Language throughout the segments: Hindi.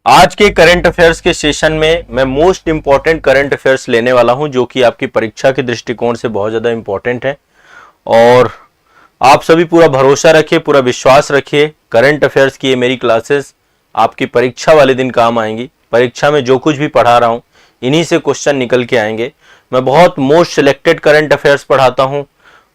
आज के करंट अफेयर्स के सेशन में मैं मोस्ट इंपॉर्टेंट करंट अफेयर्स लेने वाला हूं जो कि आपकी परीक्षा के दृष्टिकोण से बहुत ज़्यादा इंपॉर्टेंट है। और आप सभी पूरा भरोसा रखिए, पूरा विश्वास रखिए। करंट अफेयर्स की ये मेरी क्लासेस आपकी परीक्षा वाले दिन काम आएंगी। परीक्षा में जो कुछ भी पढ़ा रहा हूँ इन्हीं से क्वेश्चन निकल के आएंगे। मैं बहुत मोस्ट सिलेक्टेड करंट अफेयर्स पढ़ाता हूँ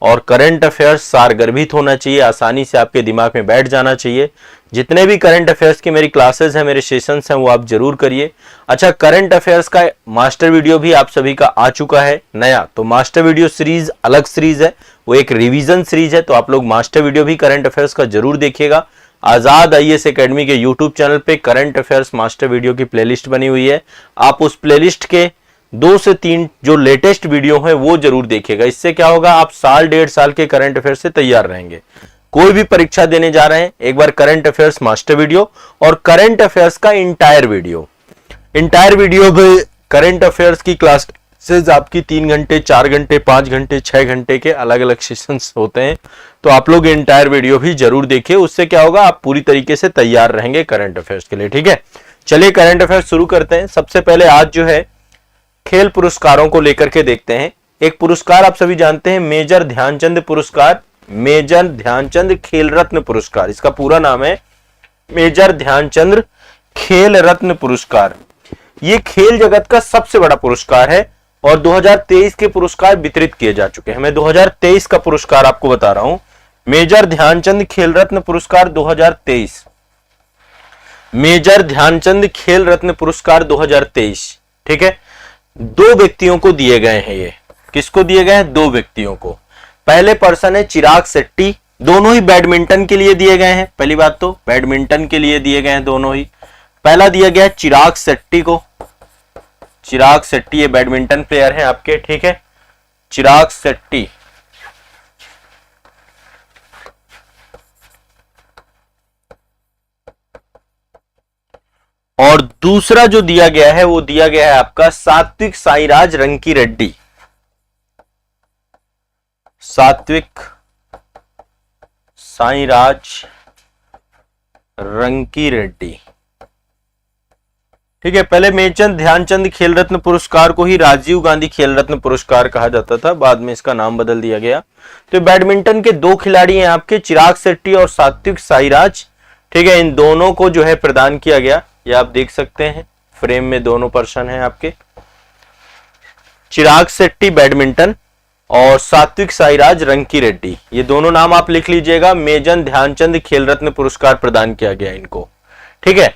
और करंट अफेयर्स सारगर्भित होना चाहिए, आसानी से आपके दिमाग में बैठ जाना चाहिए। जितने भी करंट अफेयर्स की मेरी क्लासेस हैं, मेरे सेशंस हैं, वो आप जरूर करिए। अच्छा, करंट अफेयर्स का मास्टर वीडियो भी आप सभी का आ चुका है नया। तो मास्टर वीडियो सीरीज अलग सीरीज है, वो एक रिवीजन सीरीज है। तो आप लोग मास्टर वीडियो भी करंट अफेयर्स का जरूर देखिएगा। आजाद आईएएस एकेडमी के यूट्यूब चैनल पे करंट अफेयर्स मास्टर वीडियो की प्लेलिस्ट बनी हुई है। आप उस प्लेलिस्ट के 2 से 3 जो लेटेस्ट वीडियो है वो जरूर देखिएगा। इससे क्या होगा, आप साल 1.5 साल के करंट अफेयर्स से तैयार रहेंगे। कोई भी परीक्षा देने जा रहे हैं, एक बार करंट अफेयर्स मास्टर वीडियो और करंट अफेयर्स का इंटायर वीडियो में करंट अफेयर्स की क्लासेस आपकी 3 घंटे, 4 घंटे, 5 घंटे, 6 घंटे के अलग अलग सेशंस होते हैं। तो आप लोग इंटायर वीडियो भी जरूर देखिए। उससे क्या होगा, आप पूरी तरीके से तैयार रहेंगे करंट अफेयर्स के लिए। ठीक है, चलिए करंट अफेयर्स शुरू करते हैं। सबसे पहले आज जो है खेल पुरस्कारों को लेकर के देखते हैं। एक पुरस्कार आप सभी जानते हैं, मेजर ध्यानचंद पुरस्कार, मेजर ध्यानचंद खेल रत्न पुरस्कार। इसका पूरा नाम है मेजर ध्यानचंद खेल रत्न पुरस्कार। ये खेल जगत का सबसे बड़ा पुरस्कार है और 2023 के पुरस्कार वितरित किए जा चुके हैं। मैं 2023 का पुरस्कार आपको बता रहा हूं, मेजर ध्यानचंद खेल रत्न पुरस्कार 2023, मेजर ध्यानचंद खेल रत्न पुरस्कार 2023। ठीक है, 2 व्यक्तियों को दिए गए हैं। ये किसको दिए गए हैं? 2 व्यक्तियों को। पहले पर्सन है चिराग शेट्टी, दोनों ही बैडमिंटन के लिए दिए गए हैं। पहली बात तो बैडमिंटन के लिए दिए गए हैं दोनों ही। पहला दिया गया चिराग शेट्टी को, चिराग शेट्टी ये बैडमिंटन प्लेयर हैं आपके। ठीक है, चिराग शेट्टी। और दूसरा जो दिया गया है वो दिया गया है आपका सात्विक साईराज रंकी रेड्डी, सात्विक साईराज रंकी रेड्डी। ठीक है, पहले मेजर ध्यानचंद खेल रत्न पुरस्कार को ही राजीव गांधी खेल रत्न पुरस्कार कहा जाता था, बाद में इसका नाम बदल दिया गया। तो बैडमिंटन के 2 खिलाड़ी हैं आपके, चिराग शेट्टी और सात्विक साईराज। ठीक है, इन दोनों को जो है प्रदान किया गया। ये आप देख सकते हैं फ्रेम में दोनों पर्सन हैं आपके, चिराग शेट्टी बैडमिंटन और सात्विक साईराज रंकी रेड्डी। ये दोनों नाम आप लिख लीजिएगा। मेजर ध्यानचंद खेल रत्न पुरस्कार प्रदान किया गया इनको। ठीक है,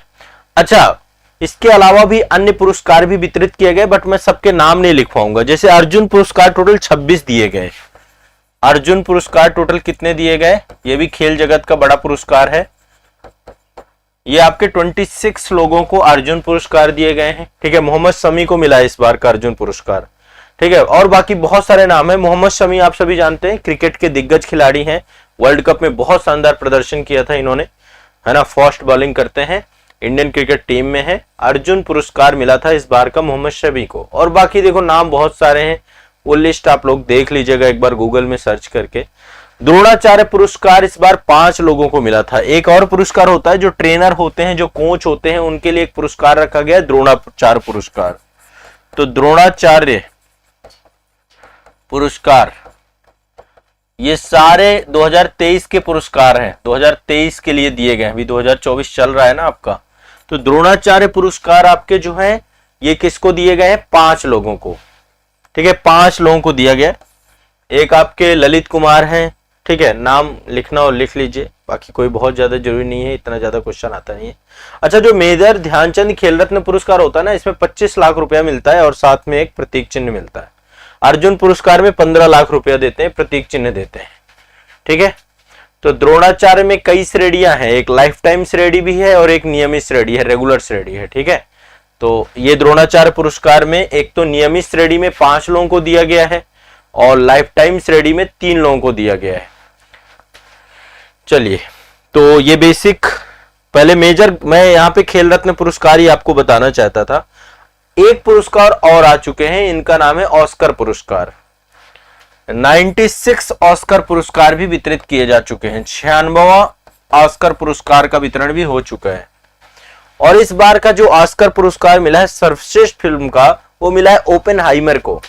अच्छा इसके अलावा भी अन्य पुरस्कार भी वितरित किए गए, बट मैं सबके नाम नहीं लिख पाऊंगा। जैसे अर्जुन पुरस्कार टोटल 26 दिए गए। अर्जुन पुरस्कार टोटल कितने दिए गए? ये भी खेल जगत का बड़ा पुरस्कार है। ये आपके 26 लोगों को अर्जुन पुरस्कार दिए गए हैं। ठीक है, मोहम्मद शमी को मिला है इस बार का अर्जुन पुरस्कार। ठीक है, और बाकी बहुत सारे नाम है। मोहम्मद शमी आप सभी जानते हैं, क्रिकेट के दिग्गज खिलाड़ी हैं। वर्ल्ड कप में बहुत शानदार प्रदर्शन किया था इन्होंने, है ना। फास्ट बॉलिंग करते हैं, इंडियन क्रिकेट टीम में है। अर्जुन पुरस्कार मिला था इस बार का मोहम्मद शमी को। और बाकी देखो नाम बहुत सारे हैं, वो लिस्ट आप लोग देख लीजिएगा एक बार गूगल में सर्च करके। द्रोणाचार्य पुरस्कार इस बार 5 लोगों को मिला था। एक और पुरस्कार होता है जो ट्रेनर होते हैं, जो कोच होते हैं, उनके लिए एक पुरस्कार रखा गया, द्रोणाचार्य पुरस्कार। तो द्रोणाचार्य पुरस्कार ये सारे 2023 के पुरस्कार हैं, 2023 के लिए दिए गए हैं। अभी 2024 चल रहा है ना आपका। तो द्रोणाचार्य पुरस्कार आपके जो है ये किसको दिए गए हैं? 5 लोगों को। ठीक है, 5 लोगों को दिया गया। एक आपके ललित कुमार हैं। ठीक है, नाम लिखना और लिख लीजिए, बाकी कोई बहुत ज्यादा जरूरी नहीं है, इतना ज्यादा क्वेश्चन आता नहीं है। अच्छा, जो मेजर ध्यानचंद खेल रत्न पुरस्कार होता है ना, इसमें 25 लाख रुपया मिलता है और साथ में एक प्रतीक चिन्ह मिलता है। अर्जुन पुरस्कार में 15 लाख रुपया देते हैं, प्रतीक चिन्ह देते हैं। ठीक है, तो द्रोणाचार्य में कई श्रेणियां हैं, एक लाइफ टाइम श्रेणी भी है और एक नियमित श्रेणी है, रेगुलर श्रेणी है। ठीक है, तो ये द्रोणाचार्य पुरस्कार में एक तो नियमित श्रेणी में 5 लोगों को दिया गया है और लाइफ टाइम श्रेणी में 3 लोगों को दिया गया है। चलिए, तो ये बेसिक पहले मेजर, मैं यहाँ पे खेल रत्न पुरस्कार ही आपको बताना चाहता था। एक पुरस्कार और आ चुके हैं, इनका नाम है ऑस्कर पुरस्कार। 96 ऑस्कर पुरस्कार भी वितरित किए जा चुके हैं। 96वां ऑस्कर पुरस्कार का वितरण भी हो चुका है। और इस बार का जो ऑस्कर पुरस्कार मिला है सर्वश्रेष्ठ फिल्म का, वो मिला है ओपेनहाइमर को।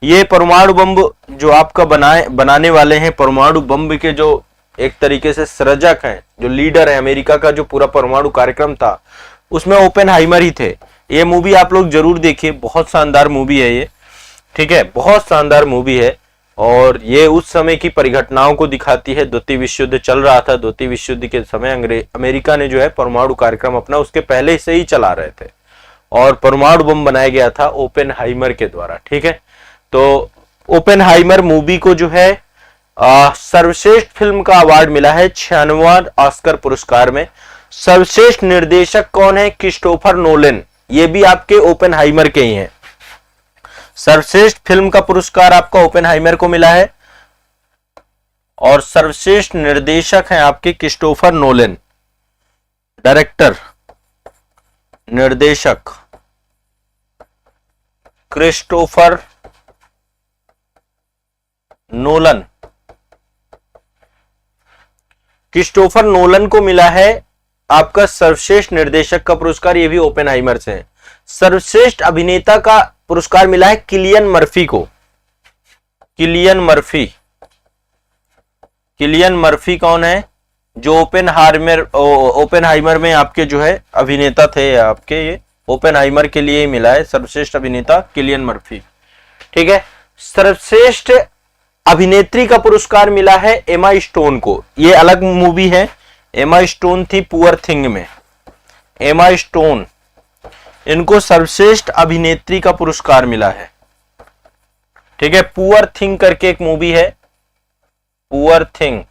ये परमाणु बम जो आपका बनाने वाले हैं, परमाणु बम के जो एक तरीके से सृजक हैं, जो लीडर है अमेरिका का, जो पूरा परमाणु कार्यक्रम था उसमें ओपेनहाइमर ही थे। ये मूवी आप लोग जरूर देखिए, बहुत शानदार मूवी है ये, ठीक है, बहुत शानदार मूवी है। और ये उस समय की परिघटनाओं को दिखाती है। द्वितीय विश्व युद्ध चल रहा था, द्वितीय विश्व युद्ध के समय अमेरिका ने जो है परमाणु कार्यक्रम अपना उसके पहले से ही चला रहे थे और परमाणु बम बनाया गया था ओपेनहाइमर के द्वारा, ठीक है। तो ओपेनहाइमर मूवी को जो है सर्वश्रेष्ठ फिल्म का अवार्ड मिला है 96वां ऑस्कर पुरस्कार में। सर्वश्रेष्ठ निर्देशक कौन है? क्रिस्टोफर नोलन, ये भी आपके ओपेनहाइमर के ही हैं। सर्वश्रेष्ठ फिल्म का पुरस्कार आपका ओपेनहाइमर को मिला है और सर्वश्रेष्ठ निर्देशक हैं आपके क्रिस्टोफर नोलन। डायरेक्टर, निर्देशक क्रिस्टोफर नोलन। क्रिस्टोफर नोलन को मिला है आपका सर्वश्रेष्ठ निर्देशक का पुरस्कार, ये भी ओपेनहाइमर से है। सर्वश्रेष्ठ अभिनेता का पुरस्कार मिला है किलियन मर्फी को। किलियन मर्फी कौन है? जो ओपेनहाइमर में आपके जो है अभिनेता थे, आपके ये ओपेनहाइमर के लिए ही मिला है सर्वश्रेष्ठ अभिनेता किलियन मर्फी, ठीक है। सर्वश्रेष्ठ अभिनेत्री का पुरस्कार मिला है एमा स्टोन को। ये अलग मूवी है, एमा स्टोन थी पुअर थिंग में, एमा स्टोन, इनको सर्वश्रेष्ठ अभिनेत्री का पुरस्कार मिला है, ठीक है। पुअर थिंग करके एक मूवी है, पुअर थिंग,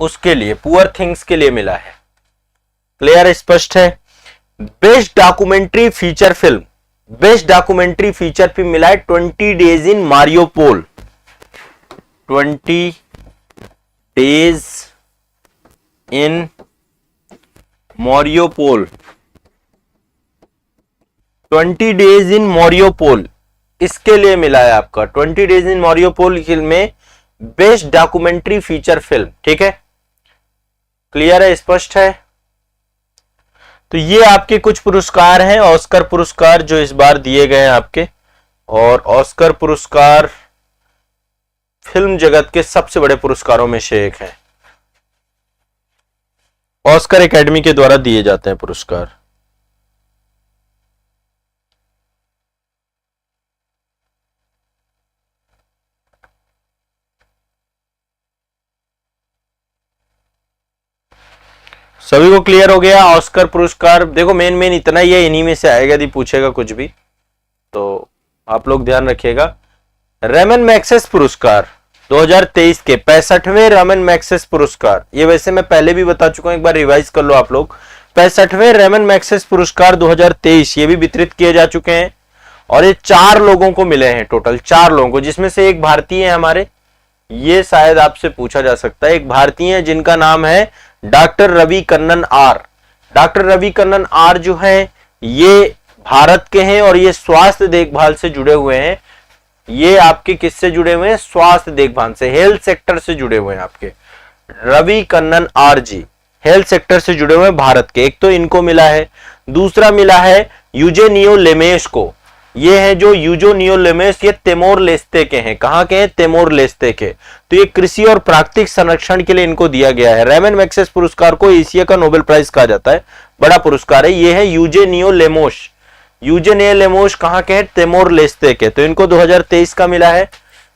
उसके लिए, पुअर थिंग्स के लिए मिला है। क्लियर, स्पष्ट है। Best documentary feature film, best documentary feature film मिला है 20 days in Mariupol. 20 days in Mariupol, 20 days in Mariupol, इसके लिए मिला है आपका 20 डेज इन मारियोपोल में बेस्ट डॉक्यूमेंट्री फीचर फिल्म, ठीक है। क्लियर है, स्पष्ट है। तो ये आपके कुछ पुरस्कार हैं, ऑस्कर पुरस्कार जो इस बार दिए गए हैं आपके। और ऑस्कर पुरस्कार फिल्म जगत के सबसे बड़े पुरस्कारों में से एक है। ऑस्कर एकेडमी के द्वारा दिए जाते हैं पुरस्कार। सभी को क्लियर हो गया? ऑस्कर पुरस्कार देखो मेन इतना ही है, इन्हीं में से आएगा, यदि पूछेगा कुछ भी तो आप लोग ध्यान रखिएगा। रेमन मैग्सेस पुरस्कार 2023 के 65वें रेमन मैग्सेस पुरस्कार, ये वैसे मैं पहले भी बता चुका हूं, एक बार रिवाइज कर लो आप लोग। 65वें रेमन मैग्सेस पुरस्कार 2023 ये भी वितरित किए जा चुके हैं और ये 4 लोगों को मिले हैं, टोटल 4 लोगों को, जिसमें से एक भारतीय है हमारे, ये शायद आपसे पूछा जा सकता है। एक भारतीय है जिनका नाम है doctor Ravi Kannan R. Doctor Ravi Kannan R जो है ये भारत के हैं और ये स्वास्थ्य देखभाल से जुड़े हुए हैं। ये आपके किससे जुड़े हुए हैं? स्वास्थ्य देखभाल से, हेल्थ सेक्टर से जुड़े हुए हैं आपके Ravi Kannan R ji, health sector से जुड़े हुए हैं भारत के। एक तो इनको मिला है, दूसरा मिला है यूजेनियो लेमेस को। ये है जो यूजेनियो लेमेस, ये तिमोर लेस्ते के हैं। कहां के हैं? तिमोर लेस्ते के। तो ये कृषि और प्राकृतिक संरक्षण के लिए इनको दिया गया है। रेमन मैग्सेस पुरस्कार को एशिया का नोबेल प्राइज कहा जाता है, बड़ा पुरस्कार है। ये है यूजेनियो लेमोस। यूजेनियो लेमोस कहां के हैं? तिमोर लेस्ते के। तो इनको 2023 का मिला है,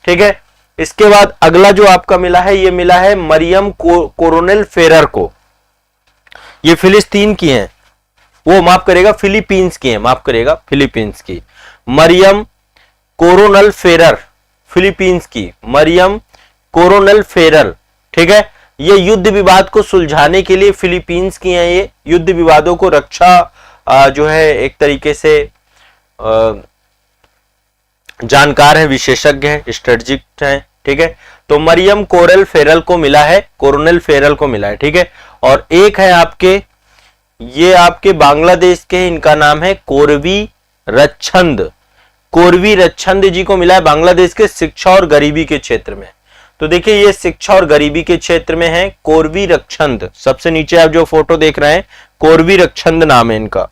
ठीक है। इसके बाद अगला जो आपका मिला है, ये मिला है मरियम कोरोनेल फेरर को। ये फिलिस्तीन की हैं, वो माफ करेगा फिलीपींस की है, माफ करेगा फिलीपींस की। मरियम कोरोनल फेरर, फिलीपींस की मरियम कोरोनल फेरर, ठीक है। ये युद्ध विवाद को सुलझाने के लिए फिलीपींस की हैं। ये युद्ध विवादों को रक्षा जो है एक तरीके से जानकार है, विशेषज्ञ है, स्ट्रेटजिस्ट है, ठीक है। तो मरियम कोरल फेरल को मिला है, कोरोनल फेरल को मिला है, ठीक है। और एक है आपके, ये आपके बांग्लादेश के, इनका नाम है कोरवी रच्छंद। कोरवी रच्छंद जी को मिला है बांग्लादेश के शिक्षा और गरीबी के क्षेत्र में। तो देखिए ये शिक्षा और गरीबी के क्षेत्र में है। कोरवी रक्षंद, सबसे नीचे आप जो फोटो देख रहे हैं, कोरवी रक्षंद नाम है इनका।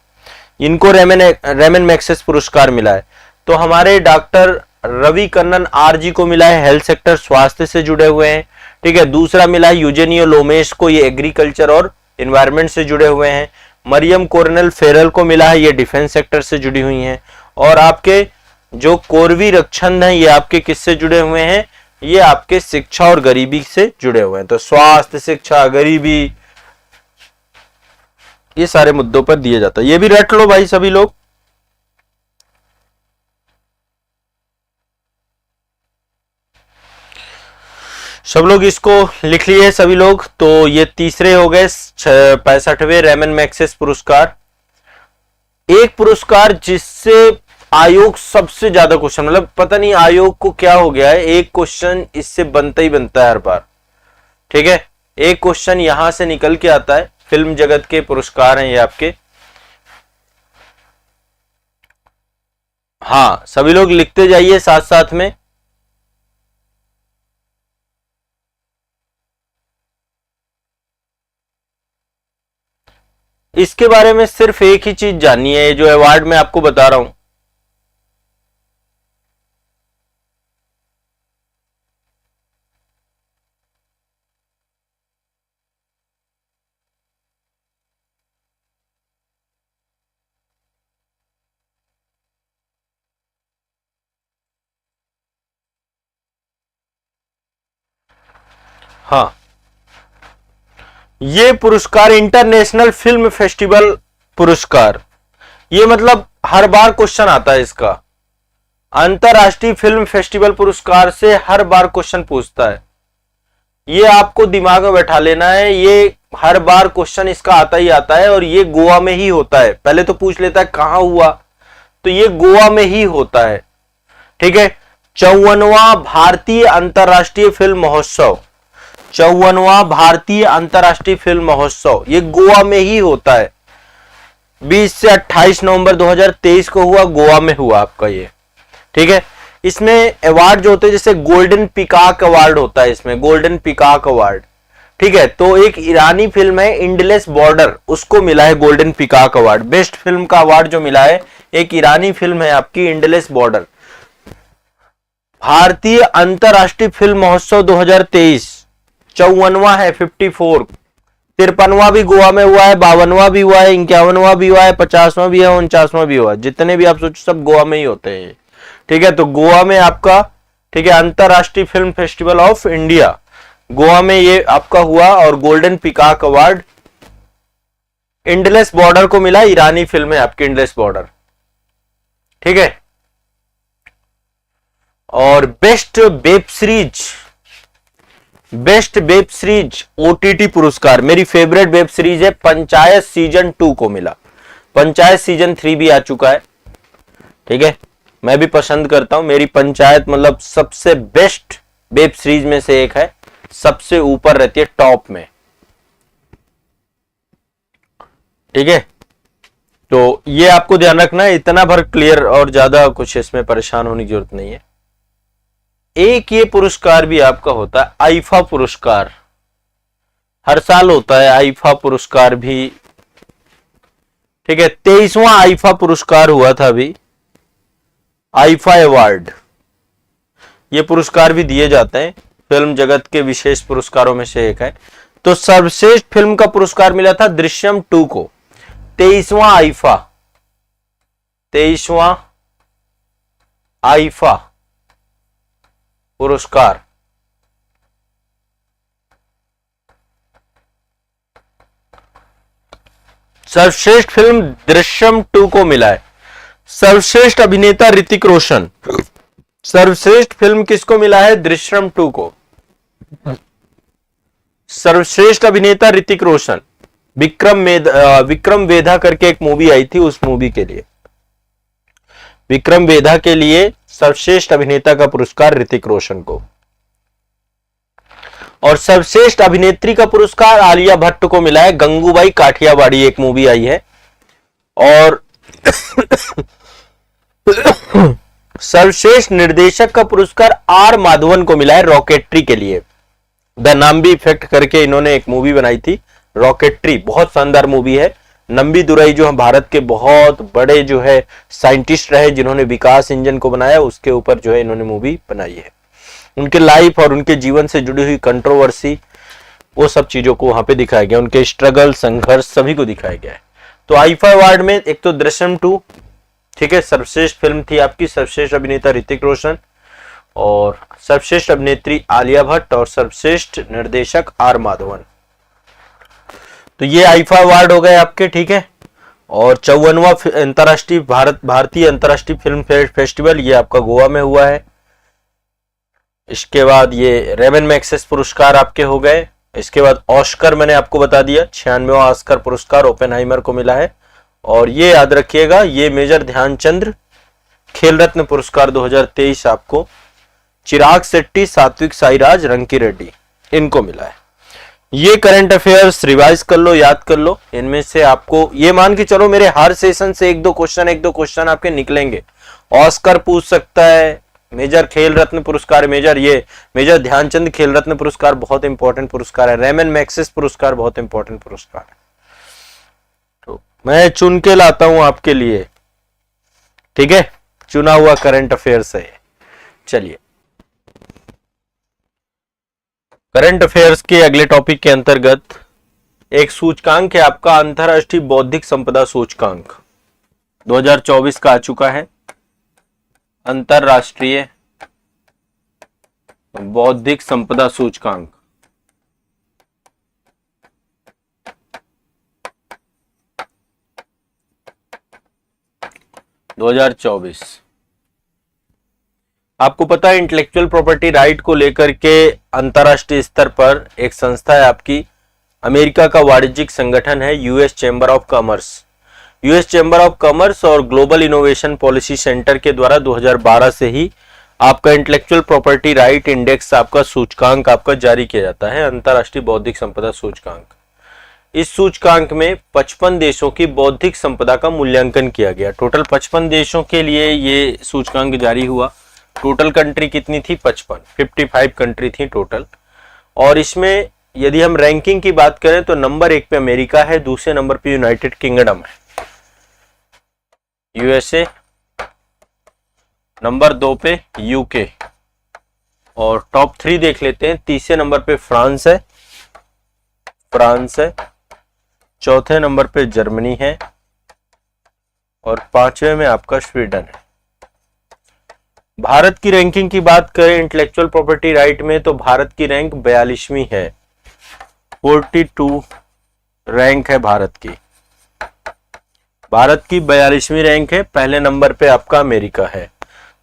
इनको रेमन मैग्सेसे पुरस्कार मिला है। तो हमारे डॉक्टर रवि कन्नन आर जी को मिला है, हेल्थ सेक्टर स्वास्थ्य से जुड़े हुए हैं। ठीक है, दूसरा मिला है यूजेनियो लोमेश को, ये एग्रीकल्चर और एनवायरमेंट से जुड़े हुए हैं। मरियम कोर्नेल फेरल को मिला है, ये डिफेंस सेक्टर से जुड़ी हुई हैं। और आपके जो कोरवी रक्षंद हैं ये आपके किससे जुड़े हुए हैं, ये आपके शिक्षा और गरीबी से जुड़े हुए हैं। तो स्वास्थ्य, शिक्षा, गरीबी, ये सारे मुद्दों पर दिया जाता है। ये भी रट लो भाई सभी लोग। सब लोग इसको लिख लिए सभी लोग। तो ये तीसरे हो गए 65वें रेमन मैग्सेसे पुरस्कार। एक पुरस्कार जिससे आयोग सबसे ज्यादा क्वेश्चन, मतलब पता नहीं आयोग को क्या हो गया है, एक क्वेश्चन इससे बनता ही बनता है हर बार। ठीक है, एक क्वेश्चन यहां से निकल के आता है। फिल्म जगत के पुरस्कार हैं ये आपके। हाँ, सभी लोग लिखते जाइए साथ साथ में। इसके बारे में सिर्फ एक ही चीज जाननी है, जो अवार्ड मैं आपको बता रहा हूं। हाँ, ये पुरस्कार इंटरनेशनल फिल्म फेस्टिवल पुरस्कार, ये मतलब हर बार क्वेश्चन आता है इसका। अंतरराष्ट्रीय फिल्म फेस्टिवल पुरस्कार से हर बार क्वेश्चन पूछता है, ये आपको दिमाग में बैठा लेना है। ये हर बार क्वेश्चन इसका आता ही आता है, और ये गोवा में ही होता है। पहले तो पूछ लेता है कहां हुआ, तो ये गोवा में ही होता है। ठीक है, 54वां भारतीय अंतरराष्ट्रीय फिल्म महोत्सव, 54वां भारतीय अंतरराष्ट्रीय फिल्म महोत्सव ये गोवा में ही होता है। 20 से 28 नवंबर 2023 को हुआ, गोवा में हुआ आपका ये। ठीक है, इसमें अवार्ड जो होते हैं, जैसे गोल्डन पिकॉक अवार्ड होता है इसमें, गोल्डन पिकॉक अवार्ड। ठीक है, तो एक ईरानी फिल्म है इंडलेस बॉर्डर, उसको मिला है golden peacock award. Best film का अवार्ड जो मिला है, एक ईरानी फिल्म है आपकी इंडलेस बॉर्डर। भारतीय अंतरराष्ट्रीय फिल्म महोत्सव 2023 54वां है, 54। 53वां भी गोवा में हुआ है, 52वां भी हुआ है, 51वां भी हुआ है, 50वां भी है, 49वां भी हुआ है। जितने भी आप सोचो सब गोवा में ही होते हैं। ठीक है, तो गोवा में आपका, ठीक है, अंतरराष्ट्रीय film festival of India Goa में ये आपका हुआ। और golden peacock award endless border को मिला, ईरानी फिल्म है आपकी इंडलेस बॉर्डर। ठीक है, और बेस्ट वेब सीरीज ओटीटी पुरस्कार, मेरी फेवरेट वेब सीरीज है पंचायत सीजन 2 को मिला। पंचायत सीजन 3 भी आ चुका है। ठीक है, मैं भी पसंद करता हूं, मेरी पंचायत मतलब सबसे बेस्ट वेब सीरीज में से एक है, सबसे ऊपर रहती है टॉप में। ठीक है, तो ये आपको ध्यान रखना है, इतना भर क्लियर, और ज्यादा कुछ इसमें परेशान होने की जरूरत नहीं है। एक ये पुरस्कार भी आपका होता है आईफा पुरस्कार, हर साल होता है आईफा पुरस्कार भी। ठीक है, 23वां आईफा पुरस्कार हुआ था अभी, आईफा अवार्ड। ये पुरस्कार भी दिए जाते हैं, फिल्म जगत के विशेष पुरस्कारों में से एक है। तो सर्वश्रेष्ठ फिल्म का पुरस्कार मिला था दृश्यम 2 को, 23वां आईफा, 23वां आईफा पुरस्कार। सर्वश्रेष्ठ फिल्म दृश्यम 2 को मिला है। सर्वश्रेष्ठ अभिनेता ऋतिक रोशन, सर्वश्रेष्ठ फिल्म किसको मिला है, दृश्यम 2 को। सर्वश्रेष्ठ अभिनेता ऋतिक रोशन, विक्रम वेधा करके एक मूवी आई थी, उस मूवी के लिए, विक्रम वेधा के लिए सर्वश्रेष्ठ अभिनेता का पुरस्कार ऋतिक रोशन को। और सर्वश्रेष्ठ अभिनेत्री का पुरस्कार आलिया भट्ट को मिला है, गंगूबाई काठियावाड़ी एक मूवी आई है। और सर्वश्रेष्ठ निर्देशक का पुरस्कार आर माधवन को मिला है रॉकेट्री के लिए। द नंबी इफेक्ट करके इन्होंने एक मूवी बनाई थी रॉकेट्री, बहुत शानदार मूवी है। नंबी दुराई जो है भारत के बहुत बड़े जो है साइंटिस्ट रहे जिन्होंने विकास इंजन को बनाया, उसके ऊपर जो है इन्होंने मूवी बनाई है। उनके लाइफ और उनके जीवन से जुड़ी हुई कंट्रोवर्सी, वो सब चीजों को वहां पे दिखाया गया, उनके स्ट्रगल संघर्ष सभी को दिखाया गया है। तो आईफा अवार्ड में एक तो दृश्यम 2, ठीक है, सर्वश्रेष्ठ फिल्म थी आपकी, सर्वश्रेष्ठ अभिनेता ऋतिक रोशन और सर्वश्रेष्ठ अभिनेत्री आलिया भट्ट और सर्वश्रेष्ठ निर्देशक आर माधवन। तो ये आईफा अवार्ड हो गए आपके, ठीक है। और 54वां अंतरराष्ट्रीय भारतीय अंतरराष्ट्रीय फिल्म फेस्टिवल ये आपका गोवा में हुआ है। इसके बाद ये रेमन मैग्सेस पुरस्कार आपके हो गए। इसके बाद ऑस्कर मैंने आपको बता दिया, 96वां ऑस्कर पुरस्कार ओपेनहाइमर को मिला है। और ये याद रखिएगा, ये मेजर ध्यानचंद खेल रत्न पुरस्कार 2023 आपको चिराग शेट्टी, सात्विक साईराज, रंकी रेड्डी इनको मिला है। ये करंट अफेयर्स रिवाइज कर लो, याद कर लो। इनमें से आपको ये मान के चलो मेरे हर सेशन से एक दो क्वेश्चन आपके निकलेंगे। ऑस्कर पूछ सकता है, मेजर खेल रत्न पुरस्कार, मेजर ध्यानचंद खेल रत्न पुरस्कार बहुत इंपॉर्टेंट पुरस्कार है। रेमन मैग्सेस पुरस्कार बहुत इंपॉर्टेंट पुरस्कार है। तो मैं चुन के लाता हूं आपके लिए, ठीक है, चुना हुआ करंट अफेयर्स है। चलिए करंट अफेयर्स के अगले टॉपिक के अंतर्गत एक सूचकांक है आपका अंतरराष्ट्रीय बौद्धिक संपदा सूचकांक 2024 का आ चुका है। अंतरराष्ट्रीय बौद्धिक संपदा सूचकांक आपको पता है इंटेलेक्चुअल प्रॉपर्टी राइट को लेकर के अंतरराष्ट्रीय स्तर पर एक संस्था है आपकी, अमेरिका का वाणिज्यिक संगठन है US chamber of commerce. US chamber of commerce और ग्लोबल इनोवेशन पॉलिसी सेंटर के द्वारा 2012 से ही आपका इंटेलेक्चुअल प्रॉपर्टी राइट इंडेक्स आपका सूचकांक आपका जारी किया जाता है, अंतरराष्ट्रीय बौद्धिक संपदा सूचकांक। इस सूचकांक में 55 देशों की बौद्धिक संपदा का मूल्यांकन किया गया। टोटल 55 देशों के लिए ये सूचकांक जारी हुआ। टोटल कंट्री कितनी थी? 55 कंट्री थी टोटल। और इसमें यदि हम रैंकिंग की बात करें तो नंबर 1 पे अमेरिका है, दूसरे नंबर पे यूनाइटेड किंगडम है, यूएसए, नंबर 2 पे यूके, और टॉप 3 देख लेते हैं। तीसरे नंबर पे फ्रांस है, चौथे नंबर पे जर्मनी है और 5वें में आपका स्वीडन है। भारत की रैंकिंग की बात करें इंटेलेक्चुअल प्रॉपर्टी राइट में तो भारत की रैंक 42वीं है, 42 रैंक है भारत की 42वीं रैंक है। पहले नंबर पे आपका अमेरिका है।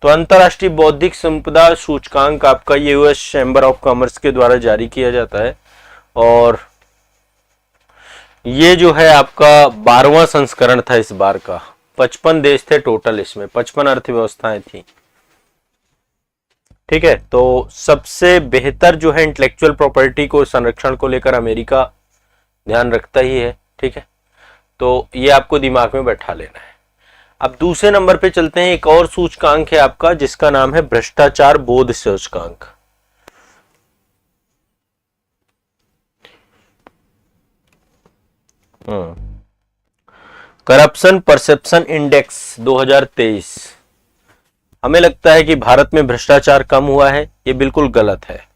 तो अंतरराष्ट्रीय बौद्धिक संपदा सूचकांक आपका यूएस चैम्बर ऑफ कॉमर्स के द्वारा जारी किया जाता है और ये जो है आपका 12वां संस्करण था इस बार का। 55 देश थे टोटल, इसमें 55 अर्थव्यवस्थाएं थी, ठीक है। तो सबसे बेहतर जो है इंटेलेक्चुअल प्रॉपर्टी को संरक्षण को लेकर अमेरिका ध्यान रखता ही है, ठीक है। तो ये आपको दिमाग में बैठा लेना है। अब दूसरे नंबर पे चलते हैं। एक और सूचकांक है आपका जिसका नाम है भ्रष्टाचार बोध सूचकांक। Corruption perception index 2023। हमें लगता है कि भारत में भ्रष्टाचार कम हुआ है, ये बिल्कुल गलत है।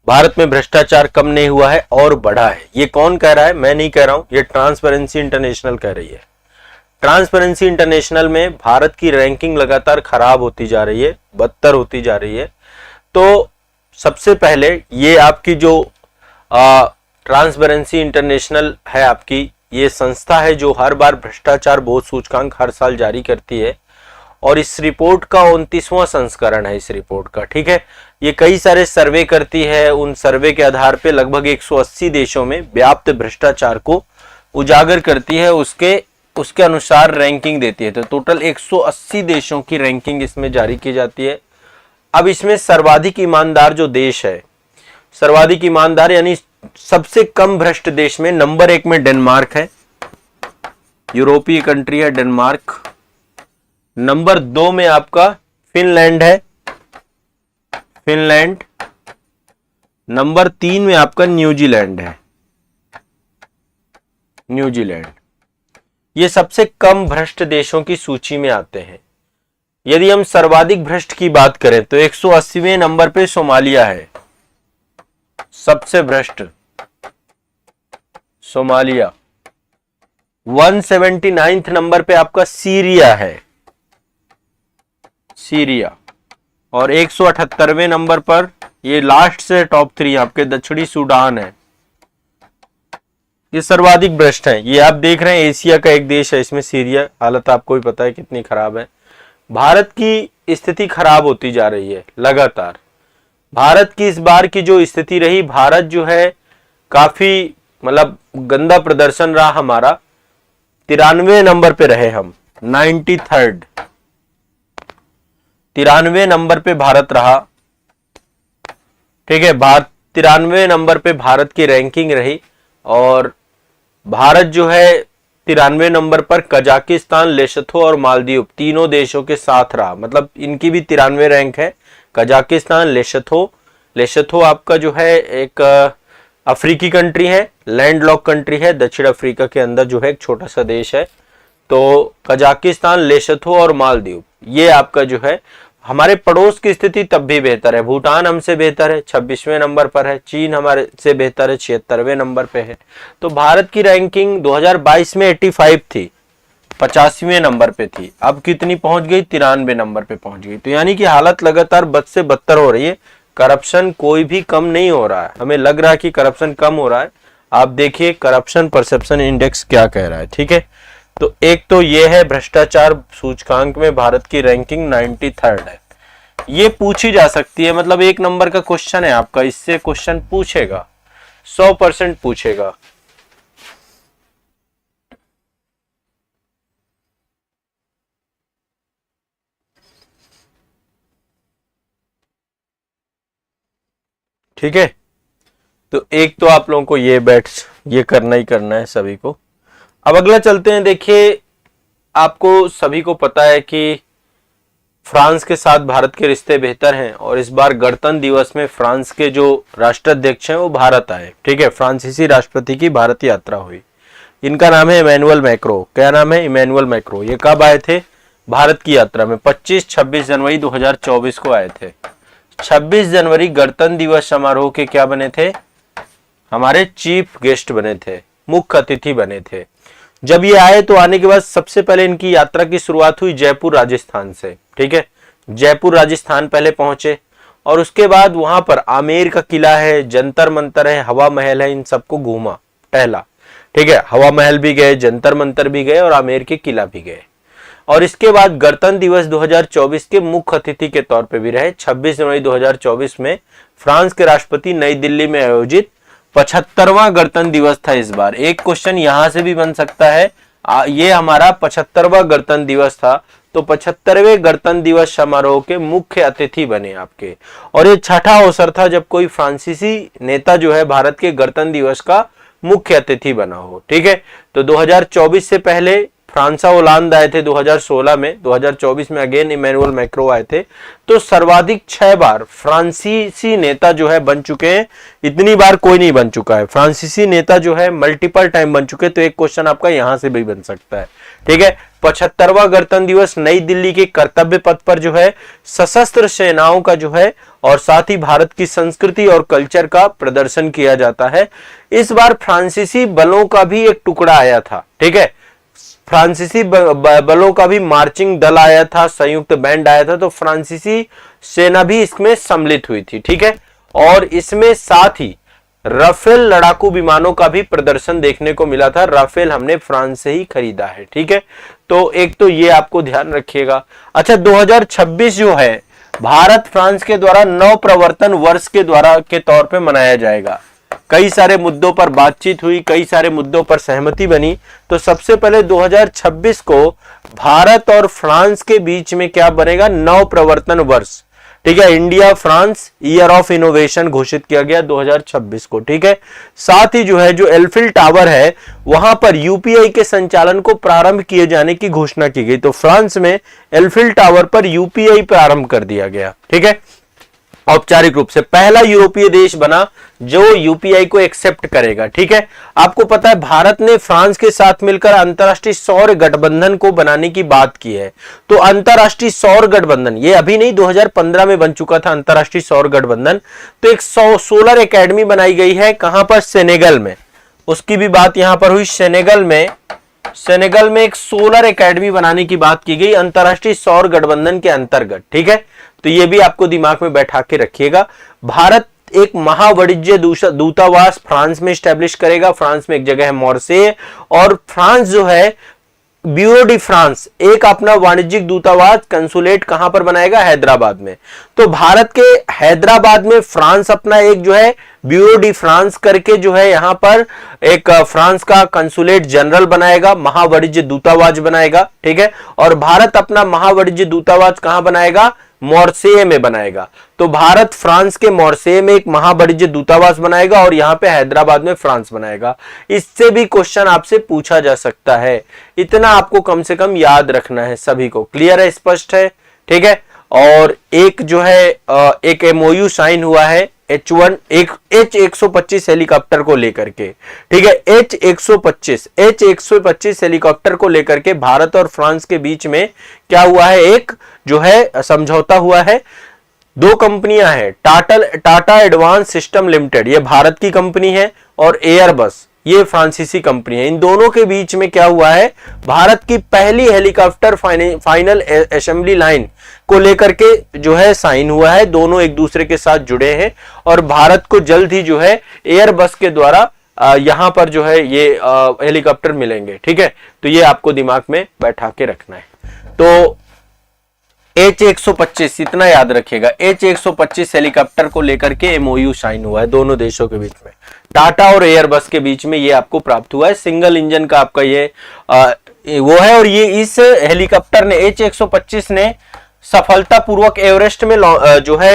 भारत में भ्रष्टाचार कम नहीं हुआ है और बढ़ा है। ये कौन कह रहा है? मैं नहीं कह रहा हूं, ये ट्रांसपेरेंसी इंटरनेशनल कह रही है। ट्रांसपेरेंसी इंटरनेशनल में भारत की रैंकिंग लगातार खराब होती जा रही है, बदतर होती जा रही है। तो सबसे पहले ये आपकी जो ट्रांसपेरेंसी इंटरनेशनल है आपकी, ये संस्था है जो हर बार भ्रष्टाचार बोध सूचकांक हर साल जारी करती है और इस रिपोर्ट का 29वां संस्करण है इस रिपोर्ट का, ठीक है। ये कई सारे सर्वे करती है, उन सर्वे के आधार पे लगभग 180 देशों में व्याप्त भ्रष्टाचार को उजागर करती है, उसके अनुसार रैंकिंग देती है। तो टोटल 180 देशों की रैंकिंग इसमें जारी की जाती है। अब इसमें सर्वाधिक ईमानदार जो देश है, सर्वाधिक ईमानदार यानी सबसे कम भ्रष्ट देश में नंबर 1 में डेनमार्क है, यूरोपीय कंट्री है डेनमार्क। नंबर 2 में आपका फिनलैंड है, फिनलैंड। नंबर 3 में आपका न्यूजीलैंड है, न्यूजीलैंड। ये सबसे कम भ्रष्ट देशों की सूची में आते हैं। यदि हम सर्वाधिक भ्रष्ट की बात करें तो 180वें नंबर पे सोमालिया है, सबसे भ्रष्ट सोमालिया। 179 नंबर पे आपका सीरिया है, सीरिया। और 178वें नंबर पर, ये लास्ट से टॉप 3 आपके दक्षिणी सूडान है। ये सर्वाधिक भ्रष्ट है। ये आप देख रहे हैं एशिया का एक देश है, इसमें सीरिया। हालत आपको भी पता है कितनी खराब है। भारत की स्थिति खराब होती जा रही है लगातार। भारत की इस बार की जो स्थिति रही, भारत जो है काफी मतलब गंदा प्रदर्शन रहा हमारा। 93 नंबर पे रहे हम, 93rd, 93 नंबर पे भारत रहा। ठीक है, 93 नंबर पे भारत की रैंकिंग रही। और भारत जो है 93 नंबर पर कजाकिस्तान, लेसोथो और मालदीव तीनों देशों के साथ रहा। मतलब इनकी भी 93 रैंक है। कजाकिस्तान, लेसोथो आपका जो है एक अफ्रीकी कंट्री है, लैंडलॉक कंट्री है, दक्षिण अफ्रीका के अंदर जो है एक छोटा सा देश है। तो कजाकिस्तान, लेसोथो और मालदीव ये आपका जो है। हमारे पड़ोस की स्थिति तब भी बेहतर है। भूटान हमसे बेहतर है, 26वें नंबर पर है। चीन हमारे से बेहतर है, 76वें नंबर पे है। तो भारत की रैंकिंग 2022 में 85 थी, 85वें नंबर पे थी। अब कितनी पहुंच गई? 93 नंबर पे पहुंच गई। तो यानी कि हालत लगातार बद से बदतर हो रही है। करप्शन कोई भी कम नहीं हो रहा है। हमें लग रहा है कि करप्शन कम हो रहा है। आप देखिए करप्शन परसेप्शन इंडेक्स क्या कह रहा है। ठीक है, तो एक तो ये है भ्रष्टाचार सूचकांक में भारत की रैंकिंग 93rd है। ये पूछी जा सकती है, मतलब 1 नंबर का क्वेश्चन है आपका, इससे क्वेश्चन पूछेगा, 100% पूछेगा। ठीक है, तो एक तो आप लोगों को ये करना ही करना है सभी को। अब अगला चलते हैं। देखिए, आपको सभी को पता है कि फ्रांस के साथ भारत के रिश्ते बेहतर हैं और इस बार गणतंत्र दिवस में फ्रांस के जो राष्ट्राध्यक्ष हैं वो भारत आए। ठीक है, फ्रांसीसी राष्ट्रपति की भारत यात्रा हुई। इनका नाम है इमैनुअल मैक्रो। क्या नाम है? Emmanuel Macron. ये कब आए थे भारत की यात्रा में? 25-26 जनवरी 2024 को आए थे। 26 जनवरी गणतंत्र दिवस समारोह के क्या बने थे? हमारे चीफ गेस्ट बने थे, मुख्य अतिथि बने थे। जब ये आए तो आने के बाद सबसे पहले इनकी यात्रा की शुरुआत हुई जयपुर राजस्थान से। ठीक है, जयपुर राजस्थान पहले पहुंचे और उसके बाद वहां पर आमेर का किला है, जंतर मंतर है, हवा महल है, इन सबको घूमा, टहला। ठीक है, हवा महल भी गए, जंतर मंतर भी गए और आमेर के किला भी गए। और इसके बाद गणतंत्र दिवस 2024 के मुख्य अतिथि के तौर पे भी रहे। 26 जनवरी 2024 में फ्रांस के राष्ट्रपति नई दिल्ली में आयोजित 75वां गणतंत्र दिवस था इस बार। एक क्वेश्चन यहां से भी बन सकता है, ये हमारा 75वां गणतंत्र दिवस था, तो 75वें गणतंत्र दिवस समारोह के मुख्य अतिथि बने आपके। और ये छठा अवसर था जब कोई फ्रांसीसी नेता जो है भारत के गणतंत्र दिवस का मुख्य अतिथि बना हो। ठीक है, तो 2024 से पहले फ्रांसा ओलांद आए थे 2016 में, 2024 में अगेन इमैनुअल मैक्रो आए थे। तो सर्वाधिक 6 बार फ्रांसीसी नेता जो है बन चुके हैं। इतनी बार कोई नहीं बन चुका है। फ्रांसीसी नेता जो है मल्टीपल टाइम बन चुके। तो एक क्वेश्चन आपका यहां से भी बन सकता है। ठीक है, 75वां गणतंत्र दिवस नई दिल्ली के कर्तव्य पथ पर जो है सशस्त्र सेनाओं का जो है और साथ ही भारत की संस्कृति और कल्चर का प्रदर्शन किया जाता है। इस बार फ्रांसीसी बलों का भी एक टुकड़ा आया था। ठीक है, फ्रांसीसी बलों का भी मार्चिंग दल आया था, संयुक्त बैंड आया था। तो फ्रांसीसी सेना भी इसमें सम्मिलित हुई थी। ठीक है, और इसमें साथ ही राफेल लड़ाकू विमानों का भी प्रदर्शन देखने को मिला था। राफेल हमने फ्रांस से ही खरीदा है। ठीक है, तो एक तो ये आपको ध्यान रखिएगा। अच्छा, 2026 जो है भारत फ्रांस के द्वारा नव प्रवर्तन वर्ष के तौर पे मनाया जाएगा। कई सारे मुद्दों पर बातचीत हुई, कई सारे मुद्दों पर सहमति बनी। तो सबसे पहले 2026 को भारत और फ्रांस के बीच में क्या बनेगा? नव प्रवर्तन वर्ष। ठीक है। India France year of innovation घोषित किया गया 2026 को। ठीक है। साथ ही जो है जो एल्फिल टावर है वहां पर यूपीआई के संचालन को प्रारंभ किए जाने की घोषणा की गई। तो फ्रांस में एल्फिल टावर पर यूपीआई प्रारंभ कर दिया गया। ठीक है। औपचारिक रूप से पहला यूरोपीय देश बना जो यूपीआई को एक्सेप्ट करेगा। ठीक है। आपको पता है भारत ने फ्रांस के साथ मिलकर अंतरराष्ट्रीय सौर गठबंधन को बनाने की बात की है। तो अंतरराष्ट्रीय सौर गठबंधन ये अभी नहीं, 2015 में बन चुका था अंतरराष्ट्रीय सौर गठबंधन। तो एक सोलर एकेडमी बनाई गई है, कहां पर? सेनेगल में। उसकी भी बात यहां पर हुई। सेनेगल में एक सोलर एकेडमी बनाने की बात की गई अंतरराष्ट्रीय सौर गठबंधन के अंतर्गत। ठीक है। तो ये भी आपको दिमाग में बैठा के रखिएगा। भारत एक महावाणिज्य दूतावास फ्रांस में स्टैब्लिश करेगा। फ्रांस में एक जगह है मोरसे, और फ्रांस जो है ब्यूरो डी फ्रांस एक अपना वाणिज्यिक दूतावास कंसुलेट कहां पर बनाएगा? हैदराबाद में। तो भारत के हैदराबाद में फ्रांस अपना एक जो है ब्यूरो डी फ्रांस करके जो है यहां पर एक फ्रांस का कंसुलेट जनरल बनाएगा, महावाणिज्य दूतावास बनाएगा। ठीक है। और भारत अपना महावाणिज्य दूतावास कहां बनाएगा? मोरसे में बनाएगा। तो भारत फ्रांस के मोरसे में एक महावाणिज्य दूतावास बनाएगा और यहां पे हैदराबाद में फ्रांस बनाएगा। इससे भी क्वेश्चन आपसे पूछा जा सकता है। इतना आपको कम से कम याद रखना है। सभी को क्लियर है, स्पष्ट है? ठीक है। और एक जो है एक एमओयू साइन हुआ है H125 हेलीकॉप्टर को लेकर के। ठीक है। H125 हेलीकॉप्टर को लेकर के भारत और फ्रांस के बीच में क्या हुआ है? एक जो है समझौता हुआ है। दो कंपनियां हैं, टाटा एडवांस सिस्टम लिमिटेड ये भारत की कंपनी है, और एयरबस ये फ्रांसीसी कंपनी है। इन दोनों के बीच में क्या हुआ है? भारत की पहली हेलीकॉप्टर फाइनल असेंबली लाइन को लेकर के जो है साइन हुआ है। दोनों एक दूसरे के साथ जुड़े हैं और भारत को जल्द ही जो है एयरबस के द्वारा यहां पर जो है ये हेलीकॉप्टर मिलेंगे। ठीक है। तो ये आपको दिमाग में बैठा के रखना है। तो H125 इतना याद रखिएगा, H125 हेलीकॉप्टर को लेकर के एमओयू साइन हुआ है दोनों देशों के बीच में, टाटा और एयरबस के बीच में ये आपको प्राप्त हुआ है। सिंगल इंजन का आपका ये वो है। और ये इस हेलीकॉप्टर ने H125 ने सफलतापूर्वक एवरेस्ट में जो है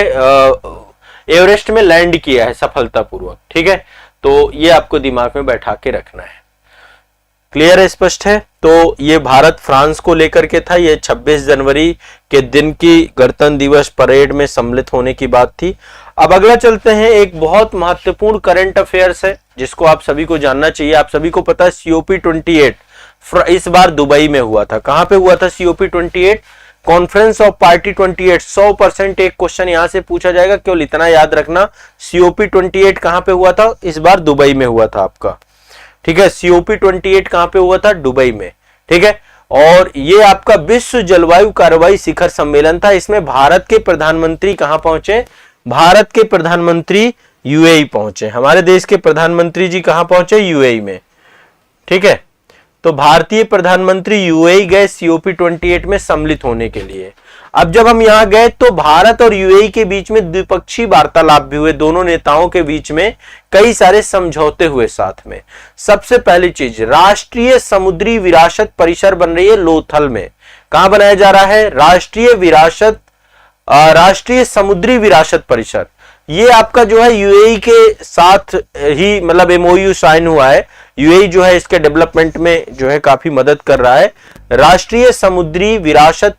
एवरेस्ट में लैंड किया है सफलतापूर्वक। ठीक है। तो ये आपको दिमाग में बैठा के रखना है। क्लियर है, स्पष्ट है? तो ये भारत फ्रांस को लेकर के था। ये 26 जनवरी के दिन की गणतंत्र दिवस परेड में सम्मिलित होने की बात थी। अब अगला चलते हैं, एक बहुत महत्वपूर्ण करंट अफेयर्स है जिसको आप सभी को जानना चाहिए। आप सभी को पता है COP28 इस बार दुबई में हुआ था। कहां पे हुआ था COP28? Conference of party 28। 100% एक क्वेश्चन यहां से पूछा जाएगा, केवल इतना याद रखना। COP28 कहां पे हुआ था? इस बार दुबई में हुआ था आपका। ठीक है। COP28 कहां पे हुआ था? दुबई में। ठीक है। और ये आपका विश्व जलवायु कार्रवाई शिखर सम्मेलन था। इसमें भारत के प्रधानमंत्री कहां पहुंचे? भारत के प्रधानमंत्री यूएई पहुंचे। हमारे देश के प्रधानमंत्री जी कहां पहुंचे? यूएई में। ठीक है। तो भारतीय प्रधानमंत्री यूएई गए COP28 में सम्मिलित होने के लिए। अब जब हम यहां गए तो भारत और यूएई के बीच में द्विपक्षीय वार्तालाप भी हुए। दोनों नेताओं के बीच में कई सारे समझौते हुए साथ में। सबसे पहली चीज, राष्ट्रीय समुद्री विरासत परिसर बन रही है लोथल में। कहां बनाया जा रहा है? राष्ट्रीय समुद्री विरासत परिसर। ये आपका जो है यूएई के साथ ही मतलब एमओयू साइन हुआ है। यूएई जो है इसके डेवलपमेंट में जो है काफी मदद कर रहा है। राष्ट्रीय समुद्री विरासत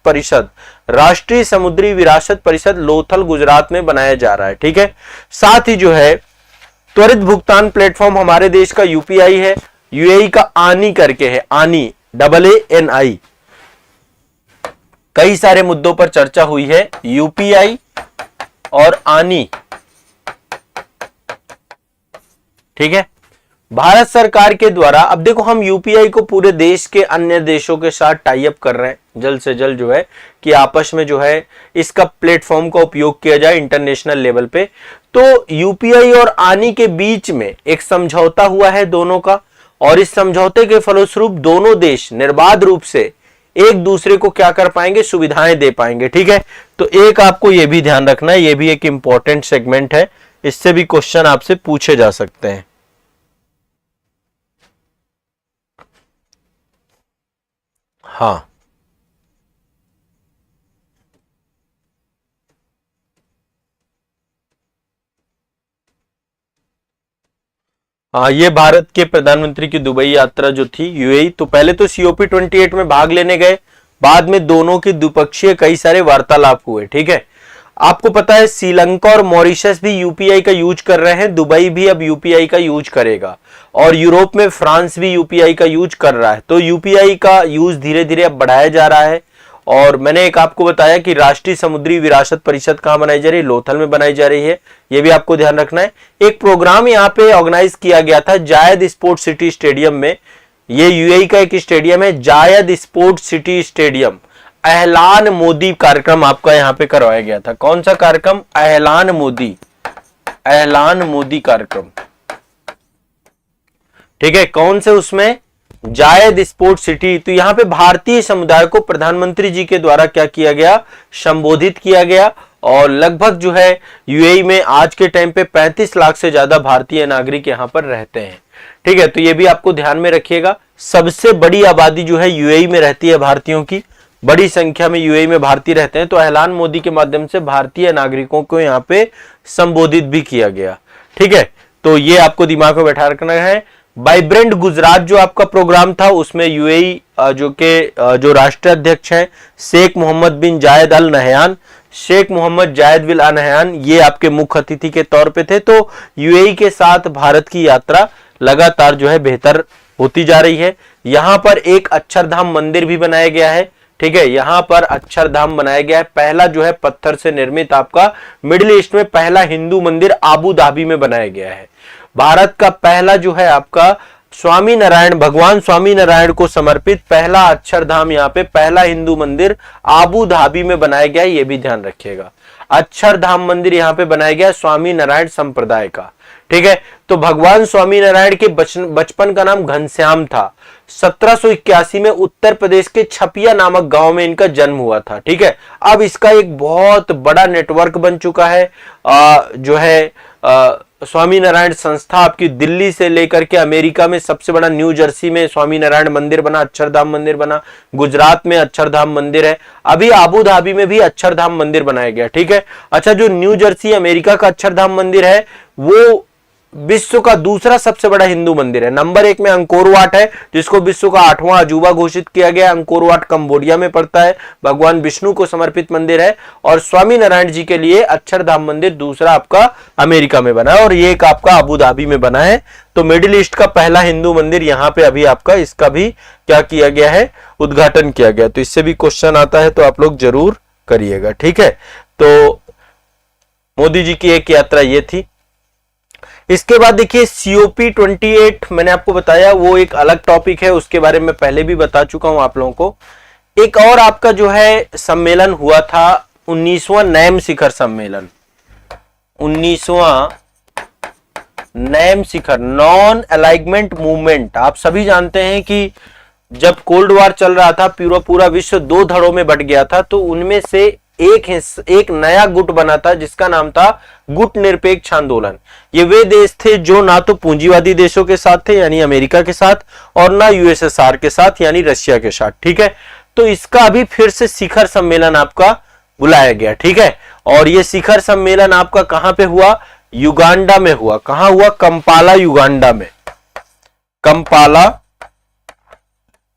परिषद लोथल गुजरात में बनाया जा रहा है। ठीक है। साथ ही जो है त्वरित भुगतान प्लेटफॉर्म हमारे देश का यूपीआई है, यूएई का आनी करके है, आनी AANI। कई सारे मुद्दों पर चर्चा हुई है, यूपीआई और आनी। ठीक है। भारत सरकार के द्वारा, अब देखो हम यूपीआई को पूरे देश के अन्य देशों के साथ टाई अप कर रहे हैं जल्द से जल्द जो है कि आपस में जो है इसका प्लेटफॉर्म का उपयोग किया जाए इंटरनेशनल लेवल पे। तो यूपीआई और आनी के बीच में एक समझौता हुआ है दोनों का, और इस समझौते के फलस्वरूप दोनों देश निर्बाध रूप से एक दूसरे को क्या कर पाएंगे? सुविधाएं दे पाएंगे। ठीक है। तो एक आपको यह भी ध्यान रखना है, यह भी एक इंपॉर्टेंट सेगमेंट है, इससे भी क्वेश्चन आपसे पूछे जा सकते हैं। हाँ, ये भारत के प्रधानमंत्री की दुबई यात्रा जो थी यूएई, तो पहले तो COP28 में भाग लेने गए, बाद में दोनों की द्विपक्षीय कई सारे वार्तालाप हुए। ठीक है, आपको पता है श्रीलंका और मॉरिशस भी यूपीआई का यूज कर रहे हैं, दुबई भी अब यूपीआई का यूज करेगा, और यूरोप में फ्रांस भी यूपीआई का यूज कर रहा है। तो यूपीआई का यूज धीरे धीरे अब बढ़ाया जा रहा है। और मैंने एक आपको बताया कि राष्ट्रीय समुद्री विरासत परिषद कहां बनाई जा रही है, लोथल में बनाई जा रही है, ये भी आपको ध्यान रखना है। एक प्रोग्राम यहाँ पे ऑर्गेनाइज किया गया था जायद स्पोर्ट सिटी स्टेडियम में, ये यूएई का एक स्टेडियम है, जायद स्पोर्ट सिटी स्टेडियम। एहलान मोदी कार्यक्रम आपका यहाँ पे करवाया गया था। कौन सा कार्यक्रम? एहलान मोदी कार्यक्रम। ठीक है, कौन से? उसमें जायद स्पोर्ट सिटी। तो यहां पे भारतीय समुदाय को प्रधानमंत्री जी के द्वारा क्या किया गया? संबोधित किया गया। और लगभग जो है यूएई में आज के टाइम पे 35 लाख से ज्यादा भारतीय नागरिक यहां पर रहते हैं। ठीक है, तो ये भी आपको ध्यान में रखिएगा। सबसे बड़ी आबादी जो है यूएई में रहती है, भारतीयों की बड़ी संख्या में यूएई में भारतीय रहते हैं। तो एहलान मोदी के माध्यम से भारतीय नागरिकों को यहाँ पे संबोधित भी किया गया। ठीक है, तो ये आपको दिमाग में बैठा रखना है। वाइब्रेंट गुजरात जो आपका प्रोग्राम था, उसमें यूएई जो राष्ट्रीय अध्यक्ष हैं शेख मोहम्मद बिन जायद अल नहयान, शेख मोहम्मद जायद बिन अल नहयान, ये आपके मुख्य अतिथि के तौर पे थे। तो यूएई के साथ भारत की यात्रा लगातार जो है बेहतर होती जा रही है। यहां पर एक अक्षरधाम मंदिर भी बनाया गया है। ठीक है, यहां पर अक्षरधाम बनाया गया है, पहला जो है पत्थर से निर्मित आपका मिडिल ईस्ट में पहला हिंदू मंदिर आबू धाबी में बनाया गया है। भारत का पहला जो है आपका स्वामी नारायण, भगवान स्वामी नारायण को समर्पित पहला अक्षरधाम, यहाँ पे पहला हिंदू मंदिर आबू धाबी में बनाया गया है, ये भी ध्यान रखिएगा। अक्षरधाम मंदिर यहाँ पे बनाया गया स्वामी नारायण संप्रदाय का। ठीक है, तो भगवान स्वामी नारायण के बचपन का नाम घनश्याम था। 1781 में उत्तर प्रदेश के छपिया नामक गांव में इनका जन्म हुआ था। ठीक है, अब इसका एक बहुत बड़ा नेटवर्क बन चुका है। जो है स्वामी नारायण संस्था आपकी दिल्ली से लेकर के अमेरिका में सबसे बड़ा न्यू जर्सी में स्वामी नारायण मंदिर बना, अक्षरधाम मंदिर बना, गुजरात में अक्षरधाम मंदिर है, अभी आबू धाबी में भी अक्षरधाम मंदिर बनाया गया। ठीक है, अच्छा, जो न्यू जर्सी अमेरिका का अक्षरधाम मंदिर है वो विश्व का दूसरा सबसे बड़ा हिंदू मंदिर है। नंबर 1 में अंकोर वाट है, जिसको विश्व का 8वां अजूबा घोषित किया गया। अंकोर वाट कंबोडिया में पड़ता है, भगवान विष्णु को समर्पित मंदिर है। और स्वामी नारायण जी के लिए अक्षरधाम मंदिर दूसरा आपका अमेरिका में बना है, और ये एक आपका अबू धाबी में बना है। तो मिडिल ईस्ट का पहला हिंदू मंदिर यहाँ पे अभी आपका इसका भी क्या किया गया है? उद्घाटन किया गया। तो इससे भी क्वेश्चन आता है, तो आप लोग जरूर करिएगा। ठीक है, तो मोदी जी की एक यात्रा ये थी। इसके बाद देखिए COP28 मैंने आपको बताया, वो एक अलग टॉपिक है, उसके बारे में पहले भी बता चुका हूं आप लोगों को। एक और आपका जो है सम्मेलन हुआ था 19वां नैम शिखर सम्मेलन, 19वां नैम शिखर, नॉन अलाइनमेंट मूवमेंट। आप सभी जानते हैं कि जब कोल्ड वॉर चल रहा था, पूरा विश्व 2 धड़ों में बट गया था, तो उनमें से एक नया गुट बना था जिसका नाम था गुट निरपेक्ष आंदोलन। ये वे देश थे जो ना तो पूंजीवादी देशों के साथ थे यानी अमेरिका के साथ, और ना यूएसएसआर के साथ यानी रशिया के साथ। ठीक है, तो इसका अभी फिर से शिखर सम्मेलन आपका बुलाया गया। ठीक है, और ये शिखर सम्मेलन आपका कहां पे हुआ? युगांडा में हुआ। कहां हुआ? कंपाला युगांडा में, कंपाला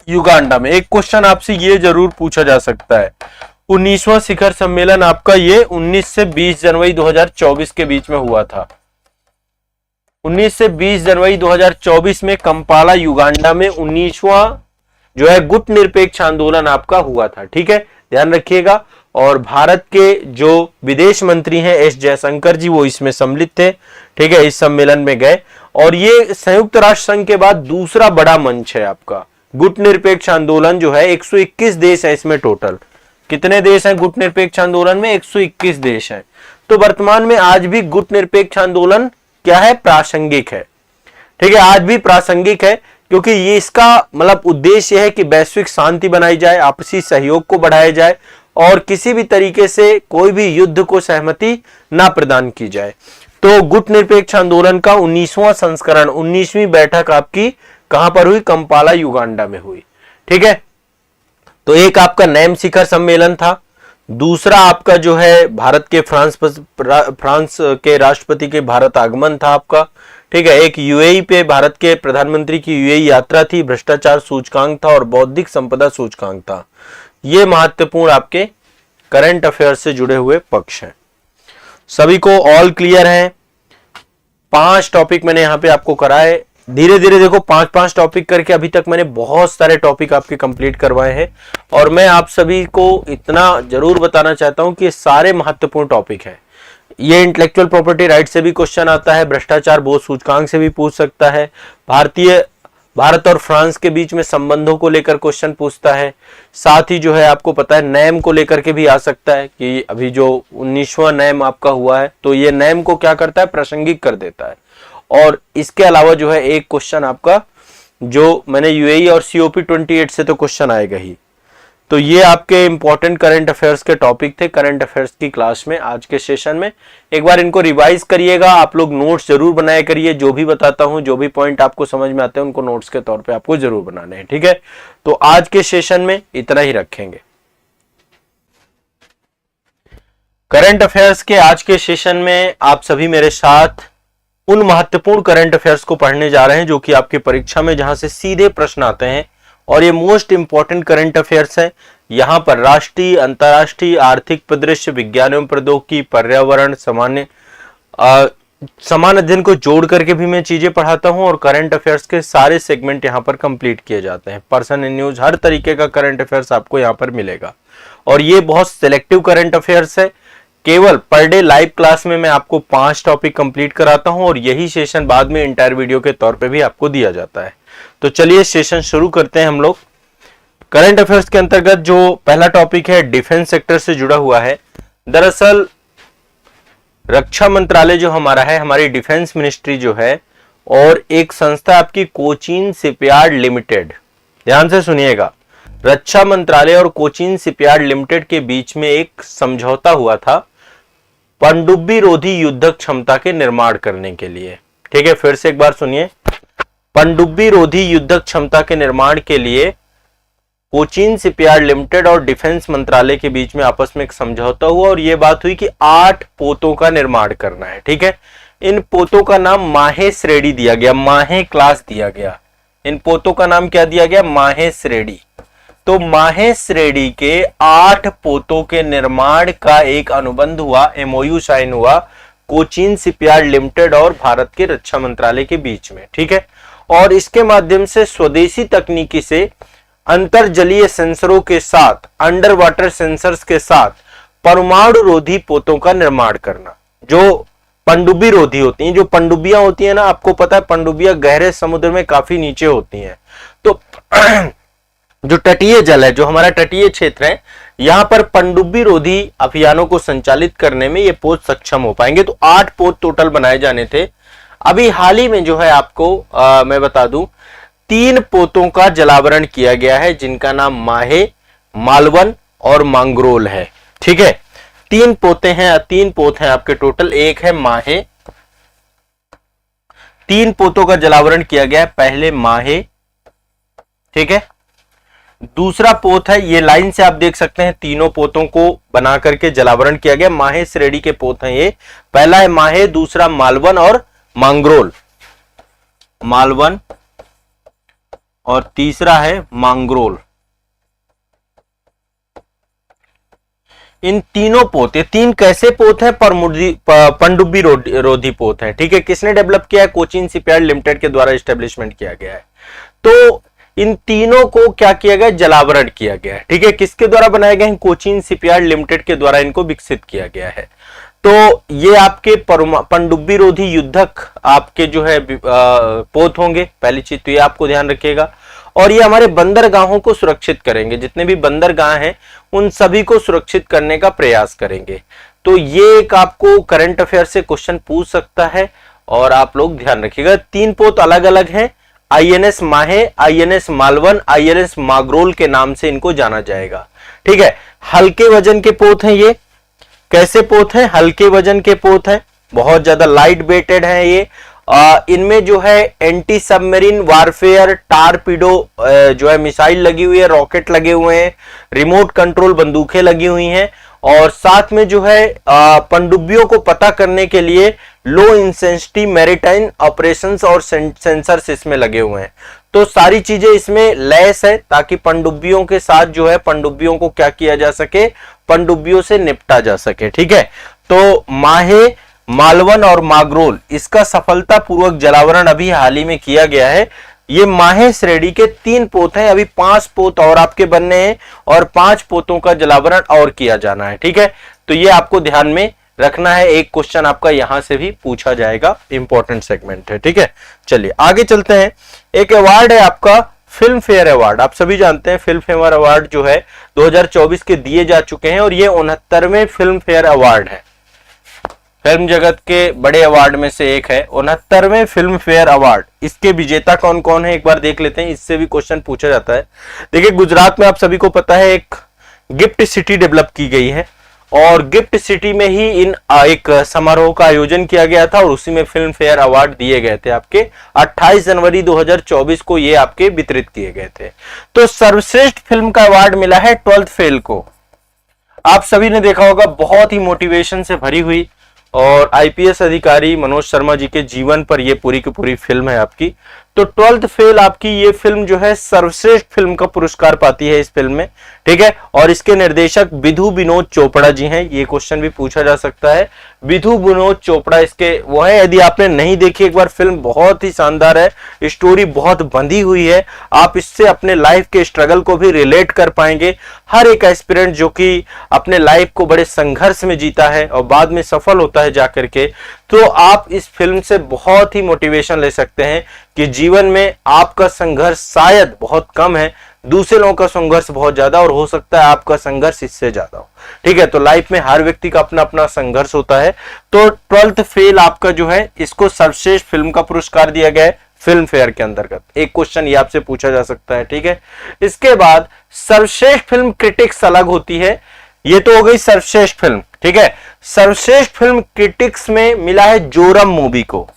युगांडा में। एक क्वेश्चन आपसे ये जरूर पूछा जा सकता है, 19वां शिखर सम्मेलन आपका ये 19 से 20 जनवरी 2024 के बीच में हुआ था। 19 से 20 जनवरी 2024 में कंपाला युगांडा में 19वां जो है गुट निरपेक्ष आंदोलन आपका हुआ था। ठीक है, ध्यान रखिएगा। और भारत के जो विदेश मंत्री हैं एस जयशंकर जी, वो इसमें सम्मिलित थे। ठीक है, इस सम्मेलन में गए। और ये संयुक्त राष्ट्र संघ के बाद दूसरा बड़ा मंच है आपका। गुट निरपेक्ष आंदोलन जो है 121 देश है इसमें टोटल। कितने देश हैं गुट निरपेक्ष आंदोलन में? 121 देश हैं। तो वर्तमान में आज भी गुट निरपेक्ष आंदोलन क्या है? प्रासंगिक है। ठीक है, आज भी प्रासंगिक है, क्योंकि ये इसका मतलब उद्देश्य है कि वैश्विक शांति बनाई जाए, आपसी सहयोग को बढ़ाया जाए, और किसी भी तरीके से कोई भी युद्ध को सहमति ना प्रदान की जाए। तो गुट निरपेक्ष आंदोलन का 19वां संस्करण, 19वीं बैठक आपकी कहां पर हुई? कंपाला युगांडा में हुई। ठीक है, तो एक आपका नैम शिखर सम्मेलन था, दूसरा आपका जो है भारत के फ्रांस के राष्ट्रपति के भारत आगमन था आपका। ठीक है। एक यूएई पे भारत के प्रधानमंत्री की यूएई यात्रा थी, भ्रष्टाचार सूचकांक था और बौद्धिक संपदा सूचकांक था। ये महत्वपूर्ण आपके करंट अफेयर से जुड़े हुए पक्ष हैं। सभी को ऑल क्लियर है? 5 टॉपिक मैंने यहां पे आपको कराए। धीरे धीरे देखो 5-5 टॉपिक करके अभी तक मैंने बहुत सारे टॉपिक आपके कंप्लीट करवाए हैं और मैं आप सभी को इतना जरूर बताना चाहता हूं कि ये सारे महत्वपूर्ण टॉपिक हैं। ये इंटेलेक्चुअल प्रॉपर्टी राइट से भी क्वेश्चन आता है, भ्रष्टाचार बोध सूचकांक से भी पूछ सकता है, भारत और फ्रांस के बीच में संबंधों को लेकर क्वेश्चन पूछता है, साथ ही जो है आपको पता है नैम को लेकर के भी आ सकता है कि अभी जो 19वां नैम आपका हुआ है तो ये नैम को क्या करता है, प्रासंगिक कर देता है। और इसके अलावा जो है एक क्वेश्चन आपका जो मैंने यूएई और सीओपी 28 से तो क्वेश्चन आएगा ही। तो ये आपके इंपॉर्टेंट करंट अफेयर्स के टॉपिक थे करंट अफेयर्स की क्लास में आज के सेशन में। एक बार इनको रिवाइज करिएगा, आप लोग नोट्स जरूर बनाया करिए। जो भी बताता हूं, जो भी पॉइंट आपको समझ में आते हैं उनको नोट्स के तौर पे आपको जरूर बनाने हैं, ठीक है। तो आज के सेशन में इतना ही रखेंगे। करंट अफेयर्स के आज के सेशन में आप सभी मेरे साथ उन महत्वपूर्ण करंट अफेयर्स को पढ़ने जा रहे हैं जो कि आपकी परीक्षा में जहां से सीधे प्रश्न आते हैं और ये मोस्ट इंपॉर्टेंट करंट अफेयर्स है। यहां पर राष्ट्रीय, अंतर्राष्ट्रीय, आर्थिक परिदृश्य, विज्ञान एवं प्रौद्योगिकी, पर्यावरण, समान अध्ययन को जोड़ करके भी मैं चीजें पढ़ाता हूं और करंट अफेयर्स के सारे सेगमेंट यहां पर कंप्लीट किए जाते हैं। पर्सन इन न्यूज, हर तरीके का करंट अफेयर्स आपको यहां पर मिलेगा और ये बहुत सिलेक्टिव करंट अफेयर्स है। केवल पर डे लाइव क्लास में मैं आपको 5 टॉपिक कंप्लीट कराता हूं और यही सेशन बाद में इंटायर वीडियो के तौर पे भी आपको दिया जाता है। तो चलिए सेशन शुरू करते हैं हम लोग। करंट अफेयर्स के अंतर्गत जो पहला टॉपिक है डिफेंस सेक्टर से जुड़ा हुआ है। दरअसल रक्षा मंत्रालय जो हमारा है, हमारी डिफेंस मिनिस्ट्री जो है, और एक संस्था आपकी कोचीन शिपयार्ड लिमिटेड, ध्यान से सुनिएगा, रक्षा मंत्रालय और कोचीन शिपयार्ड लिमिटेड के बीच में एक समझौता हुआ था पनडुब्बी रोधी युद्धक क्षमता के निर्माण करने के लिए। ठीक है, फिर से एक बार सुनिए। पनडुब्बी रोधी युद्धक क्षमता के निर्माण के लिए कोचीन शिपयार्ड लिमिटेड और डिफेंस मंत्रालय के बीच में आपस में एक समझौता हुआ और यह बात हुई कि 8 पोतों का निर्माण करना है। ठीक है, इन पोतों का नाम माहे श्रेणी दिया गया, माहे क्लास दिया गया। इन पोतों का नाम क्या दिया गया? माहे श्रेणी। तो माहे श्रेणी के 8 पोतों के निर्माण का एक अनुबंध हुआ, एमओयू साइन हुआ कोचीन शिपयार्ड लिमिटेड और भारत के रक्षा मंत्रालय के बीच में। ठीक है, और इसके माध्यम से स्वदेशी तकनीकी से अंतरजलीय सेंसरों के साथ, अंडर वाटर सेंसर्स के साथ परमाणु रोधी पोतों का निर्माण करना, जो पनडुब्बी रोधी होती हैं। जो पनडुब्बियां होती हैं ना, आपको पता है पनडुब्बियां गहरे समुद्र में काफी नीचे होती हैं। तो जो तटीय जल है, जो हमारा तटीय क्षेत्र है, यहां पर पनडुब्बी रोधी अभियानों को संचालित करने में ये पोत सक्षम हो पाएंगे। तो 8 पोत टोटल बनाए जाने थे। अभी हाल ही में जो है आपको मैं बता दूं, 3 पोतों का जलावरण किया गया है जिनका नाम माहे, मालवन और मांगरोल है। ठीक है, 3 पोते हैं, 3 पोत हैं आपके टोटल। एक है माहे, 3 पोतों का जलावरण किया गया है। पहले माहे, ठीक है, दूसरा पोत है, ये लाइन से आप देख सकते हैं, तीनों पोतों को बना करके जलावरण किया गया। माहे श्रेणी के पोत हैं ये। पहला है माहे, दूसरा मालवन और मांगरोल, मालवन और तीसरा है मांगरोल। इन तीनों पोत, ये 3 कैसे पोत है? पनडुब्बी रोधी पोत है। ठीक है, किसने डेवलप किया है? कोचीन शिपयार्ड लिमिटेड के द्वारा एस्टेब्लिशमेंट किया गया है। तो इन तीनों को क्या किया गया? जलावरण किया गया है। ठीक है, किसके द्वारा बनाए गए हैं? कोचीन शिपयार्ड लिमिटेड के द्वारा इनको विकसित किया गया है। तो ये आपके पनडुब्बी रोधी युद्धक आपके जो है पोत होंगे। पहली चीज तो ये आपको ध्यान रखिएगा। और ये हमारे बंदरगाहों को सुरक्षित करेंगे, जितने भी बंदरगाह हैं उन सभी को सुरक्षित करने का प्रयास करेंगे। तो ये एक आपको करंट अफेयर से क्वेश्चन पूछ सकता है और आप लोग ध्यान रखिएगा। 3 पोत अलग अलग हैं, आईएनएस माहे, आईएनएस मालवन, आईएनएस मांगरोल के नाम से इनको जाना जाएगा। ठीक है, हल्के वजन के पोत हैं ये। कैसे पोत हैं? हल्के वजन के पोत हैं, बहुत ज्यादा लाइट वेटेड है ये। इनमें जो है एंटी सबमरीन वारफेयर, टारपीडो जो है मिसाइल लगी हुई है, रॉकेट लगे हुए हैं, रिमोट कंट्रोल बंदूकें लगी हुई हैं और साथ में जो है पनडुब्बियों को पता करने के लिए लो इंटेंसिटी मैरीटाइम ऑपरेशंस और सेंसर्स इसमें लगे हुए हैं। तो सारी चीजें इसमें लैस है ताकि पनडुब्बियों के साथ जो है पनडुब्बियों को क्या किया जा सके, पनडुब्बियों से निपटा जा सके। ठीक है, तो माहे, मालवन और मागरोल इसका सफलतापूर्वक जलावरण अभी हाल ही में किया गया है। ये माहे श्रेणी के 3 पोत हैं, अभी 5 पोत और आपके बनने हैं और 5 पोतों का जलावरण और किया जाना है। ठीक है, तो ये आपको ध्यान में रखना है, एक क्वेश्चन आपका यहां से भी पूछा जाएगा, इंपॉर्टेंट सेगमेंट है। ठीक है, चलिए आगे चलते हैं। एक अवार्ड है आपका फिल्म फेयर अवार्ड। आप सभी जानते हैं फिल्म फेयर अवार्ड जो है 2024 के दिए जा चुके हैं और ये 69वें फिल्म फेयर अवार्ड है। फिल्म जगत के बड़े अवार्ड में से एक है 69वें फिल्म फेयर अवार्ड। इसके विजेता कौन कौन है एक बार देख लेते हैं, इससे भी क्वेश्चन पूछा जाता है। देखिए, गुजरात में आप सभी को पता है एक गिफ्ट सिटी डेवलप की गई है और गिफ्ट सिटी में ही एक समारोह का आयोजन किया गया था और उसी में फिल्म फेयर अवार्ड दिए गए थे। आपके 28 जनवरी 2024 को ये आपके वितरित किए गए थे। तो सर्वश्रेष्ठ फिल्म का अवार्ड मिला है 12th फेल को। आप सभी ने देखा होगा, बहुत ही मोटिवेशन से भरी हुई और आईपीएस अधिकारी मनोज शर्मा जी के जीवन पर यह पूरी की पूरी फिल्म है आपकी। तो 12th फेल आपकी ये फिल्म जो है सर्वश्रेष्ठ फिल्म का पुरस्कार पाती है इस फिल्म में। ठीक है, और इसके निर्देशक विधु विनोद चोपड़ा जी हैं। ये क्वेश्चन भी पूछा जा सकता है, विधु विनोद चोपड़ा इसके वो है। यदि आपने नहीं देखी एक बार फिल्म, बहुत ही शानदार है, स्टोरी बहुत बंधी हुई है, आप इससे अपने लाइफ के स्ट्रगल को भी रिलेट कर पाएंगे। हर एक एस्पिरेंट जो कि अपने लाइफ को बड़े संघर्ष में जीता है और बाद में सफल होता है जाकर के, तो आप इस फिल्म से बहुत ही मोटिवेशन ले सकते हैं कि जीवन में आपका संघर्ष शायद बहुत कम है, दूसरे लोगों का संघर्ष बहुत ज्यादा, और हो सकता है आपका संघर्ष इससे ज्यादा हो। ठीक है, तो लाइफ में हर व्यक्ति का अपना अपना संघर्ष होता है। तो 12th फेल आपका जो है, इसको सर्वश्रेष्ठ फिल्म का पुरस्कार दिया गया है फिल्म फेयर के अंतर्गत। एक क्वेश्चन ये आपसे पूछा जा सकता है। ठीक है, इसके बाद सर्वश्रेष्ठ फिल्म क्रिटिक्स अलग होती है। ये तो हो गई सर्वश्रेष्ठ फिल्म। ठीक है, सर्वश्रेष्ठ फिल्म क्रिटिक्स में मिला है जोरम मूवी को।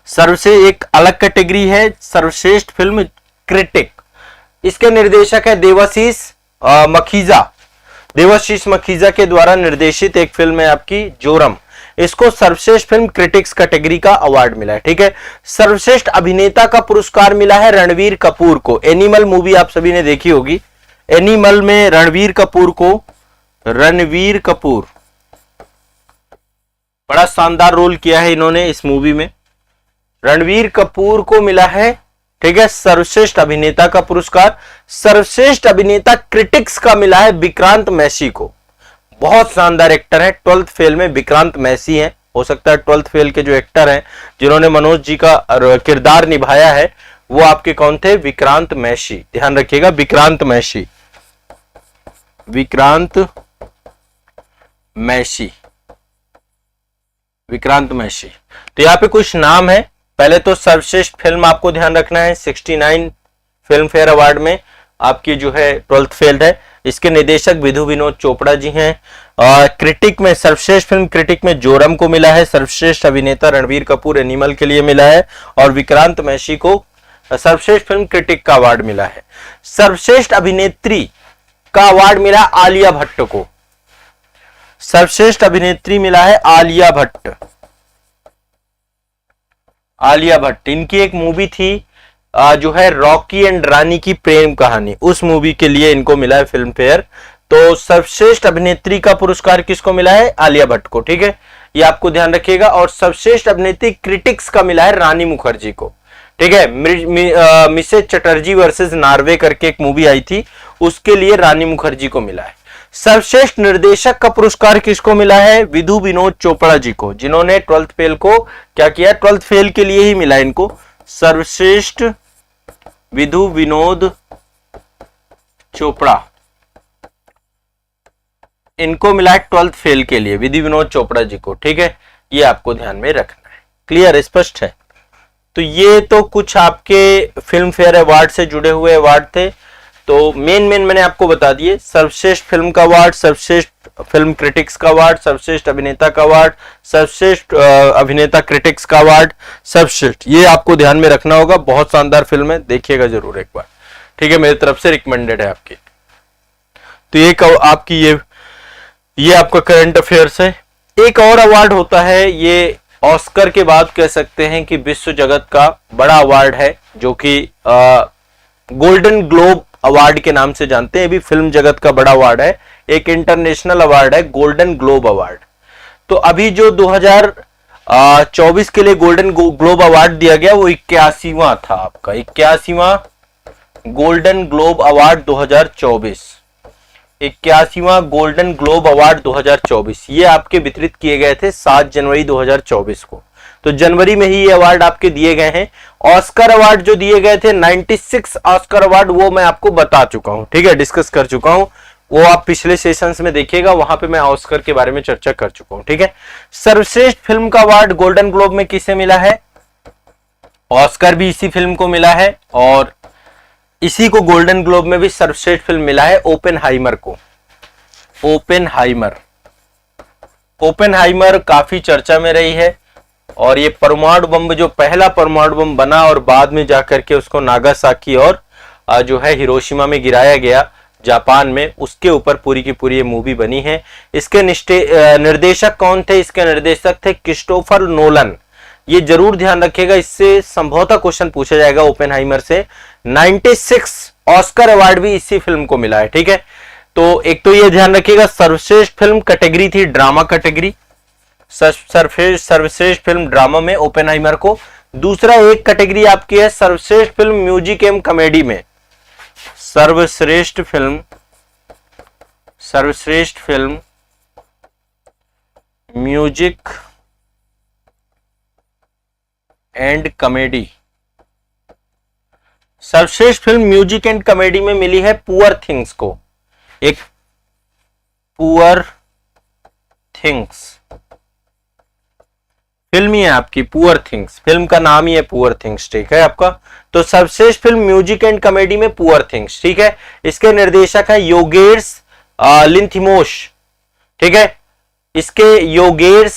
सर्वश्रेष्ठ एक अलग कैटेगरी है, सर्वश्रेष्ठ फिल्म क्रिटिक। इसके निर्देशक है देवाशीष मखीजा। देवाशीष मखीजा के द्वारा निर्देशित एक फिल्म है आपकी जोरम। इसको सर्वश्रेष्ठ फिल्म क्रिटिक्स कैटेगरी का अवार्ड मिला है। ठीक है, सर्वश्रेष्ठ अभिनेता का पुरस्कार मिला है रणवीर कपूर को। एनिमल मूवी आप सभी ने देखी होगी। एनिमल में रणवीर कपूर बड़ा शानदार रोल किया है इन्होंने इस मूवी में। रणवीर कपूर को मिला है, ठीक है, सर्वश्रेष्ठ अभिनेता का पुरस्कार। सर्वश्रेष्ठ अभिनेता क्रिटिक्स का मिला है विक्रांत मैसी को। बहुत शानदार एक्टर है। 12th फेल में विक्रांत मैसी है। हो सकता है 12th फेल के जो एक्टर हैं जिन्होंने मनोज जी का किरदार निभाया है वो आपके कौन थे? विक्रांत मैसी। ध्यान रखिएगा, विक्रांत मैसी। तो यहाँ पे कुछ नाम है। पहले तो सर्वश्रेष्ठ फिल्म आपको ध्यान रखना है, 69 फिल्म फेयर अवार्ड में आपकी जो है 12th फेल है। इसके निदेशक विधु विनोद चोपड़ा जी हैं। क्रिटिक में, सर्वश्रेष्ठ फिल्म क्रिटिक में जोरम को मिला है। सर्वश्रेष्ठ अभिनेता रणवीर कपूर एनिमल के लिए मिला है और विक्रांत मैसी को सर्वश्रेष्ठ फिल्म क्रिटिक का अवार्ड मिला है। सर्वश्रेष्ठ अभिनेत्री का अवार्ड मिला आलिया भट्ट को। सर्वश्रेष्ठ अभिनेत्री मिला है आलिया भट्ट। इनकी एक मूवी थी जो है रॉकी एंड रानी की प्रेम कहानी, उस मूवी के लिए इनको मिला है फिल्म फेयर। तो सर्वश्रेष्ठ अभिनेत्री का पुरस्कार किसको मिला है? आलिया भट्ट को। ठीक है, ये आपको ध्यान रखिएगा। और सर्वश्रेष्ठ अभिनेत्री क्रिटिक्स का मिला है रानी मुखर्जी को। ठीक है, मिसेज चटर्जी वर्सेस नॉर्वे करके एक मूवी आई थी, उसके लिए रानी मुखर्जी को मिला है। सर्वश्रेष्ठ निर्देशक का पुरस्कार किसको मिला है? विधु विनोद चोपड़ा जी को, जिन्होंने 12th फेल को क्या किया? 12th फेल के लिए ही मिला इनको। सर्वश्रेष्ठ विधु विनोद चोपड़ा, इनको मिला है 12th फेल के लिए, विधु विनोद चोपड़ा जी को। ठीक है, ये आपको ध्यान में रखना है। क्लियर, स्पष्ट है? तो ये तो कुछ आपके फिल्म फेयर अवार्ड से जुड़े हुए अवार्ड थे। तो मेन मैंने आपको बता दिए। सर्वश्रेष्ठ फिल्म का अवार्ड, सर्वश्रेष्ठ फिल्म क्रिटिक्स का अवार्ड, सर्वश्रेष्ठ अभिनेता का अवार्ड, सर्वश्रेष्ठ अभिनेता क्रिटिक्स का अवार्ड, सर्वश्रेष्ठ, ये आपको ध्यान में रखना होगा। बहुत शानदार फिल्म है, देखिएगा जरूर एक बार। ठीक है, मेरी तरफ से रिकमेंडेड है आपकी। तो एक आपकी ये आपका करंट अफेयर्स है। एक और अवार्ड होता है, ये ऑस्कर के बाद कह सकते हैं कि विश्व जगत का बड़ा अवार्ड है, जो कि गोल्डन ग्लोब अवार्ड के नाम से जानते हैं। भी फिल्म जगत का बड़ा अवार्ड है, एक इंटरनेशनल अवार्ड है, गोल्डन ग्लोब अवार्ड। तो अभी जो 2024 के लिए गोल्डन ग्लोब अवार्ड दिया गया वो 81वां था आपका, 81वां गोल्डन ग्लोब अवार्ड 2024, 81वां गोल्डन ग्लोब अवार्ड 2024। ये आपके वितरित किए गए थे 7 जनवरी 2024 को। तो जनवरी में ही ये अवार्ड आपके दिए गए हैं। ऑस्कर अवार्ड जो दिए गए थे 96 ऑस्कर अवार्ड, वो मैं आपको बता चुका हूं, ठीक है, डिस्कस कर चुका हूं। वो आप पिछले सेशंस में देखिएगा, वहां पे मैं ऑस्कर के बारे में चर्चा कर चुका हूं, ठीक है। सर्वश्रेष्ठ फिल्म का अवार्ड गोल्डन ग्लोब में किसे मिला है? ऑस्कर भी इसी फिल्म को मिला है, और इसी को गोल्डन ग्लोब में भी सर्वश्रेष्ठ फिल्म मिला है ओपेनहाइमर को। ओपेनहाइमर काफी चर्चा में रही है, और ये परमाणु बम, जो पहला परमाणु बम बना और बाद में जाकर के उसको नागासाकी और जो है हिरोशिमा में गिराया गया जापान में, उसके ऊपर पूरी की पूरी ये मूवी बनी है। इसके निर्देशक कौन थे? इसके निर्देशक थे क्रिस्टोफर नोलन। ये जरूर ध्यान रखिएगा, इससे संभवतः क्वेश्चन पूछा जाएगा ओपेनहाइमर से। 96 ऑस्कर अवार्ड भी इसी फिल्म को मिला है, ठीक है। तो एक तो ये ध्यान रखिएगा, सर्वश्रेष्ठ फिल्म कैटेगरी थी ड्रामा कैटेगरी, सर्वश्रेष्ठ फिल्म ड्रामा में ओपेनहाइमर को। दूसरा एक कैटेगरी आपकी है सर्वश्रेष्ठ फिल्म म्यूजिक एवं कॉमेडी में, सर्वश्रेष्ठ फिल्म म्यूजिक एंड कॉमेडी। सर्वश्रेष्ठ फिल्म म्यूजिक एंड कॉमेडी में मिली है पुअर थिंग्स को, एक पुअर थिंग्स फिल्म ही है आपकी, पुअर थिंग्स, फिल्म का नाम ही है पुअर थिंग्स, ठीक है आपका। तो सर्वश्रेष्ठ फिल्म म्यूजिक एंड कॉमेडी में पुअर थिंग्स, ठीक है। इसके निर्देशक है योगेश लिंथिमोस, ठीक है, इसके योगेश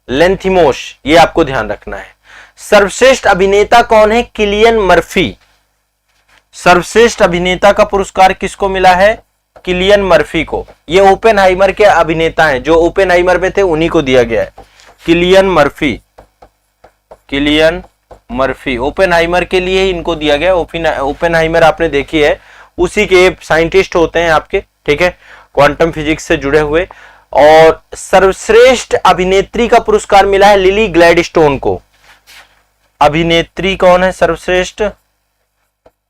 लिंथिमोस, ये आपको ध्यान रखना है। सर्वश्रेष्ठ अभिनेता कौन है? Cillian Murphy. सर्वश्रेष्ठ अभिनेता का पुरस्कार किसको मिला है? किलियन मर्फी को। ये ओपेनहाइमर के अभिनेता हैं, जो ओपेनहाइमर में थे उन्हीं को दिया गया है, किलियन मर्फी ओपेनहाइमर के लिए ही इनको दिया गया। ओपेनहाइमर आपने देखी है, उसी के साइंटिस्ट होते हैं आपके, ठीक है, क्वांटम फिजिक्स से जुड़े हुए। और सर्वश्रेष्ठ अभिनेत्री का पुरस्कार मिला है लिली ग्लैडस्टोन को। अभिनेत्री कौन है? सर्वश्रेष्ठ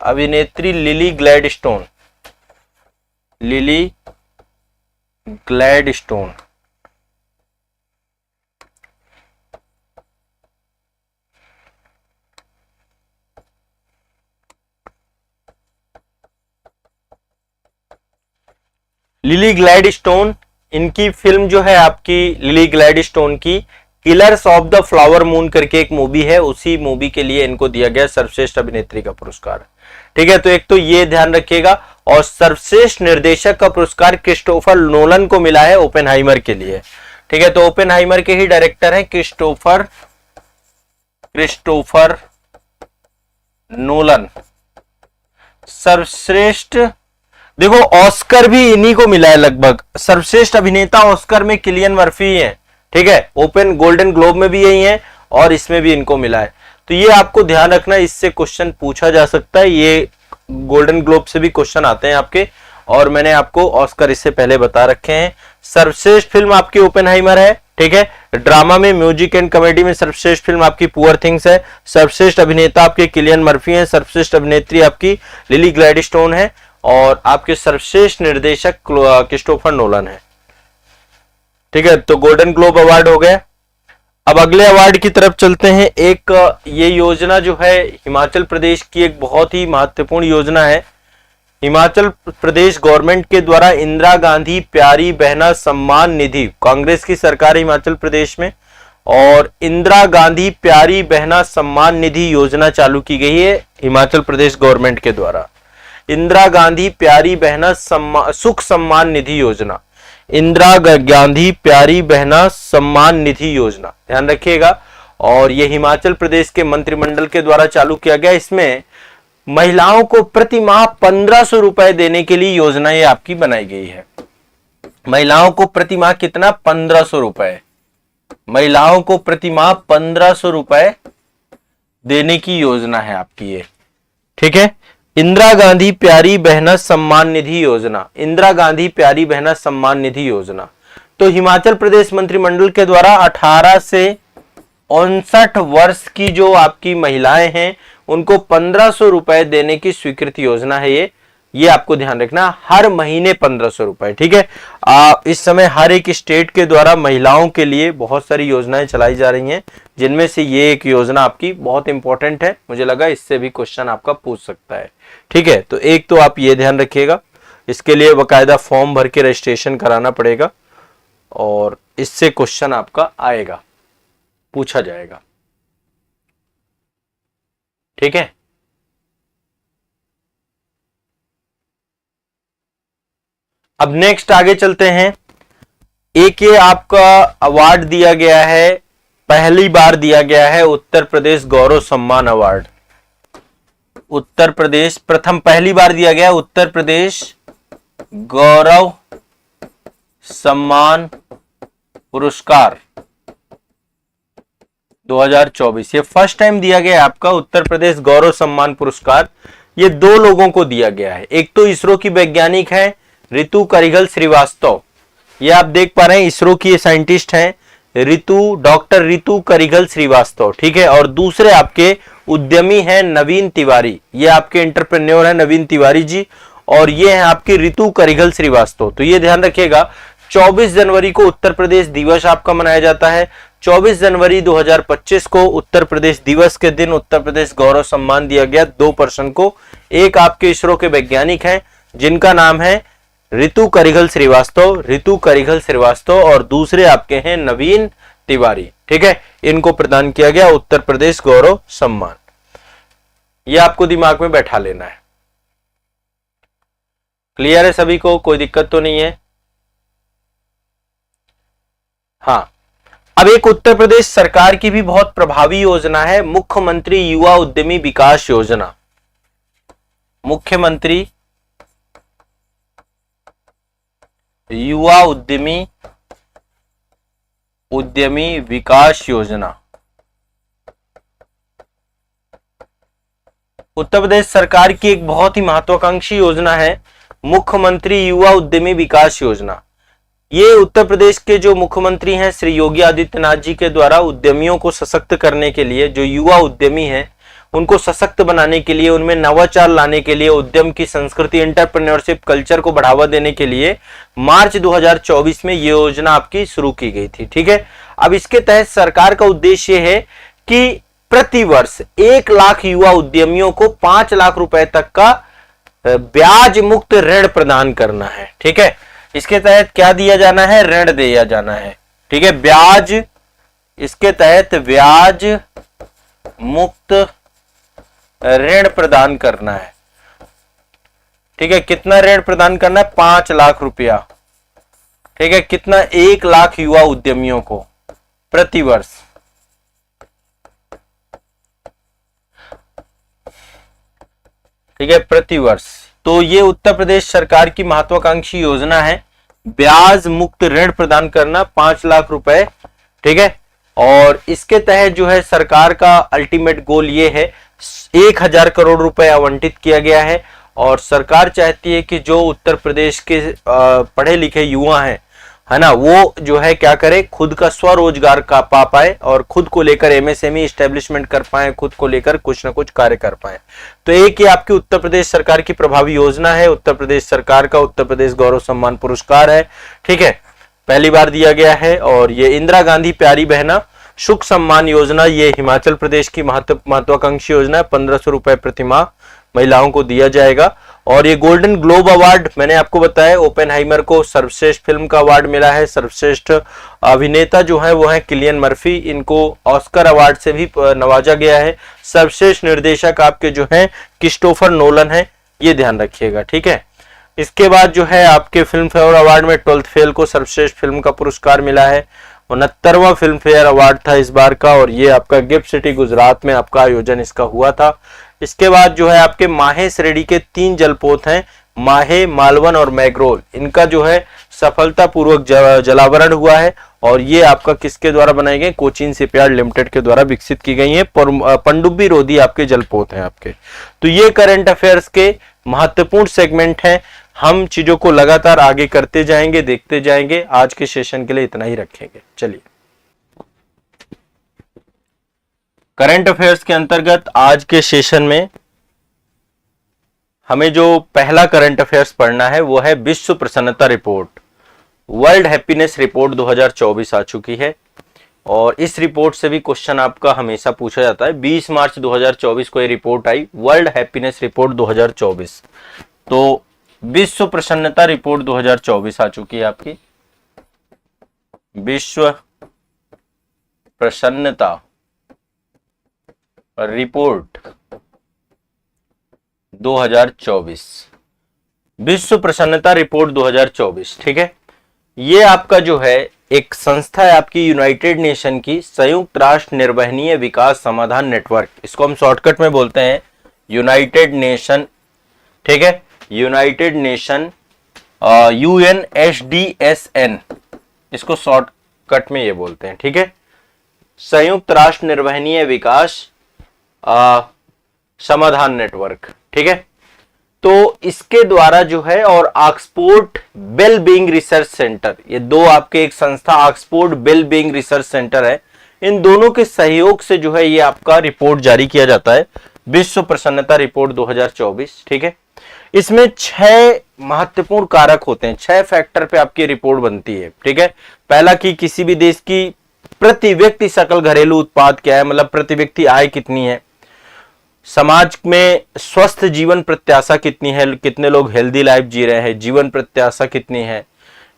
अभिनेत्री lily Gladstone, lily Gladstone. Lily Gladstone, इनकी फिल्म जो है आपकी लिली ग्लैडस्टोन की killers of the flower moon करके एक मूवी है, उसी मूवी के लिए इनको दिया गया सर्वश्रेष्ठ अभिनेत्री का पुरस्कार, ठीक है। तो एक तो ये ध्यान रखिएगा। और सर्वश्रेष्ठ निर्देशक का पुरस्कार क्रिस्टोफर नोलन को मिला है ओपेनहाइमर के लिए, ठीक है। तो ओपेनहाइमर के ही डायरेक्टर है क्रिस्टोफर नोलन। सर्वश्रेष्ठ, देखो ऑस्कर भी इन्हीं को मिला है लगभग। सर्वश्रेष्ठ अभिनेता ऑस्कर में किलियन मर्फी है, ठीक है, ओपन गोल्डन ग्लोब में भी यही है और इसमें भी इनको मिला है। तो ये आपको ध्यान रखना, इससे क्वेश्चन पूछा जा सकता है। ये गोल्डन ग्लोब से भी क्वेश्चन आते हैं आपके, और मैंने आपको ऑस्कर इससे पहले बता रखे हैं। सर्वश्रेष्ठ फिल्म आपकी ओपेनहाइमर है, ठीक है। ड्रामा में, म्यूजिक एंड कॉमेडी में सर्वश्रेष्ठ फिल्म आपकी पुअर थिंग्स है। सर्वश्रेष्ठ अभिनेता आपके किलियन मर्फी है। सर्वश्रेष्ठ अभिनेत्री आपकी लिली ग्लैडस्टोन है, और आपके सर्वश्रेष्ठ निर्देशक क्रिस्टोफर नोलन है, ठीक है। तो गोल्डन ग्लोब अवार्ड हो गया। अब अगले अवार्ड की तरफ चलते हैं। एक ये योजना जो है हिमाचल प्रदेश की एक बहुत ही महत्वपूर्ण योजना है। हिमाचल प्रदेश गवर्नमेंट के द्वारा इंदिरा गांधी प्यारी बहना सम्मान निधि, कांग्रेस की सरकार है हिमाचल प्रदेश में, और इंदिरा गांधी प्यारी बहना सम्मान निधि योजना चालू की गई है हिमाचल प्रदेश गवर्नमेंट के द्वारा। इंदिरा गांधी प्यारी बहना सुख सम्मान निधि योजना, इंदिरा गांधी प्यारी बहना सम्मान निधि योजना, ध्यान रखिएगा। और यह हिमाचल प्रदेश के मंत्रिमंडल के द्वारा चालू किया गया। इसमें महिलाओं को प्रति माह 1500 रुपए देने के लिए योजना ये आपकी बनाई गई है। महिलाओं को प्रति माह कितना? 1500 रुपए, महिलाओं को प्रतिमाह 1500 रुपए देने की योजना है आपकी ये, ठीक है। इंदिरा गांधी प्यारी बहना सम्मान निधि योजना, इंदिरा गांधी प्यारी बहना सम्मान निधि योजना, तो हिमाचल प्रदेश मंत्रिमंडल के द्वारा 18 से 59 वर्ष की जो आपकी महिलाएं हैं उनको 1500 रुपए देने की स्वीकृत योजना है ये आपको ध्यान रखना, हर महीने 1500 रुपए, ठीक है। इस समय हर एक स्टेट के द्वारा महिलाओं के लिए बहुत सारी योजनाएं चलाई जा रही हैं, जिनमें से ये एक योजना आपकी बहुत इंपॉर्टेंट है, मुझे लगा इससे भी क्वेश्चन आपका पूछ सकता है, ठीक है। तो एक तो आप ये ध्यान रखिएगा, इसके लिए बकायदा फॉर्म भर के रजिस्ट्रेशन कराना पड़ेगा और इससे क्वेश्चन आपका आएगा, पूछा जाएगा, ठीक है। अब नेक्स्ट आगे चलते हैं। एक ये आपका अवार्ड दिया गया है, पहली बार दिया गया है उत्तर प्रदेश गौरव सम्मान अवार्ड, उत्तर प्रदेश प्रथम पहली बार दिया गया उत्तर प्रदेश गौरव सम्मान पुरस्कार 2024, ये फर्स्ट टाइम दिया गया है आपका उत्तर प्रदेश गौरव सम्मान पुरस्कार। ये दो लोगों को दिया गया है, एक तो इसरो की वैज्ञानिक है रितु करिघल श्रीवास्तव, ये आप देख पा रहे हैं इसरो की ये साइंटिस्ट हैं डॉक्टर रितु करिघल श्रीवास्तव, ठीक है। और दूसरे आपके उद्यमी हैं नवीन तिवारी, ये आपके एंटरप्रेन्योर है नवीन तिवारी जी, और ये है आपकी रितु करिघल श्रीवास्तव। तो ये ध्यान रखिएगा 24 जनवरी को उत्तर प्रदेश दिवस आपका मनाया जाता है। 24 जनवरी 2025 को उत्तर प्रदेश दिवस के दिन उत्तर प्रदेश गौरव सम्मान दिया गया 2 पर्सन को, एक आपके इसरो के वैज्ञानिक हैं जिनका नाम है रितु करिघल श्रीवास्तव और दूसरे आपके हैं नवीन तिवारी, ठीक है। इनको प्रदान किया गया उत्तर प्रदेश गौरव सम्मान, ये आपको दिमाग में बैठा लेना है। क्लियर है सभी को, कोई दिक्कत तो नहीं है? हाँ, अब एक उत्तर प्रदेश सरकार की भी बहुत प्रभावी योजना है मुख्यमंत्री युवा उद्यमी विकास योजना, मुख्यमंत्री युवा उद्यमी विकास योजना। उत्तर प्रदेश सरकार की एक बहुत ही महत्वाकांक्षी योजना है मुख्यमंत्री युवा उद्यमी विकास योजना। ये उत्तर प्रदेश के जो मुख्यमंत्री हैं श्री योगी आदित्यनाथ जी के द्वारा उद्यमियों को सशक्त करने के लिए, जो युवा उद्यमी हैं उनको सशक्त बनाने के लिए, उनमें नवाचार लाने के लिए, उद्यम की संस्कृति एंटरप्रेन्योरशिप कल्चर को बढ़ावा देने के लिए मार्च 2024 में ये योजना आपकी शुरू की गई थी, ठीक है। अब इसके तहत सरकार का उद्देश्य है कि प्रति वर्ष 1 लाख युवा उद्यमियों को 5 लाख रुपए तक का ब्याज मुक्त ऋण प्रदान करना है, ठीक है। इसके तहत क्या दिया जाना है? ऋण दिया जाना है, ठीक है। ब्याज, इसके तहत ब्याज मुक्त ऋण प्रदान करना है, ठीक है। कितना ऋण प्रदान करना है? 5 लाख रुपया, ठीक है। कितना? 1 लाख युवा उद्यमियों को प्रति वर्ष, ठीक है, प्रति वर्ष। तो ये उत्तर प्रदेश सरकार की महत्वाकांक्षी योजना है, ब्याज मुक्त ऋण प्रदान करना 5 लाख रुपए, ठीक है। और इसके तहत जो है सरकार का अल्टीमेट गोल ये है 1000 करोड़ रुपए आवंटित किया गया है और सरकार चाहती है कि जो उत्तर प्रदेश के पढ़े लिखे युवा हैं, है ना, वो जो है क्या करे, खुद का स्वरोजगार का पा पाए और खुद को लेकर एमएसएमई एस्टेब्लिशमेंट कर पाए, खुद को लेकर कुछ ना कुछ कार्य कर पाए। तो एक ये आपकी उत्तर प्रदेश सरकार की प्रभावी योजना है, उत्तर प्रदेश सरकार का उत्तर प्रदेश गौरव सम्मान पुरस्कार है, ठीक है, पहली बार दिया गया है। और ये इंदिरा गांधी प्यारी बहना सुख सम्मान योजना, ये हिमाचल प्रदेश की महत्वाकांक्षी योजना है, 1500 रुपए प्रतिमाह महिलाओं को दिया जाएगा। और ये गोल्डन ग्लोब अवार्ड मैंने आपको बताया, ओपेनहाइमर को सर्वश्रेष्ठ फिल्म का अवार्ड मिला है, सर्वश्रेष्ठ अभिनेता जो है वो है किलियन मर्फी, इनको ऑस्कर अवार्ड से भी नवाजा गया है। सर्वश्रेष्ठ निर्देशक आपके जो है क्रिस्टोफर नोलन है, ये ध्यान रखिएगा, ठीक है। इसके बाद जो है आपके फिल्म फेयर अवार्ड में 12th फेल को सर्वश्रेष्ठ फिल्म का पुरस्कार मिला है, 69वां फिल्म फेयर अवार्ड था इस बार का, और ये आपका गिफ्ट सिटी गुजरात में आपका आयोजन इसका हुआ था। इसके बाद जो है आपके माहे श्रेणी के 3 जलपोत हैं, माहे, मालवन और मैग्रोल, इनका जो है सफलतापूर्वक जलावरण हुआ है और ये आपका किसके द्वारा बनाई गई? कोचीन शिपयार्ड लिमिटेड के द्वारा विकसित की गई है। पनडुब्बी रोधी आपके जलपोत हैं आपके। तो ये करंट अफेयर्स के महत्वपूर्ण सेगमेंट हैं। हम चीजों को लगातार आगे करते जाएंगे, देखते जाएंगे। आज के सेशन के लिए इतना ही रखेंगे। चलिए, करंट अफेयर्स के अंतर्गत आज के सेशन में हमें जो पहला करंट अफेयर्स पढ़ना है वो है विश्व प्रसन्नता रिपोर्ट। वर्ल्ड हैप्पीनेस रिपोर्ट 2024 आ चुकी है और इस रिपोर्ट से भी क्वेश्चन आपका हमेशा पूछा जाता है। 20 मार्च 2024 को ये रिपोर्ट आई, वर्ल्ड हैप्पीनेस रिपोर्ट 2024। तो विश्व प्रसन्नता रिपोर्ट 2024 आ चुकी है आपकी। विश्व प्रसन्नता रिपोर्ट 2024, विश्व प्रसन्नता रिपोर्ट 2024, ठीक है। ये आपका जो है एक संस्था है आपकी, यूनाइटेड नेशन की संयुक्त राष्ट्र निर्वहनीय विकास समाधान नेटवर्क। इसको हम शॉर्टकट में बोलते हैं यूनाइटेड नेशन, ठीक है, यूनाइटेड नेशन UNSDSN, इसको शॉर्टकट में ये बोलते हैं, ठीक है, संयुक्त राष्ट्र निर्वहनीय विकास समाधान नेटवर्क, ठीक है। तो इसके द्वारा जो है, और Oxford well being research centre, ये दो आपके एक संस्था Oxford well being research centre है, इन दोनों के सहयोग से जो है ये आपका रिपोर्ट जारी किया जाता है, विश्व प्रसन्नता रिपोर्ट 2024, ठीक है। इसमें 6 महत्वपूर्ण कारक होते हैं, 6 फैक्टर पे आपकी रिपोर्ट बनती है, ठीक है। पहला कि किसी भी देश की प्रति व्यक्ति सकल घरेलू उत्पाद क्या है, मतलब प्रति व्यक्ति आय कितनी है, समाज में स्वस्थ जीवन प्रत्याशा कितनी है, कितने लोग हेल्दी लाइफ जी रहे हैं, जीवन प्रत्याशा कितनी है।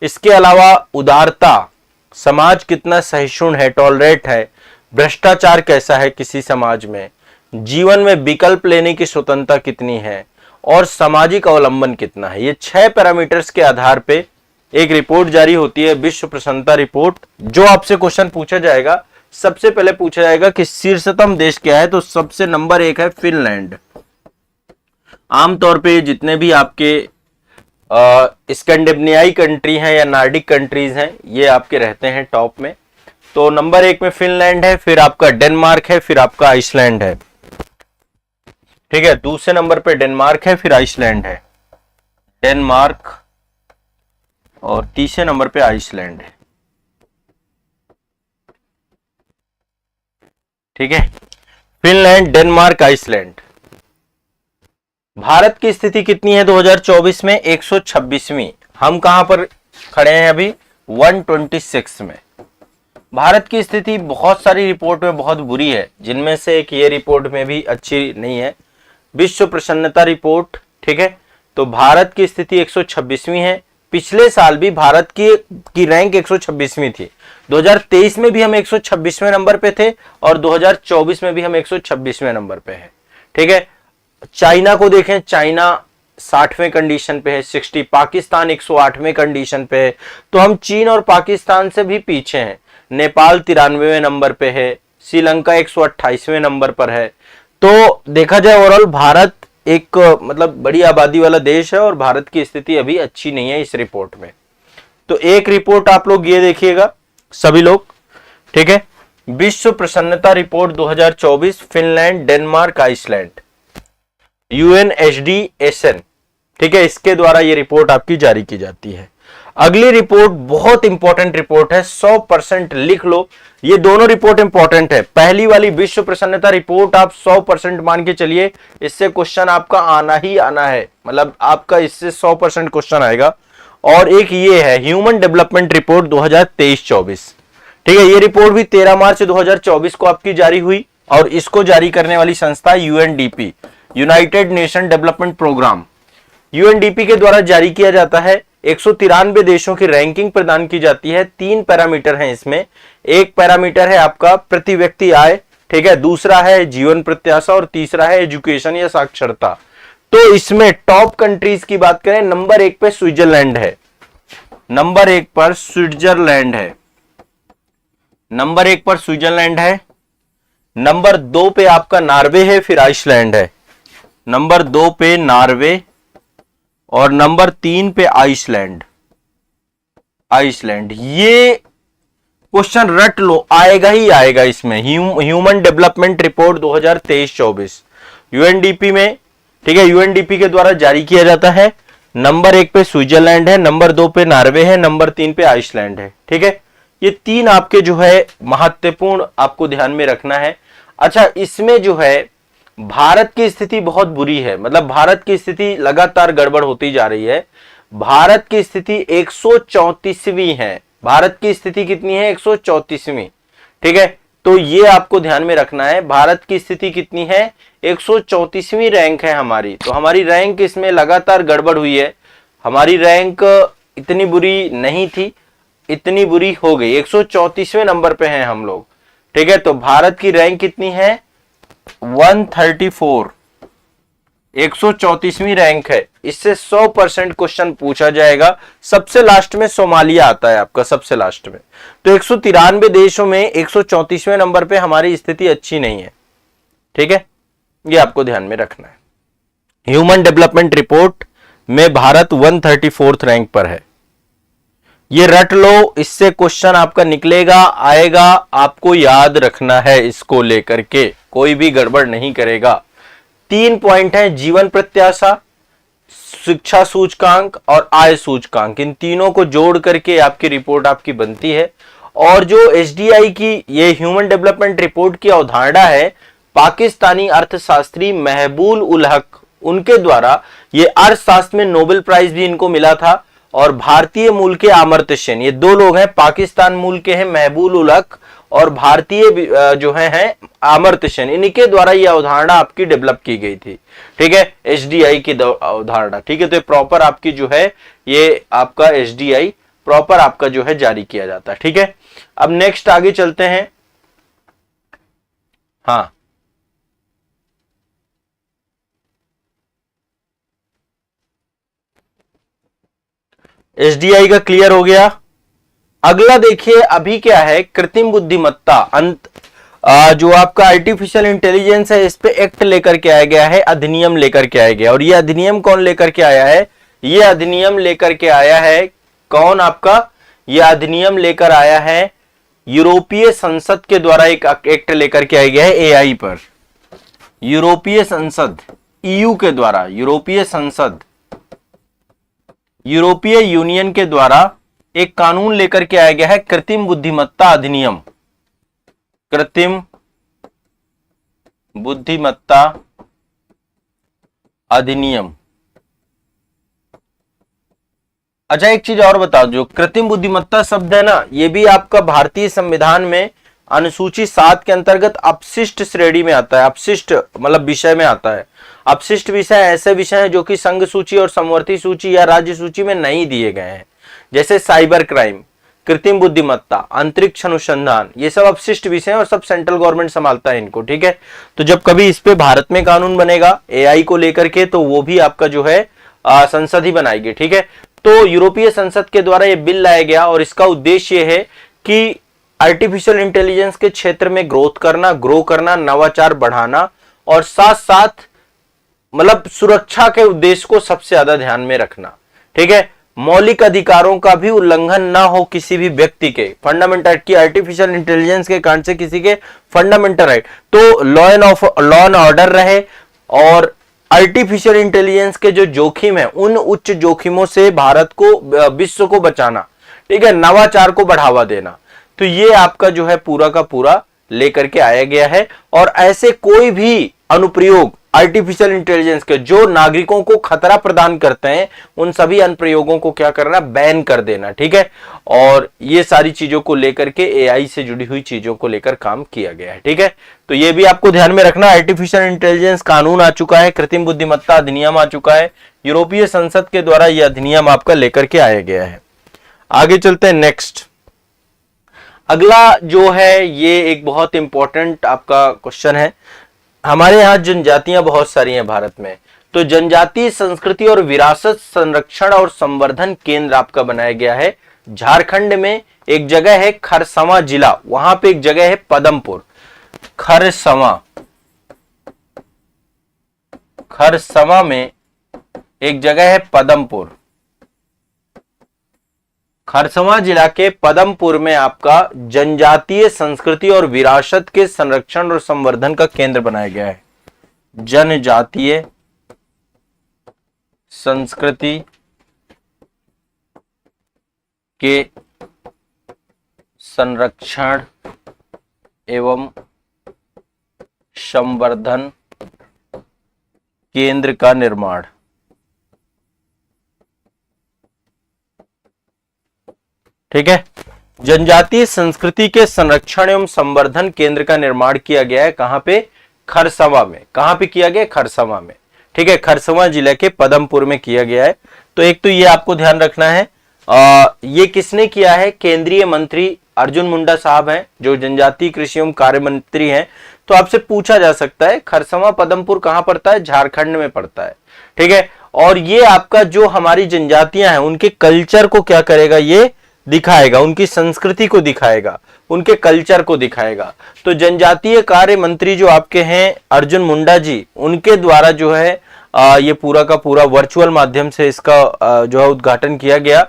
इसके अलावा उदारता, समाज कितना सहिष्णु है, टॉलरेट है, भ्रष्टाचार कैसा है किसी समाज में, जीवन में विकल्प लेने की स्वतंत्रता कितनी है और सामाजिक अवलंबन कितना है। ये 6 पैरामीटर्स के आधार पे एक रिपोर्ट जारी होती है, विश्व प्रसन्नता रिपोर्ट। जो आपसे क्वेश्चन पूछा जाएगा, सबसे पहले पूछा जाएगा कि शीर्षतम देश क्या है, तो सबसे नंबर 1 है फिनलैंड। आमतौर पे जितने भी आपके स्कैंडिनेवियाई कंट्री हैं या नॉर्डिक कंट्रीज हैं, ये आपके रहते हैं टॉप में। तो नंबर 1 में फिनलैंड है, फिर आपका डेनमार्क है, फिर आपका आइसलैंड है, ठीक है। दूसरे नंबर पे डेनमार्क है, फिर आइसलैंड है, डेनमार्क, और तीसरे नंबर पे आइसलैंड है, ठीक है। Finland, Denmark, Iceland. भारत की स्थिति कितनी है 2024 में? 126वीं। हम कहां पर खड़े हैं अभी? 126 में। भारत की स्थिति बहुत सारी रिपोर्ट में बहुत बुरी है, जिनमें से एक ये रिपोर्ट में भी अच्छी नहीं है, विश्व प्रसन्नता रिपोर्ट, ठीक है। तो भारत की स्थिति 126वीं है। पिछले साल भी भारत की रैंक 126वीं थी। 2023 में भी हम 126वें नंबर पे थे और 2024 में भी हम 126वें नंबर पे हैं, ठीक है। चाइना को देखें, चाइना 60वें कंडीशन पे है, 60। पाकिस्तान 108वें कंडीशन पे है, तो हम चीन और पाकिस्तान से भी पीछे हैं। नेपाल 93वें नंबर पे है, श्रीलंका 128वें नंबर पर है। तो देखा जाए ओवरऑल भारत एक मतलब बड़ी आबादी वाला देश है और भारत की स्थिति अभी अच्छी नहीं है इस रिपोर्ट में। तो एक रिपोर्ट आप लोग ये देखिएगा सभी लोग, ठीक है, विश्व प्रसन्नता report 2024, Finland, Denmark, Iceland, UNSDSN, ठीक है, इसके द्वारा ये रिपोर्ट आपकी जारी की जाती है। अगली रिपोर्ट बहुत इंपॉर्टेंट रिपोर्ट है, 100% लिख लो। ये दोनों रिपोर्ट इंपॉर्टेंट है। पहली वाली विश्व प्रसन्नता रिपोर्ट आप 100% मान के चलिए, इससे क्वेश्चन आपका आना ही आना है, मतलब आपका इससे 100% क्वेश्चन आएगा। और एक ये है ह्यूमन डेवलपमेंट रिपोर्ट 2023-24, ठीक है। ये रिपोर्ट भी 13 मार्च 2024 को आपकी जारी हुई और इसको जारी करने वाली संस्था UNDP, United Nation Development Programme, UNDP के द्वारा जारी किया जाता है। 193 देशों की रैंकिंग प्रदान की जाती है। 3 पैरामीटर हैं इसमें। एक पैरामीटर है आपका प्रति व्यक्ति आय, ठीक है, दूसरा है जीवन प्रत्याशा और तीसरा है एजुकेशन या साक्षरता। तो इसमें टॉप कंट्रीज की बात करें, नंबर 1 पे स्विट्जरलैंड है, नंबर 1 पर स्विट्जरलैंड है, नंबर 1 पर स्विट्जरलैंड है, नंबर 2 पे आपका नॉर्वे है, फिर आइसलैंड है, नंबर 2 पे नॉर्वे और नंबर 3 पे आइसलैंड, आइसलैंड। ये क्वेश्चन रट लो, आएगा ही आएगा इसमें। ह्यूमन डेवलपमेंट रिपोर्ट 2023-24 यूएनडीपी में, ठीक है, यूएनडीपी के द्वारा जारी किया जाता है। नंबर 1 पे स्विट्जरलैंड है, नंबर 2 पे नॉर्वे है, नंबर 3 पे आइसलैंड है। ठीक है, ये 3 आपके जो है महत्वपूर्ण आपको ध्यान में रखना है। अच्छा, इसमें जो है भारत की स्थिति बहुत बुरी है, मतलब भारत की स्थिति लगातार गड़बड़ होती जा रही है। भारत की स्थिति 134वीं है। भारत की स्थिति कितनी है? 134वीं। ठीक है, तो ये आपको ध्यान में रखना है। भारत की स्थिति कितनी है? 134वीं रैंक है हमारी। तो हमारी रैंक इसमें लगातार गड़बड़ हुई है। हमारी रैंक इतनी बुरी नहीं थी, इतनी बुरी हो गई। 134वें नंबर पे हैं हम लोग। ठीक है, तो भारत की रैंक कितनी है? 134, 134वीं रैंक है। इससे 100% क्वेश्चन पूछा जाएगा। सबसे लास्ट में सोमालिया आता है आपका, सबसे लास्ट में। तो 193 देशों में 134वें नंबर पे हमारी स्थिति अच्छी नहीं है। ठीक है, ये आपको ध्यान में रखना है। ह्यूमन डेवलपमेंट रिपोर्ट में भारत 134th रैंक पर है। ये रट लो, इससे क्वेश्चन आपका निकलेगा, आएगा, आपको याद रखना है। इसको लेकर के कोई भी गड़बड़ नहीं करेगा। 3 पॉइंट है, जीवन प्रत्याशा, शिक्षा सूचकांक और आय सूचकांक। इन तीनों को जोड़ करके आपकी रिपोर्ट आपकी बनती है। और जो एसडीआई की ये ह्यूमन डेवलपमेंट रिपोर्ट की अवधारणा है, पाकिस्तानी अर्थशास्त्री महबूब उल हक, उनके द्वारा ये अर्थशास्त्र में नोबेल प्राइज भी इनको मिला था। और भारतीय मूल के अमर्त्य सेन, ये 2 लोग हैं, पाकिस्तान मूल के हैं महबूब उल हक और भारतीय जो हैं अमर्त्य सेन। इनके द्वारा ये अवधारणा आपकी डेवलप की गई थी। ठीक है, एसडीआई की अवधारणा। ठीक है, तो प्रॉपर आपकी जो है ये आपका एसडीआई प्रॉपर आपका जो है जारी किया जाता है। ठीक है, अब नेक्स्ट आगे चलते हैं। हाँ, एसडीआई का क्लियर हो गया। अगला देखिए, अभी क्या है, कृत्रिम बुद्धिमत्ता, जो आपका आर्टिफिशियल इंटेलिजेंस है, इस पे एक्ट लेकर के आया गया है, अधिनियम लेकर के आया गया। और ये अधिनियम कौन लेकर के आया है? ये अधिनियम लेकर के आया है कौन आपका? ये अधिनियम लेकर आया है यूरोपीय संसद के द्वारा। एक एक्ट लेकर के आया गया है एआई पर। यूरोपीय संसद, ईयू के द्वारा, यूरोपीय संसद, यूरोपीय यूनियन के द्वारा एक कानून लेकर के आया गया है, कृत्रिम बुद्धिमत्ता अधिनियम। कृत्रिम बुद्धिमत्ता अधिनियम। अच्छा, एक चीज और बता दो, कृत्रिम बुद्धिमत्ता शब्द है ना, ये भी आपका भारतीय संविधान में अनुसूची 7 के अंतर्गत अपशिष्ट श्रेणी में आता है। अपशिष्ट मतलब विषय में आता है। अपशिष्ट विषय ऐसे विषय हैं जो कि संघ सूची और समवर्ती सूची या राज्य सूची में नहीं दिए गए हैं, जैसे साइबर क्राइम, कृत्रिम बुद्धिमत्ता, अंतरिक्ष अनुसंधान, ये सब अपशिष्ट विषय हैं और सब सेंट्रल गवर्नमेंट संभालता है इनको। ठीक है, तो जब कभी इस पे भारत में कानून बनेगा एआई को लेकर के, तो वो भी आपका जो है संसद ही बनाएगी। ठीक है, तो यूरोपीय संसद के द्वारा ये बिल लाया गया और इसका उद्देश्य ये है कि आर्टिफिशियल इंटेलिजेंस के क्षेत्र में ग्रो करना, नवाचार बढ़ाना और साथ साथ मतलब सुरक्षा के उद्देश्य को सबसे ज्यादा ध्यान में रखना। ठीक है, मौलिक अधिकारों का भी उल्लंघन ना हो किसी भी व्यक्ति के, फंडामेंटल राइट की, आर्टिफिशियल इंटेलिजेंस के कारण से किसी के फंडामेंटल राइट, तो लॉ एंड ऑर्डर रहे और आर्टिफिशियल इंटेलिजेंस के जो जोखिम है उन उच्च जोखिमों से भारत को, विश्व को बचाना। ठीक है, नवाचार को बढ़ावा देना। तो ये आपका जो है पूरा का पूरा लेकर के आया गया है। और ऐसे कोई भी अनुप्रयोग आर्टिफिशियल इंटेलिजेंस के जो नागरिकों को खतरा प्रदान करते हैं, उन सभी अनुप्रयोगों को क्या करना? बैन कर देना। ठीक है, और ये सारी चीजों को लेकर के एआई से जुड़ी हुई चीजों को लेकर काम किया गया है। ठीक है, तो ये भी आपको ध्यान में रखना। आर्टिफिशियल इंटेलिजेंस कानून आ चुका है, कृत्रिम बुद्धिमत्ता अधिनियम आ चुका है, यूरोपीय संसद के द्वारा यह अधिनियम आपका लेकर के आया गया है। आगे चलते हैं नेक्स्ट। अगला जो है ये एक बहुत इंपॉर्टेंट आपका क्वेश्चन है। हमारे यहाँ जनजातियां बहुत सारी हैं भारत में, तो जनजातीय संस्कृति और विरासत संरक्षण और संवर्धन केंद्र आपका बनाया गया है झारखंड में। एक जगह है खरसवां जिला, वहां पे एक जगह है पदमपुर। खरसवां में एक जगह है पदमपुर। खरसवां जिला के पदमपुर में आपका जनजातीय संस्कृति और विरासत के संरक्षण और संवर्धन का केंद्र बनाया गया है। जनजातीय संस्कृति के संरक्षण एवं संवर्धन केंद्र का निर्माण। ठीक है, जनजातीय संस्कृति के संरक्षण एवं संवर्धन केंद्र का निर्माण किया गया है। कहां पे? खरसवां में। कहां पे किया गया? खरसवां में। ठीक है, खरसवां जिले के पदमपुर में किया गया है। तो एक तो ये आपको ध्यान रखना है, ये किसने किया है? केंद्रीय मंत्री अर्जुन मुंडा साहब हैं, जो जनजातीय कृषि एवं कार्य मंत्री हैं। तो आपसे पूछा जा सकता है खरसवां पदमपुर कहां पड़ता है? झारखंड में पड़ता है। ठीक है, और ये आपका जो हमारी जनजातियां हैं उनके कल्चर को क्या करेगा? ये दिखाएगा, उनकी संस्कृति को दिखाएगा, उनके कल्चर को दिखाएगा। तो जनजातीय कार्य मंत्री जो आपके हैं अर्जुन मुंडा जी, उनके द्वारा जो है ये पूरा का पूरा वर्चुअल माध्यम से इसका जो है उद्घाटन किया गया।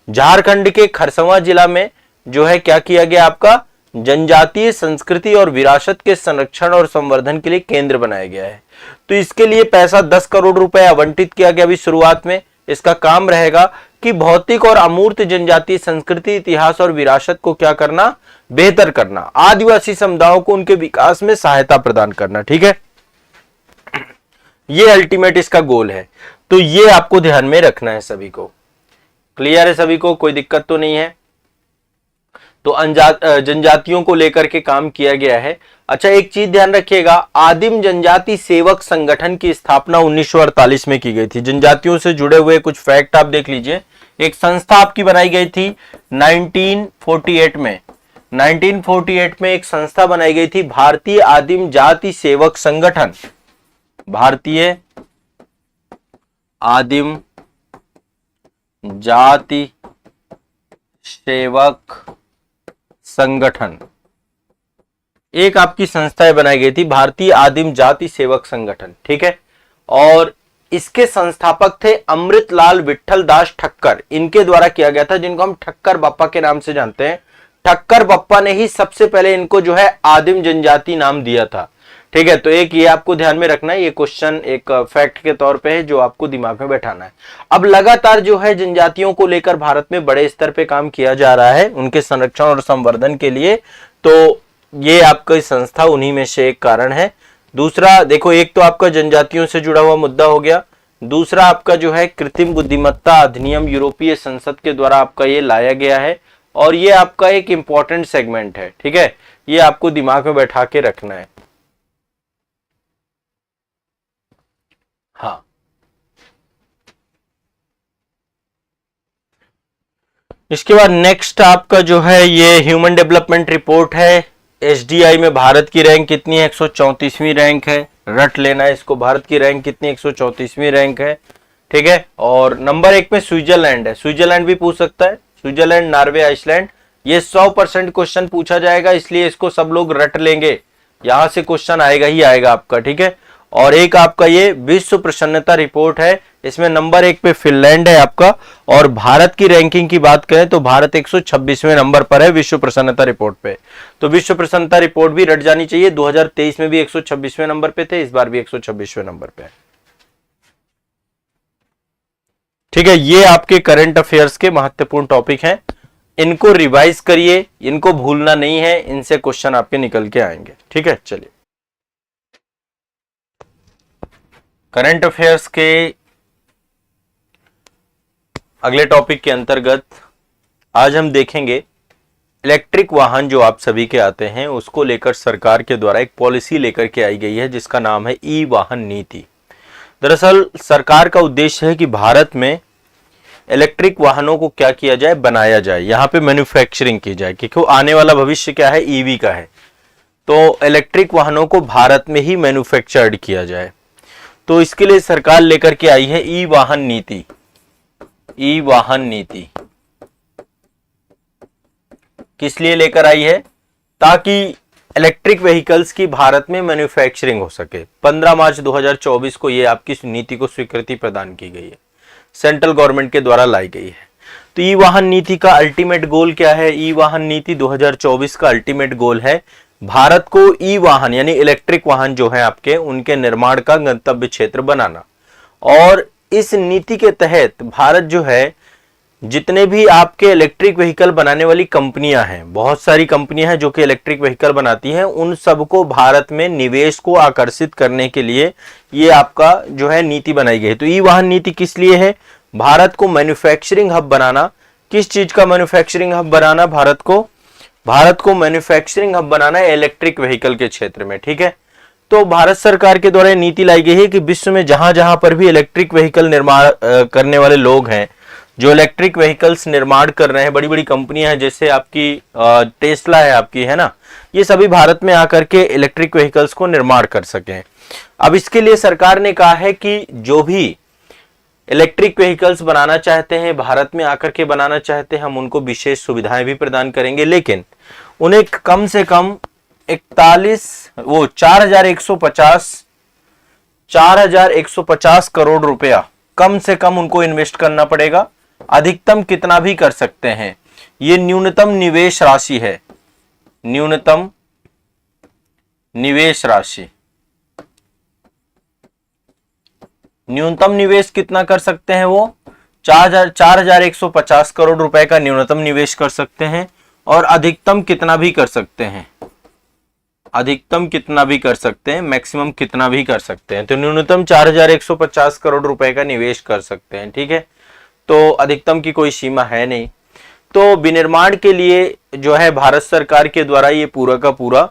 झारखंड के खरसवां जिला में जो है क्या किया गया? आपका जनजातीय संस्कृति और विरासत के संरक्षण और संवर्धन के लिए केंद्र बनाया गया है। तो इसके लिए पैसा 10 करोड़ रुपए आवंटित किया गया अभी शुरुआत में। इसका काम रहेगा कि भौतिक और अमूर्त जनजातीय संस्कृति, इतिहास और विरासत को क्या करना? बेहतर करना, आदिवासी समुदायों को उनके विकास में सहायता प्रदान करना। ठीक है, ये अल्टीमेट इसका गोल है। तो ये आपको ध्यान में रखना है सभी को। क्लियर है सभी को? कोई दिक्कत तो नहीं है? तो जनजातियों को लेकर के काम किया गया है। अच्छा, एक चीज ध्यान रखिएगा, आदिम जनजाति सेवक संगठन की स्थापना 1948 में की गई थी। जनजातियों से जुड़े हुए कुछ फैक्ट आप देख लीजिए। एक संस्था आपकी बनाई गई थी 1948 में। 1948 में एक संस्था बनाई गई थी, भारतीय आदिम जाति सेवक संगठन। भारतीय आदिम जाति सेवक संगठन, एक आपकी संस्थाएं बनाई गई थी, भारतीय आदिम जाति सेवक संगठन। ठीक है, और इसके संस्थापक थे अमृतलाल विठल दास ठक्कर। इनके द्वारा किया गया था, जिनको हम ठक्कर बप्पा के नाम से जानते हैं। ठक्कर बप्पा ने ही सबसे पहले इनको जो है आदिम जनजाति नाम दिया था। ठीक है, तो एक ये आपको ध्यान में रखना है, ये क्वेश्चन एक फैक्ट के तौर पे है जो आपको दिमाग में बैठाना है। अब लगातार जो है जनजातियों को लेकर भारत में बड़े स्तर पे काम किया जा रहा है उनके संरक्षण और संवर्धन के लिए। तो ये आपका संस्था उन्हीं में से एक कारण है। दूसरा देखो, एक तो आपका जनजातियों से जुड़ा हुआ मुद्दा हो गया। दूसरा आपका जो है कृत्रिम बुद्धिमत्ता अधिनियम यूरोपीय संसद के द्वारा आपका ये लाया गया है, और ये आपका एक इंपॉर्टेंट सेगमेंट है। ठीक है, ये आपको दिमाग में बैठा के रखना है। हाँ, इसके बाद नेक्स्ट आपका जो है ये ह्यूमन डेवलपमेंट रिपोर्ट है। एसडीआई में भारत की रैंक कितनी है? 134वीं रैंक है। रट लेना है इसको, भारत की रैंक कितनी? 134वीं रैंक है। ठीक है, और नंबर 1 में स्विट्जरलैंड है। स्विट्जरलैंड भी पूछ सकता है, स्विट्जरलैंड, नॉर्वे, आइसलैंड। ये 100% क्वेश्चन पूछा जाएगा, इसलिए इसको सब लोग रट लेंगे, यहां से क्वेश्चन आएगा ही आएगा आपका। ठीक है, और एक आपका ये विश्व प्रसन्नता रिपोर्ट है, इसमें नंबर 1 पे फिनलैंड है आपका। और भारत की रैंकिंग की बात करें तो भारत 126वें नंबर पर है विश्व प्रसन्नता रिपोर्ट पे। तो विश्व प्रसन्नता रिपोर्ट भी रट जानी चाहिए। 2023 में भी 126वें नंबर पे थे, इस बार भी 126वें नंबर पे है। ठीक है, ये आपके करंट अफेयर्स के महत्वपूर्ण टॉपिक हैं, इनको रिवाइज करिए, इनको भूलना नहीं है, इनसे क्वेश्चन आपके निकल के आएंगे। ठीक है, चलिए करंट अफेयर्स के अगले टॉपिक के अंतर्गत आज हम देखेंगे इलेक्ट्रिक वाहन जो आप सभी के आते हैं उसको लेकर सरकार के द्वारा एक पॉलिसी लेकर के आई गई है जिसका नाम है ई वाहन नीति। दरअसल सरकार का उद्देश्य है कि भारत में इलेक्ट्रिक वाहनों को क्या किया जाए, बनाया जाए, यहाँ पे मैन्युफैक्चरिंग की जाए, क्योंकि आने वाला भविष्य क्या है, ईवी का है। तो इलेक्ट्रिक वाहनों को भारत में ही मैन्युफैक्चर्ड किया जाए। तो इसके लिए सरकार लेकर के आई है ई वाहन नीति। ई वाहन नीति किस लिए लेकर आई है? ताकि इलेक्ट्रिक व्हीकल्स की भारत में मैन्युफैक्चरिंग हो सके। 15 मार्च 2024 को ये आपकी नीति को स्वीकृति प्रदान की गई है, सेंट्रल गवर्नमेंट के द्वारा लाई गई है। तो ई वाहन नीति का अल्टीमेट गोल क्या है? ई वाहन नीति 2024 का अल्टीमेट गोल है भारत को ई वाहन यानी इलेक्ट्रिक वाहन जो है आपके, उनके निर्माण का गंतव्य क्षेत्र बनाना। और इस नीति के तहत भारत जो है जितने भी आपके इलेक्ट्रिक व्हीकल बनाने वाली कंपनियां हैं, बहुत सारी कंपनियां हैं जो कि इलेक्ट्रिक व्हीकल बनाती हैं, उन सबको भारत में निवेश को आकर्षित करने के लिए ये आपका जो है नीति बनाई गई है। तो ई वाहन नीति किस लिए है? भारत को मैन्युफैक्चरिंग हब बनाना। किस चीज का मैन्युफैक्चरिंग हब बनाना? भारत को मैन्युफैक्चरिंग हब बनाना है इलेक्ट्रिक व्हीकल के क्षेत्र में। ठीक है, तो भारत सरकार के द्वारा नीति लाई गई है कि विश्व में जहां जहां पर भी इलेक्ट्रिक व्हीकल निर्माण करने वाले लोग हैं, जो इलेक्ट्रिक व्हीकल्स निर्माण कर रहे हैं, बड़ी बड़ी कंपनियां हैं, जैसे आपकी टेस्ला है आपकी, है ना, ये सभी भारत में आकर के इलेक्ट्रिक व्हीकल्स को निर्माण कर सकें। अब इसके लिए सरकार ने कहा है कि जो भी इलेक्ट्रिक व्हीकल्स बनाना चाहते हैं, भारत में आकर के बनाना चाहते हैं, हम उनको विशेष सुविधाएं भी प्रदान करेंगे, लेकिन उन्हें कम से कम 4,150 करोड़ रुपया कम से कम उनको इन्वेस्ट करना पड़ेगा। अधिकतम कितना भी कर सकते हैं, ये न्यूनतम निवेश राशि है। न्यूनतम निवेश राशि, न्यूनतम निवेश कितना कर सकते हैं? वो 4,150 करोड़ रुपए का न्यूनतम निवेश कर सकते हैं, और अधिकतम कितना भी कर सकते हैं, अधिकतम कितना भी कर सकते हैं, मैक्सिमम कितना भी कर सकते हैं। तो न्यूनतम 4,150 करोड़ रुपए का निवेश कर सकते हैं। ठीक है, तो अधिकतम की कोई सीमा है नहीं। तो विनिर्माण के लिए जो है भारत सरकार के द्वारा ये पूरा का पूरा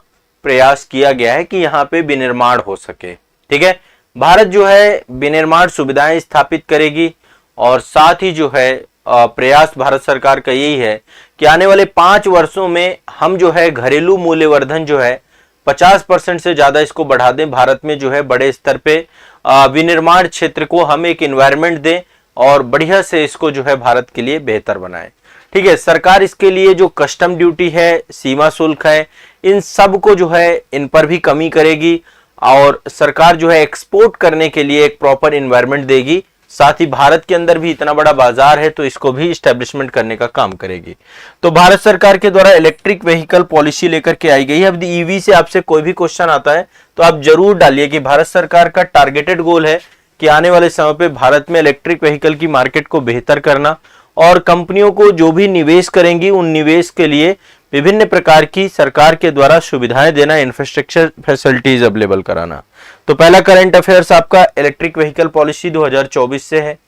प्रयास किया गया है कि यहाँ पे विनिर्माण हो सके। ठीक है, भारत जो है विनिर्माण सुविधाएं स्थापित करेगी, और साथ ही जो है प्रयास भारत सरकार का यही है कि आने वाले 5 वर्षों में हम जो है घरेलू मूल्यवर्धन जो है 50% से ज्यादा इसको बढ़ा दें। भारत में जो है बड़े स्तर पे विनिर्माण क्षेत्र को हम एक इन्वायरमेंट दें और बढ़िया से इसको जो है भारत के लिए बेहतर बनाएं। ठीक है, सरकार इसके लिए जो कस्टम ड्यूटी है, सीमा शुल्क है, इन सब को जो है इन पर भी कमी करेगी, और सरकार जो है एक्सपोर्ट करने के लिए एक प्रॉपर इन्वायरमेंट देगी। साथ ही भारत के अंदर भी इतना बड़ा बाजार है तो इसको भी इस्टेब्लिशमेंट करने का काम करेगी। तो भारत सरकार के द्वारा इलेक्ट्रिक व्हीकल पॉलिसी लेकर के आई गई है। अब ईवी से आपसे कोई भी क्वेश्चन आता है तो आप जरूर डालिए कि भारत सरकार का टारगेटेड गोल है कि आने वाले समय पे भारत में इलेक्ट्रिक व्हीकल की मार्केट को बेहतर करना, और कंपनियों को जो भी निवेश करेंगी उन निवेश के लिए विभिन्न प्रकार की सरकार के द्वारा सुविधाएं देना, इंफ्रास्ट्रक्चर फैसिलिटीज अवेलेबल कराना। तो पहला करंट अफेयर्स आपका इलेक्ट्रिक व्हीकल पॉलिसी 2024 से है।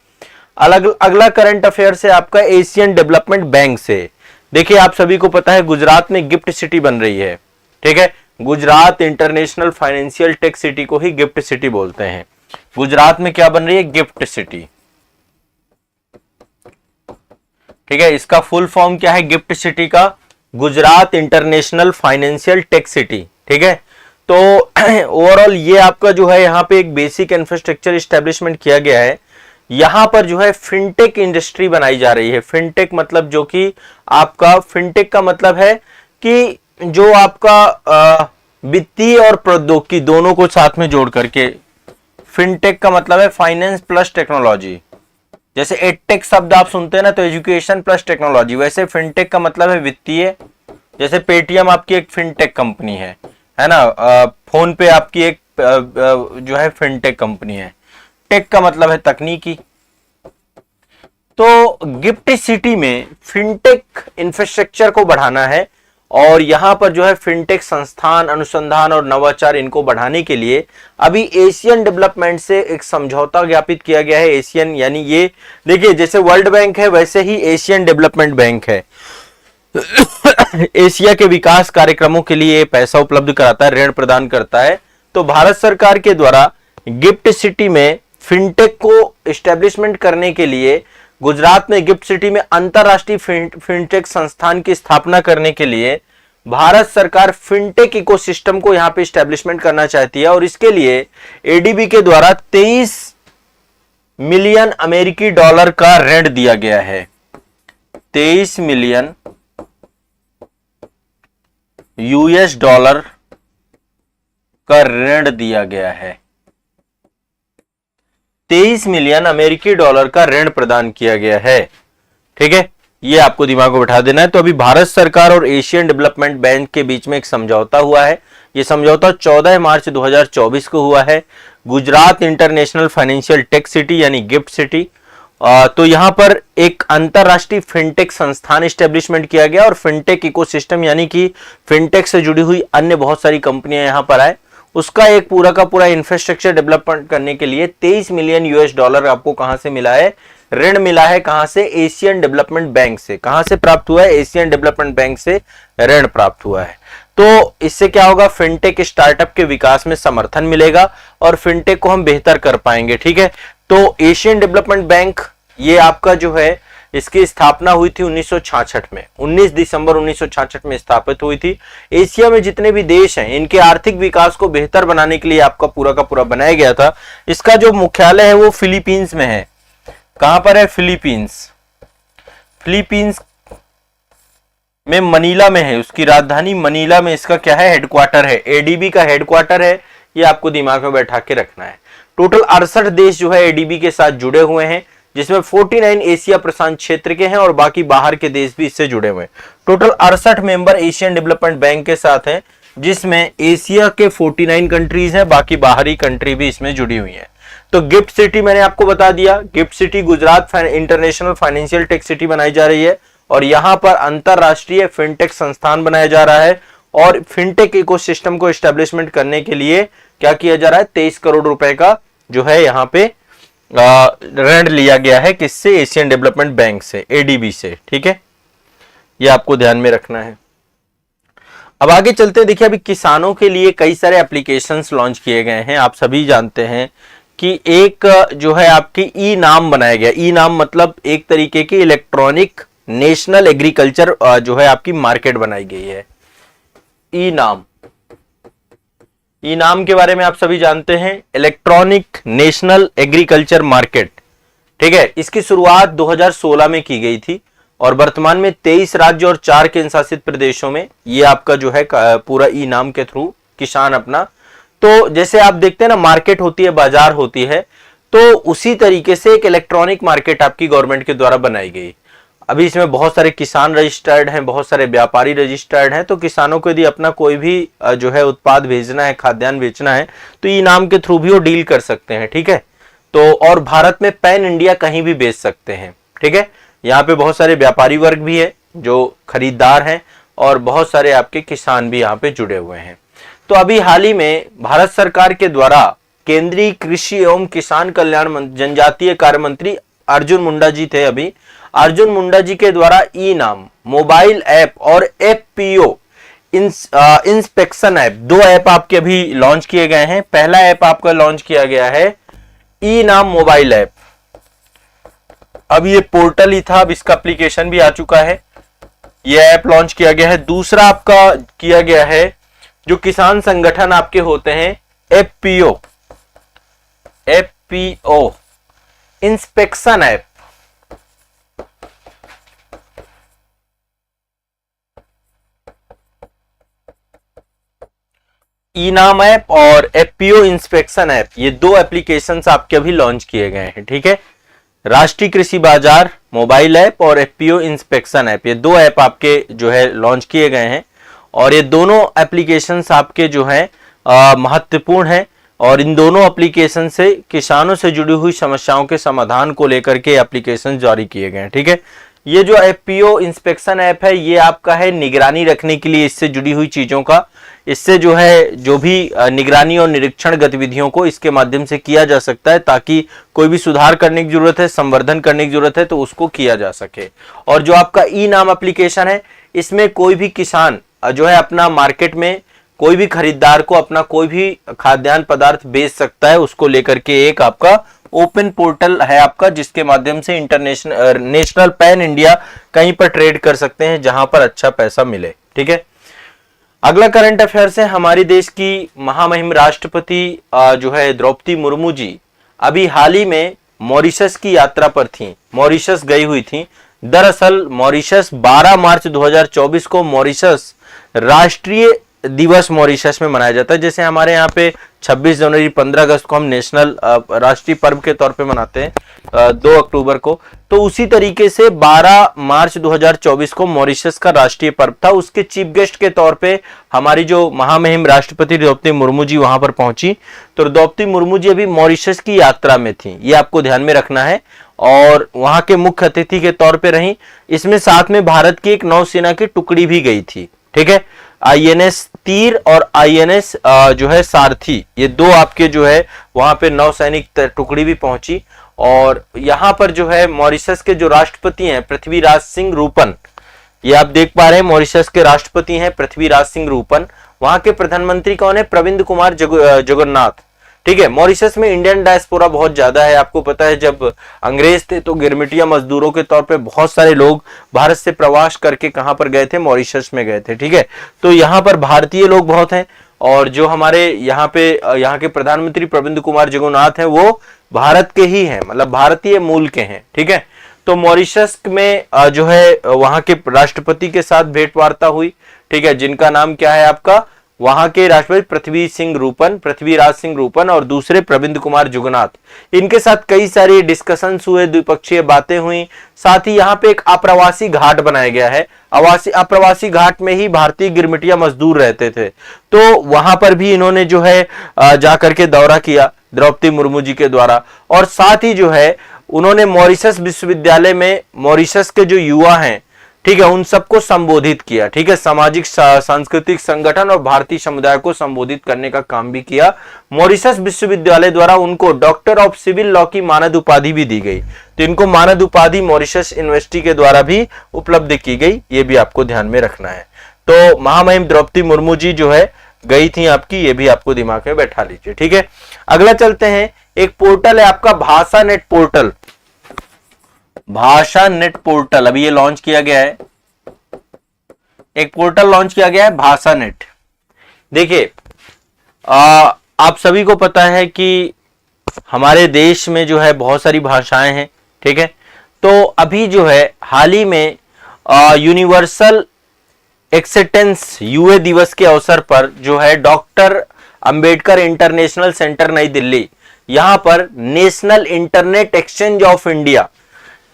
अगला करंट अफेयर्स है आपका एशियन डेवलपमेंट बैंक से। देखिए, आप सभी को पता है गुजरात में गिफ्ट सिटी बन रही है। ठीक है, Gujarat international financial tech city को ही गिफ्ट सिटी बोलते हैं। गुजरात में क्या बन रही है? Gift city. ठीक है, इसका फुल फॉर्म क्या है गिफ्ट सिटी का? Gujarat international financial tech city. ठीक है, तो ओवरऑल ये आपका जो है यहाँ पे एक बेसिक इंफ्रास्ट्रक्चर इस्टेब्लिशमेंट किया गया है। यहाँ पर जो है फिनटेक इंडस्ट्री बनाई जा रही है। फिनटेक मतलब जो कि आपका, फिनटेक का मतलब है कि जो आपका वित्तीय और प्रौद्योगिकी दोनों को साथ में जोड़ करके, फिनटेक का मतलब है फाइनेंस प्लस टेक्नोलॉजी। जैसे एडटेक शब्द आप सुनते हैं ना, तो एजुकेशन प्लस टेक्नोलॉजी, वैसे फिनटेक का मतलब है वित्तीय। जैसे पेटीएम आपकी एक फिनटेक कंपनी है ना, फोन पे आपकी एक जो है फिनटेक कंपनी है। टेक का मतलब है तकनीकी। तो गिफ्ट सिटी में फिनटेक इंफ्रास्ट्रक्चर को बढ़ाना है, और यहां पर जो है फिनटेक संस्थान, अनुसंधान और नवाचार, इनको बढ़ाने के लिए अभी एशियन डेवलपमेंट से एक समझौता ज्ञापित किया गया है। एशियन यानी ये देखिए, जैसे वर्ल्ड बैंक है वैसे ही एशियन डेवलपमेंट बैंक है। एशिया के विकास कार्यक्रमों के लिए पैसा उपलब्ध कराता है, ऋण प्रदान करता है। तो भारत सरकार के द्वारा गिफ्ट सिटी में फिनटेक को एस्टेब्लिशमेंट करने के लिए, गुजरात में गिफ्ट सिटी में अंतरराष्ट्रीय फिनटेक संस्थान की स्थापना करने के लिए भारत सरकार फिनटेक इकोसिस्टम को यहां पे एस्टेब्लिशमेंट करना चाहती है, और इसके लिए एडीबी के द्वारा 23 मिलियन अमेरिकी डॉलर का ऋण दिया गया है। 23 मिलियन यूएस डॉलर का ऋण दिया गया है। 23 मिलियन अमेरिकी डॉलर का ऋण प्रदान किया गया है। ठीक है, ये आपको दिमाग में बैठा देना है। तो अभी भारत सरकार और एशियन डेवलपमेंट बैंक के बीच में एक समझौता हुआ है। ये समझौता 14 मार्च 2024 को हुआ है। Gujarat international financial tech city यानी गिफ्ट सिटी, तो यहां पर एक अंतरराष्ट्रीय फिनटेक संस्थान स्टेब्लिशमेंट किया गया और फिनटेक इकोसिस्टम यानी कि फिनटेक से जुड़ी हुई अन्य बहुत सारी कंपनियां यहां पर आए, उसका एक पूरा का पूरा इंफ्रास्ट्रक्चर डेवलपमेंट करने के लिए 23 मिलियन US$ आपको कहां से मिला है? ऋण मिला है। कहां से? एशियन डेवलपमेंट बैंक से। कहां से प्राप्त हुआ है? एशियन डेवलपमेंट बैंक से ऋण प्राप्त हुआ है। तो इससे क्या होगा? फिनटेक स्टार्टअप के विकास में समर्थन मिलेगा और फिनटेक को हम बेहतर कर पाएंगे। ठीक है, तो एशियन डेवलपमेंट बैंक ये आपका जो है इसकी स्थापना हुई थी 1966 में, 19 दिसंबर 1966 में स्थापित हुई थी। एशिया में जितने भी देश हैं इनके आर्थिक विकास को बेहतर बनाने के लिए आपका पूरा का पूरा बनाया गया था। इसका जो मुख्यालय है वो फिलीपींस में है। कहां पर है? फिलीपींस। फिलीपींस में मनीला में है, उसकी राजधानी मनीला में इसका क्या है? हेडक्वार्टर है। एडीबी का हेडक्वार्टर है, ये आपको दिमाग में बैठा के रखना है। टोटल 68 देश जो है एडीबी के साथ जुड़े हुए हैं, जिसमें 49 एशिया प्रशांत क्षेत्र के हैं और बाकी बाहर के देश भी इससे जुड़े हुए हैं। Total 68 member Asian development bank के साथ हैं, जिसमें एशिया के 49 कंट्रीज हैं, बाकी बाहरी कंट्री भी इसमें जुड़ी हुई है। तो गिफ्ट सिटी मैंने आपको बता दिया, gift city Gujarat international financial tech city बनाई जा रही है और यहां पर अंतरराष्ट्रीय फिनटेक संस्थान बनाया जा रहा है और फिनटेक इकोसिस्टम को एस्टेब्लिशमेंट करने के लिए क्या किया जा रहा है? 23 करोड़ रुपए का जो है यहाँ पे ऋण लिया गया है। किससे? एशियन डेवलपमेंट बैंक से, एडीबी से। ठीक है, ये आपको ध्यान में रखना है। अब आगे चलते हैं। देखिए, अभी किसानों के लिए कई सारे एप्लीकेशंस लॉन्च किए गए हैं। आप सभी जानते हैं कि एक जो है आपकी ई नाम बनाया गया। ई नाम मतलब एक तरीके की इलेक्ट्रॉनिक नेशनल एग्रीकल्चर जो है आपकी मार्केट बनाई गई है। ई नाम, ई नाम के बारे में आप सभी जानते हैं, इलेक्ट्रॉनिक नेशनल एग्रीकल्चर मार्केट। ठीक है, इसकी शुरुआत 2016 में की गई थी और वर्तमान में 23 राज्य और 4 केंद्र शासित प्रदेशों में ये आपका जो है पूरा ई नाम के थ्रू किसान अपना, तो जैसे आप देखते हैं ना मार्केट होती है, बाजार होती है, तो उसी तरीके से एक इलेक्ट्रॉनिक मार्केट आपकी गवर्नमेंट के द्वारा बनाई गई। अभी इसमें बहुत सारे किसान रजिस्टर्ड हैं, बहुत सारे व्यापारी रजिस्टर्ड हैं, तो किसानों को यदि अपना कोई भी जो है उत्पाद भेजना है, खाद्यान्न बेचना है, तो ई नाम के थ्रू भी वो डील कर सकते हैं। ठीक है, तो और भारत में पैन इंडिया कहीं भी बेच सकते हैं। ठीक है, यहाँ पे बहुत सारे व्यापारी वर्ग भी है जो खरीदार हैं और बहुत सारे आपके किसान भी यहाँ पे जुड़े हुए हैं। तो अभी हाल ही में भारत सरकार के द्वारा केंद्रीय कृषि एवं किसान कल्याण जनजातीय कार्य मंत्री अर्जुन मुंडा जी थे। अभी अर्जुन मुंडा जी के द्वारा ई नाम मोबाइल ऐप और एफपीओ इंस्पेक्शन ऐप, 2 ऐप आपके अभी लॉन्च किए गए हैं। पहला ऐप आपका लॉन्च किया गया है ई नाम मोबाइल ऐप। अब ये पोर्टल ही था, अब इसका एप्लीकेशन भी आ चुका है, ये ऐप लॉन्च किया गया है। दूसरा आपका किया गया है जो किसान संगठन आपके होते हैं एफपीओ इंस्पेक्शन ऐप। ई नाम ऐप और एफपीओ इंस्पेक्शन ऐप, ये 2 एप्लीकेशंस आपके अभी लॉन्च किए गए हैं। ठीक है, राष्ट्रीय कृषि बाजार मोबाइल ऐप और एफपीओ इंस्पेक्शन ऐप, ये 2 ऐप आपके जो है लॉन्च किए गए हैं और ये दोनों एप्लीकेशंस आपके जो है महत्वपूर्ण है और इन दोनों एप्लीकेशन से किसानों से जुड़ी हुई समस्याओं के समाधान को लेकर के एप्लीकेशन जारी किए गए हैं। ठीक है, ये जो एफपीओ इंस्पेक्शन ऐप है ये आपका है निगरानी रखने के लिए इससे जुड़ी हुई चीजों का, इससे जो है जो भी निगरानी और निरीक्षण गतिविधियों को इसके माध्यम से किया जा सकता है ताकि कोई भी सुधार करने की जरूरत है, संवर्धन करने की जरूरत है तो उसको किया जा सके। और जो आपका ई नाम एप्लीकेशन है इसमें कोई भी किसान जो है अपना मार्केट में कोई भी खरीदार को अपना कोई भी खाद्यान्न पदार्थ बेच सकता है, उसको लेकर के एक आपका ओपन पोर्टल है आपका, जिसके माध्यम से नेशनल पैन इंडिया कहीं पर ट्रेड कर सकते हैं जहां पर अच्छा पैसा मिले। ठीक है, अगला करंट अफेयर्स है हमारी देश की महामहिम राष्ट्रपति जो है द्रौपदी मुर्मू जी अभी हाल ही में मॉरिशस की यात्रा पर थी, मॉरिशस गई हुई थी। दरअसल मॉरिशस 12 मार्च 2024 को मॉरिशस राष्ट्रीय दिवस मॉरिशस में मनाया जाता है। जैसे हमारे यहाँ पे 26 जनवरी 15 अगस्त को हम नेशनल राष्ट्रीय पर्व के तौर पे मनाते हैं 2 अक्टूबर को, तो उसी तरीके से 12 मार्च 2024 को मॉरिशस का राष्ट्रीय पर्व था। उसके चीफ गेस्ट के तौर पे हमारी जो महामहिम राष्ट्रपति द्रौपदी मुर्मू जी वहां पर पहुंची। तो द्रौपदी मुर्मू जी अभी मॉरिशस की यात्रा में थी, ये आपको ध्यान में रखना है, और वहां के मुख्य अतिथि के तौर पे रही। इसमें साथ में भारत की एक नौसेना की टुकड़ी भी गई थी, ठीक है, INS तीर और INS जो है सारथी, ये दो आपके जो है वहां पे नौसैनिक टुकड़ी भी पहुंची। और यहां पर जो है मॉरिशस के जो राष्ट्रपति हैं पृथ्वीराज सिंह रूपन, ये आप देख पा रहे हैं मॉरिशस के राष्ट्रपति हैं पृथ्वीराज सिंह रूपन। वहां के प्रधानमंत्री कौन है? प्रविंद कुमार जगन्नाथ, ठीक है। मॉरिशस में इंडियन डायस्पोरा बहुत ज्यादा है, आपको पता है जब अंग्रेज थे तो गिरमिटिया मजदूरों के तौर पे बहुत सारे लोग भारत से प्रवास करके कहां पर गए थे? मॉरिशस में गए थे, ठीक है। तो यहाँ पर भारतीय लोग बहुत हैं, और जो हमारे यहाँ के प्रधानमंत्री प्रविंद कुमार जगन्नाथ हैं वो भारत के ही हैं, मतलब भारतीय मूल के हैं, ठीक है। तो मॉरिशस में जो है वहां के राष्ट्रपति के साथ भेंट वार्ता हुई, ठीक है, जिनका नाम क्या है आपका? वहां के राष्ट्रपति पृथ्वीराज सिंह रूपन और दूसरे प्रविंद कुमार जुगनाथ। इनके साथ कई सारी डिस्कशंस हुए, द्विपक्षीय बातें हुई। साथ ही यहाँ पे एक आप्रवासी घाट बनाया गया है, आप्रवासी घाट में ही भारतीय गिरमिटिया मजदूर रहते थे, तो वहां पर भी इन्होंने जो है जाकर के दौरा किया द्रौपदी मुर्मू जी के द्वारा। और साथ ही जो है उन्होंने मॉरिशस विश्वविद्यालय में मॉरिशस के जो युवा हैं, ठीक है, उन सबको संबोधित किया, ठीक है, सामाजिक सांस्कृतिक संगठन और भारतीय समुदाय को संबोधित करने का काम भी किया। मॉरिशस विश्वविद्यालय द्वारा उनको डॉक्टर ऑफ सिविल लॉ की मानद उपाधि भी दी गई, तो इनको मानद उपाधि मॉरिशस यूनिवर्सिटी के द्वारा भी उपलब्ध की गई, ये भी आपको ध्यान में रखना है। तो महामहिम द्रौपदी मुर्मू जी जो है गई थी आपकी, ये भी आपको दिमाग में बैठा लीजिए, ठीक है। अगला चलते हैं, एक पोर्टल है आपका भाषा नेट पोर्टल। भाषा नेट पोर्टल अभी ये लॉन्च किया गया है, एक पोर्टल लॉन्च किया गया है भाषा नेट। देखिए आप सभी को पता है कि हमारे देश में जो है बहुत सारी भाषाएं हैं, ठीक है। तो अभी जो है हाल ही में यूनिवर्सल एक्सेप्टेंस यूए दिवस के अवसर पर जो है डॉक्टर अंबेडकर इंटरनेशनल सेंटर नई दिल्ली, यहां पर national internet exchange of India,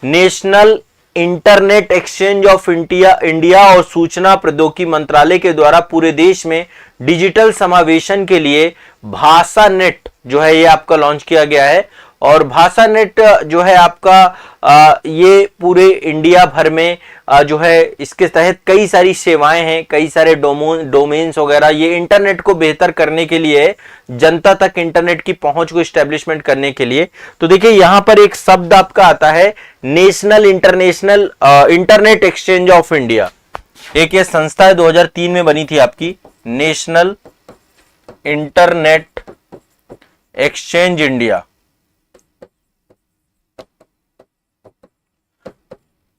national internet exchange of India और सूचना प्रौद्योगिकी मंत्रालय के द्वारा पूरे देश में डिजिटल समावेशन के लिए भाषा नेट जो है ये आपका लॉन्च किया गया है। और भाषा नेट जो है आपका ये पूरे इंडिया भर में जो है इसके तहत कई सारी सेवाएं हैं, कई सारे डोमेन्स वगैरह, ये इंटरनेट को बेहतर करने के लिए, जनता तक इंटरनेट की पहुंच को एस्टेब्लिशमेंट करने के लिए। तो देखिए यहां पर एक शब्द आपका आता है national internet exchange of India. एक ये संस्था 2003 में बनी थी आपकी, नेशनल इंटरनेट एक्सचेंज इंडिया।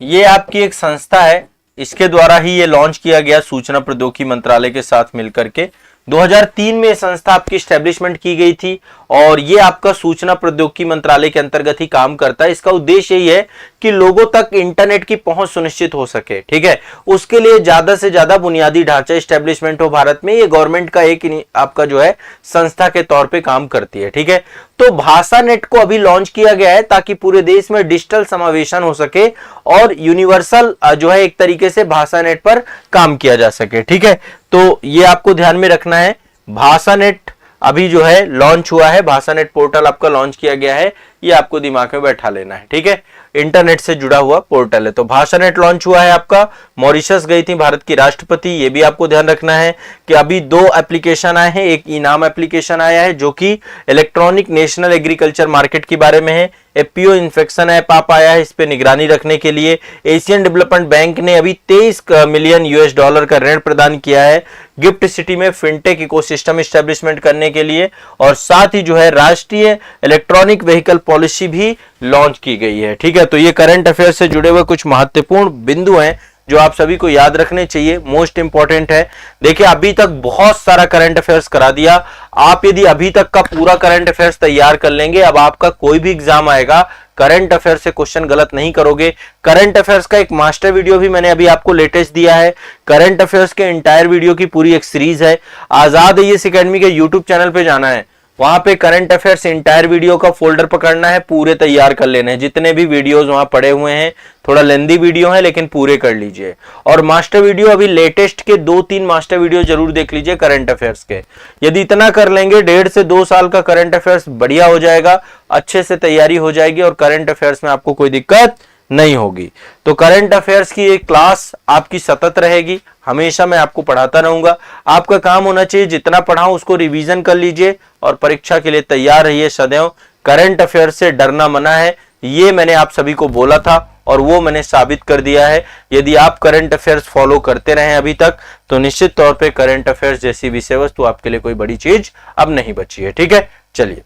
ये आपकी एक संस्था है, इसके द्वारा ही ये लॉन्च किया गया सूचना प्रौद्योगिकी मंत्रालय के साथ मिलकर के। 2003 में संस्था आपकी एस्टेब्लिशमेंट की गई थी और ये आपका सूचना प्रौद्योगिकी मंत्रालय के अंतर्गत ही काम करता है। इसका उद्देश्य यही है कि लोगों तक इंटरनेट की पहुंच सुनिश्चित हो सके, ठीक है। उसके लिए ज्यादा से ज्यादा बुनियादी ढांचा एस्टेब्लिशमेंट हो भारत में। ये गवर्नमेंट का एक आपका जो है संस्था के तौर पे काम करती है, ठीक है। तो भाषा नेट को अभी लॉन्च किया गया है ताकि पूरे देश में डिजिटल समावेशन हो सके और यूनिवर्सल जो है एक तरीके से भाषा नेट पर काम किया जा सके, ठीक है। तो ये आपको ध्यान में रखना है, भाषा नेट अभी जो है लॉन्च हुआ है, भाषा नेट पोर्टल आपका लॉन्च किया गया है, ये आपको दिमाग में बैठा लेना है, ठीक है। इंटरनेट से जुड़ा हुआ पोर्टल है। तो भाषा नेट लॉन्च हुआ है आपका, मॉरिशस गई थी भारत की राष्ट्रपति। ये भी आपको ध्यान रखना है कि अभी 2 एप्लीकेशन आए हैं, एक इनाम एप्लीकेशन आया है जो कि इलेक्ट्रॉनिक नेशनल एग्रीकल्चर मार्केट के बारे में है। एपीओ इन्फेक्शन ऐप आप आया है, इस पे निगरानी रखने के लिए। एशियन डेवलपमेंट बैंक ने अभी $23 मिलियन का ऋण प्रदान किया है गिफ्ट सिटी में फिनटेक इकोसिस्टम एस्टेब्लिशमेंट करने के लिए। और साथ ही जो है राष्ट्रीय इलेक्ट्रॉनिक व्हीकल पॉलिसी भी लॉन्च की गई है, ठीक है। तो ये करंट अफेयर से जुड़े हुए कुछ महत्वपूर्ण बिंदु हैं जो आप सभी को याद रखने चाहिए, मोस्ट इंपॉर्टेंट है। देखिए अभी तक बहुत सारा करंट अफेयर्स करा दिया। आप यदि अभी तक का पूरा करंट अफेयर्स तैयार कर लेंगे, अब आपका कोई भी एग्जाम आएगा करंट अफेयर से क्वेश्चन गलत नहीं करोगे। करंट अफेयर्स का एक मास्टर वीडियो भी मैंने अभी आपको लेटेस्ट दिया है। करंट अफेयर्स के इंटायर वीडियो की पूरी एक सीरीज है। आजाद आईएएस एकेडमी के यूट्यूब चैनल पे जाना है, वहां पे करंट अफेयर्स इंटायर वीडियो का फोल्डर पकड़ना है, पूरे तैयार कर लेने हैं। जितने भी वीडियोस वहां पड़े हुए हैं, थोड़ा लेंदी वीडियो है लेकिन पूरे कर लीजिए। और मास्टर वीडियो अभी लेटेस्ट के 2-3 मास्टर वीडियो जरूर देख लीजिए करंट अफेयर्स के। यदि इतना कर लेंगे 1.5 से 2 साल का करंट अफेयर्स बढ़िया हो जाएगा, अच्छे से तैयारी हो जाएगी और करंट अफेयर्स में आपको कोई दिक्कत नहीं होगी। तो करंट अफेयर्स की एक क्लास आपकी सतत रहेगी, हमेशा मैं आपको पढ़ाता रहूंगा। आपका काम होना चाहिए जितना पढ़ाऊं उसको रिवीजन कर लीजिए और परीक्षा के लिए तैयार रहिए सदैव। करंट अफेयर्स से डरना मना है, ये मैंने आप सभी को बोला था और वो मैंने साबित कर दिया है। यदि आप करंट अफेयर्स फॉलो करते रहे अभी तक तो निश्चित तौर पे करंट अफेयर्स जैसी विषय वस्तु आपके लिए कोई बड़ी चीज अब नहीं बची है। ठीक है, चलिए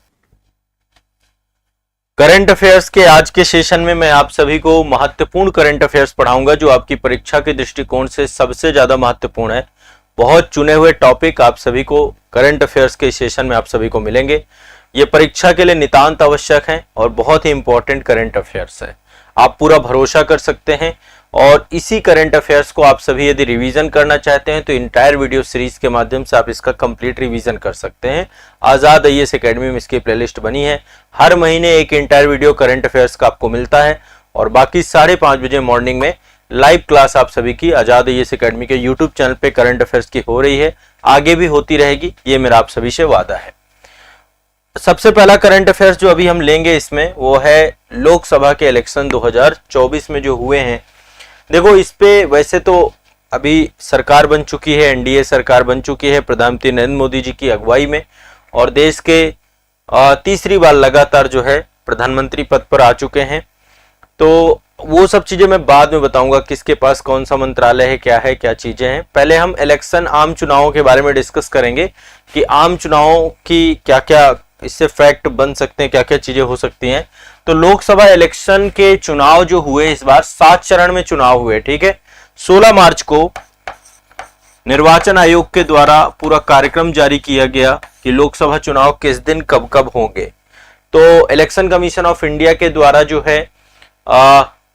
करंट अफेयर्स के आज के सेशन में मैं आप सभी को महत्वपूर्ण करंट अफेयर्स पढ़ाऊंगा जो आपकी परीक्षा के दृष्टिकोण से सबसे ज्यादा महत्वपूर्ण है। बहुत चुने हुए टॉपिक आप सभी को करंट अफेयर्स के सेशन में आप सभी को मिलेंगे। ये परीक्षा के लिए नितांत आवश्यक है और बहुत ही इंपॉर्टेंट करंट अफेयर्स है। आप पूरा भरोसा कर सकते हैं और इसी करंट अफेयर्स को आप सभी यदि रिवीजन करना चाहते हैं तो इंटायर वीडियो सीरीज के माध्यम से आप इसका कंप्लीट रिवीजन कर सकते हैं। आजाद आईएएस एकेडमी में इसकी प्लेलिस्ट बनी है। हर महीने एक इंटायर वीडियो करंट अफेयर्स का आपको मिलता है और बाकी 5:30 बजे मॉर्निंग में लाइव क्लास आप सभी की आजाद आईएएस एकेडमी के यूट्यूब चैनल पे करंट अफेयर्स की हो रही है, आगे भी होती रहेगी, ये मेरा आप सभी से वादा है। सबसे पहला करंट अफेयर्स जो अभी हम लेंगे इसमें वो है लोकसभा के इलेक्शन 2024 में जो हुए हैं। देखो इस पे वैसे तो अभी सरकार बन चुकी है, एनडीए सरकार बन चुकी है प्रधानमंत्री नरेंद्र मोदी जी की अगुवाई में और देश के तीसरी बार लगातार जो है प्रधानमंत्री पद पर आ चुके हैं। तो वो सब चीजें मैं बाद में बताऊंगा, किसके पास कौन सा मंत्रालय है, क्या चीजें हैं। पहले हम इलेक्शन आम चुनावों के बारे में डिस्कस करेंगे कि आम चुनावों की क्या क्या इससे फैक्ट बन सकते हैं, क्या क्या चीजें हो सकती हैं। तो लोकसभा इलेक्शन के चुनाव जो हुए इस बार 7 चरण में चुनाव हुए। ठीक है, 16 मार्च को निर्वाचन आयोग के द्वारा पूरा कार्यक्रम जारी किया गया कि लोकसभा चुनाव किस दिन कब कब होंगे। तो इलेक्शन कमीशन ऑफ इंडिया के द्वारा जो है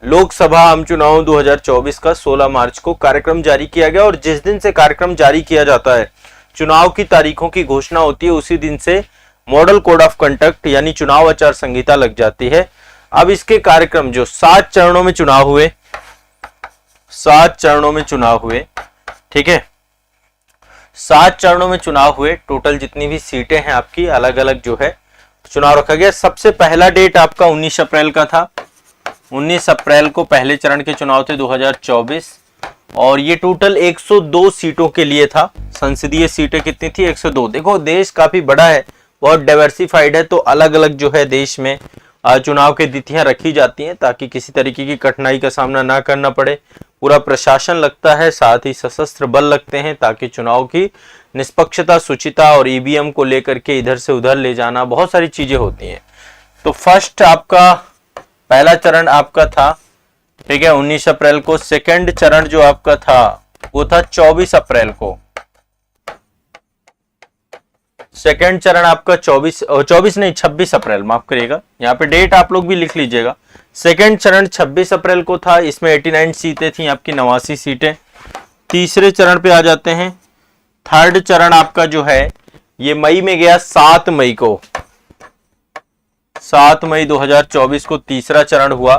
लोकसभा आम चुनाव 2024 का 16 मार्च को कार्यक्रम जारी किया गया और जिस दिन से कार्यक्रम जारी किया जाता है, चुनाव की तारीखों की घोषणा होती है, उसी दिन से मॉडल कोड ऑफ कंडक्ट यानी चुनाव आचार संहिता लग जाती है। अब इसके कार्यक्रम जो 7 चरणों में चुनाव हुए, 7 चरणों में चुनाव हुए, ठीक है, 7 चरणों में चुनाव हुए। टोटल जितनी भी सीटें हैं आपकी अलग अलग जो है चुनाव रखा गया। सबसे पहला डेट आपका 19 अप्रैल का था। 19 अप्रैल को पहले चरण के चुनाव थे 2024 और ये टोटल 102 सीटों के लिए था। संसदीय सीटें कितनी थी? 102। देखो देश काफी बड़ा है, बहुत डाइवर्सिफाइड है, तो अलग अलग जो है देश में चुनाव की तिथियां रखी जाती हैं ताकि किसी तरीके की कठिनाई का सामना ना करना पड़े। पूरा प्रशासन लगता है, साथ ही सशस्त्र बल लगते हैं ताकि चुनाव की निष्पक्षता, शुचिता और ईवीएम को लेकर के इधर से उधर ले जाना, बहुत सारी चीजें होती हैं। तो फर्स्ट आपका पहला चरण आपका था, ठीक है, 19 अप्रैल को। सेकंड चरण जो आपका था वो था 24 अप्रैल को। सेकंड चरण आपका 26 अप्रैल, माफ करिएगा, यहाँ पे डेट आप लोग भी लिख लीजिएगा। सेकंड चरण 26 अप्रैल को था, इसमें 89 सीटें थी आपकी, 89 सीटें। तीसरे चरण पे आ जाते हैं। थर्ड चरण आपका जो है ये मई में गया, 7 मई को, 7 मई 2024 को तीसरा चरण हुआ।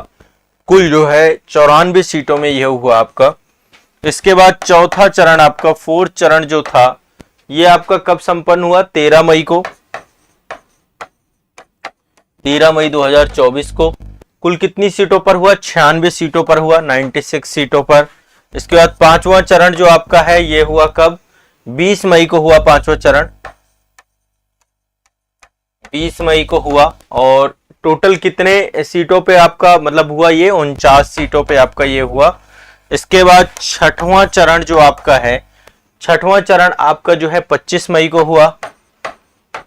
कुल जो है 94 सीटों में यह हुआ आपका। इसके बाद चौथा चरण आपका, फोर्थ चरण जो था ये आपका कब संपन्न हुआ? 13 मई को, 13 मई 2024 को। कुल कितनी सीटों पर हुआ? 96 सीटों पर हुआ, 96 सीटों पर। इसके बाद पांचवा चरण जो आपका है ये हुआ कब? 20 मई को हुआ पांचवा चरण, 20 मई को हुआ। और टोटल कितने सीटों पे आपका मतलब हुआ? ये 49 सीटों पे आपका ये हुआ। इसके बाद छठवां चरण जो आपका है, छठवां चरण आपका जो है 25 मई को हुआ,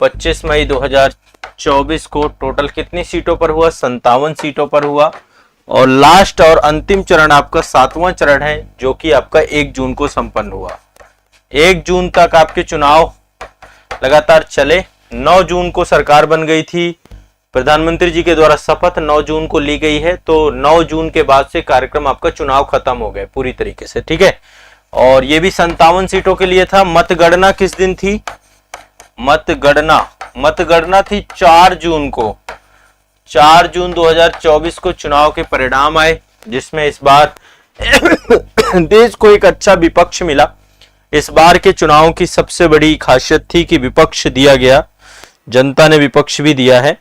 25 मई 2024 को। टोटल कितनी सीटों पर हुआ? 57 सीटों पर हुआ। और लास्ट और अंतिम चरण आपका 7वां चरण है, जो कि आपका 1 जून को संपन्न हुआ। 1 जून तक आपके चुनाव लगातार चले। 9 जून को सरकार बन गई थी, प्रधानमंत्री जी के द्वारा शपथ 9 जून को ली गई है। तो 9 जून के बाद से कार्यक्रम आपका चुनाव खत्म हो गए पूरी तरीके से, ठीक है। और ये भी 57 सीटों के लिए था। मतगणना किस दिन थी? मतगणना थी 4 जून को। 4 जून 2024 को चुनाव के परिणाम आए, जिसमें इस बार देश को एक अच्छा विपक्ष मिला। इस बार के चुनाव की सबसे बड़ी खासियत थी कि विपक्ष दिया गया, जनता ने विपक्ष भी दिया है।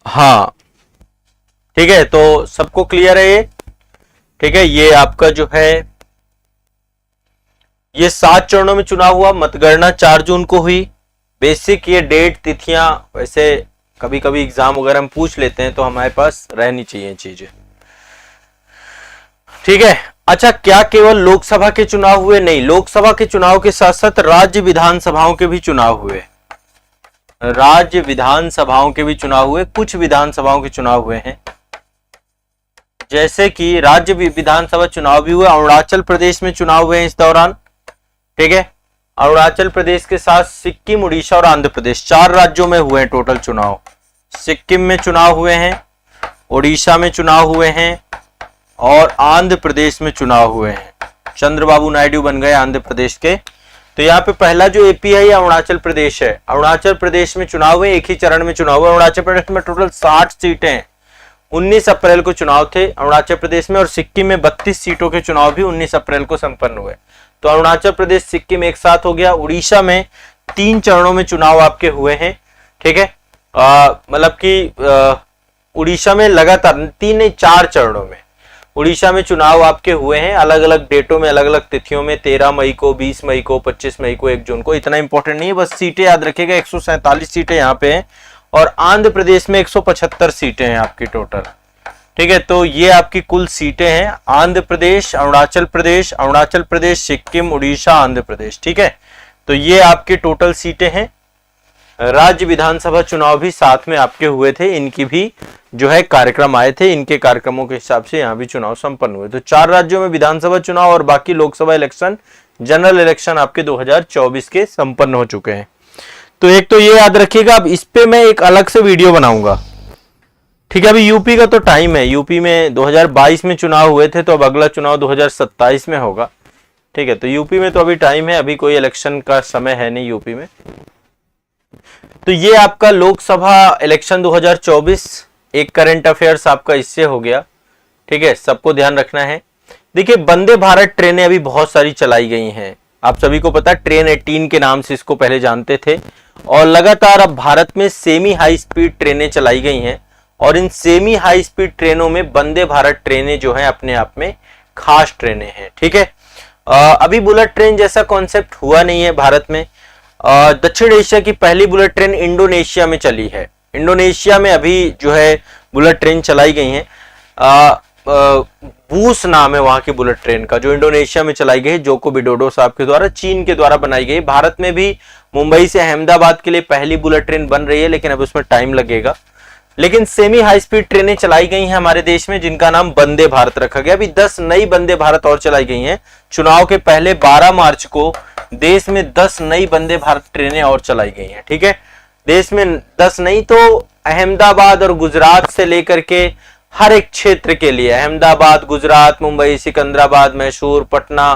हाँ, ठीक है, तो सबको क्लियर है ये, ठीक है। ये आपका जो है ये 7 चरणों में चुनाव हुआ। मतगणना 4 जून को हुई। बेसिक ये डेट तिथियां वैसे कभी कभी एग्जाम वगैरह हम पूछ लेते हैं, तो हमारे पास रहनी चाहिए चीजें, ठीक है। अच्छा, क्या केवल लोकसभा के चुनाव हुए? नहीं, लोकसभा के चुनाव के साथ साथ राज्य विधानसभाओं के भी चुनाव हुए। राज्य विधानसभाओं के भी चुनाव हुए। कुछ विधानसभाओं के चुनाव हुए हैं, जैसे कि राज्य विधानसभा चुनाव भी हुए। अरुणाचल प्रदेश में चुनाव हुए हैं इस दौरान, ठीक है। अरुणाचल प्रदेश के साथ सिक्किम, उड़ीसा और आंध्र प्रदेश, 4 राज्यों में हुए हैं टोटल चुनाव। सिक्किम में चुनाव हुए हैं, उड़ीसा में चुनाव हुए हैं और आंध्र प्रदेश में चुनाव हुए हैं। चंद्रबाबू नायडू बन गए आंध्र प्रदेश के। तो यहाँ पे पहला जो एपी है, अरुणाचल प्रदेश है। अरुणाचल प्रदेश में चुनाव हुए, एक ही चरण में चुनाव हुआ। अरुणाचल प्रदेश में टोटल 60 सीटें हैं। 19 अप्रैल को चुनाव थे अरुणाचल प्रदेश में, और सिक्किम में 32 सीटों के चुनाव भी 19 अप्रैल को संपन्न हुए। तो अरुणाचल प्रदेश सिक्किम एक साथ हो गया। उड़ीसा में 3 चरणों में चुनाव आपके हुए हैं, ठीक है। मतलब कि उड़ीसा में लगातार 3 नहीं 4 चरणों में उड़ीसा में चुनाव आपके हुए हैं, अलग अलग डेटों में, अलग अलग तिथियों में। 13 मई को, 20 मई को, 25 मई को, 1 जून को। इतना इंपॉर्टेंट नहीं है, बस सीटें याद रखिएगा। 147 सीटें यहाँ पे हैं और आंध्र प्रदेश में 175 सीटें हैं आपकी टोटल, ठीक है। तो ये आपकी कुल सीटें हैं। आंध्र प्रदेश, अरुणाचल प्रदेश, सिक्किम, उड़ीसा, आंध्र प्रदेश, ठीक है। तो ये आपके टोटल सीटें हैं। राज्य विधानसभा चुनाव भी साथ में आपके हुए थे, इनकी भी जो है कार्यक्रम आए थे। इनके कार्यक्रमों के हिसाब से यहाँ भी चुनाव संपन्न हुए। तो 4 राज्यों में विधानसभा चुनाव और बाकी लोकसभा इलेक्शन, जनरल इलेक्शन आपके 2024 के संपन्न हो चुके हैं। तो एक तो ये याद रखिएगा। अब इस पे मैं एक अलग से वीडियो बनाऊंगा, ठीक है। अभी यूपी का तो टाइम है। यूपी में 2022 में चुनाव हुए थे, तो अब अगला चुनाव 2027 में होगा, ठीक है। तो यूपी में तो अभी टाइम है, अभी कोई इलेक्शन का समय है नहीं यूपी में। तो ये आपका लोकसभा इलेक्शन 2024 एक करंट अफेयर्स आपका इससे हो गया, ठीक है। सबको ध्यान रखना है। देखिए, वंदे भारत ट्रेनें अभी बहुत सारी चलाई गई हैं। आप सभी को पता है, ट्रेन 18 के नाम से इसको पहले जानते थे। और लगातार अब भारत में सेमी हाई स्पीड ट्रेनें चलाई गई हैं, और इन सेमी हाई स्पीड ट्रेनों में वंदे भारत ट्रेनें जो हैं अपने आप में खास ट्रेनें हैं, ठीक है। अभी बुलेट ट्रेन जैसा कॉन्सेप्ट हुआ नहीं है भारत में। दक्षिण एशिया की पहली बुलेट ट्रेन इंडोनेशिया में चली है। इंडोनेशिया में अभी जो है बुलेट ट्रेन चलाई गई हैं। बूस नाम है वहां की बुलेट ट्रेन का, जो इंडोनेशिया में चलाई गई है, जोको विडोडो साहब के द्वारा, चीन के द्वारा बनाई गई। भारत में भी मुंबई से अहमदाबाद के लिए पहली बुलेट ट्रेन बन रही है, लेकिन अब उसमें टाइम लगेगा। लेकिन सेमी हाई स्पीड ट्रेनें चलाई गई हैं हमारे देश में, जिनका नाम वंदे भारत रखा गया। अभी 10 नई वंदे भारत और चलाई गई हैं। चुनाव के पहले 12 मार्च को देश में 10 नई वंदे भारत ट्रेनें और चलाई गई हैं, ठीक है। देश में 10 नहीं तो अहमदाबाद और गुजरात से लेकर के हर एक क्षेत्र के लिए, अहमदाबाद, गुजरात, मुंबई, सिकंदराबाद, मैसूर, पटना,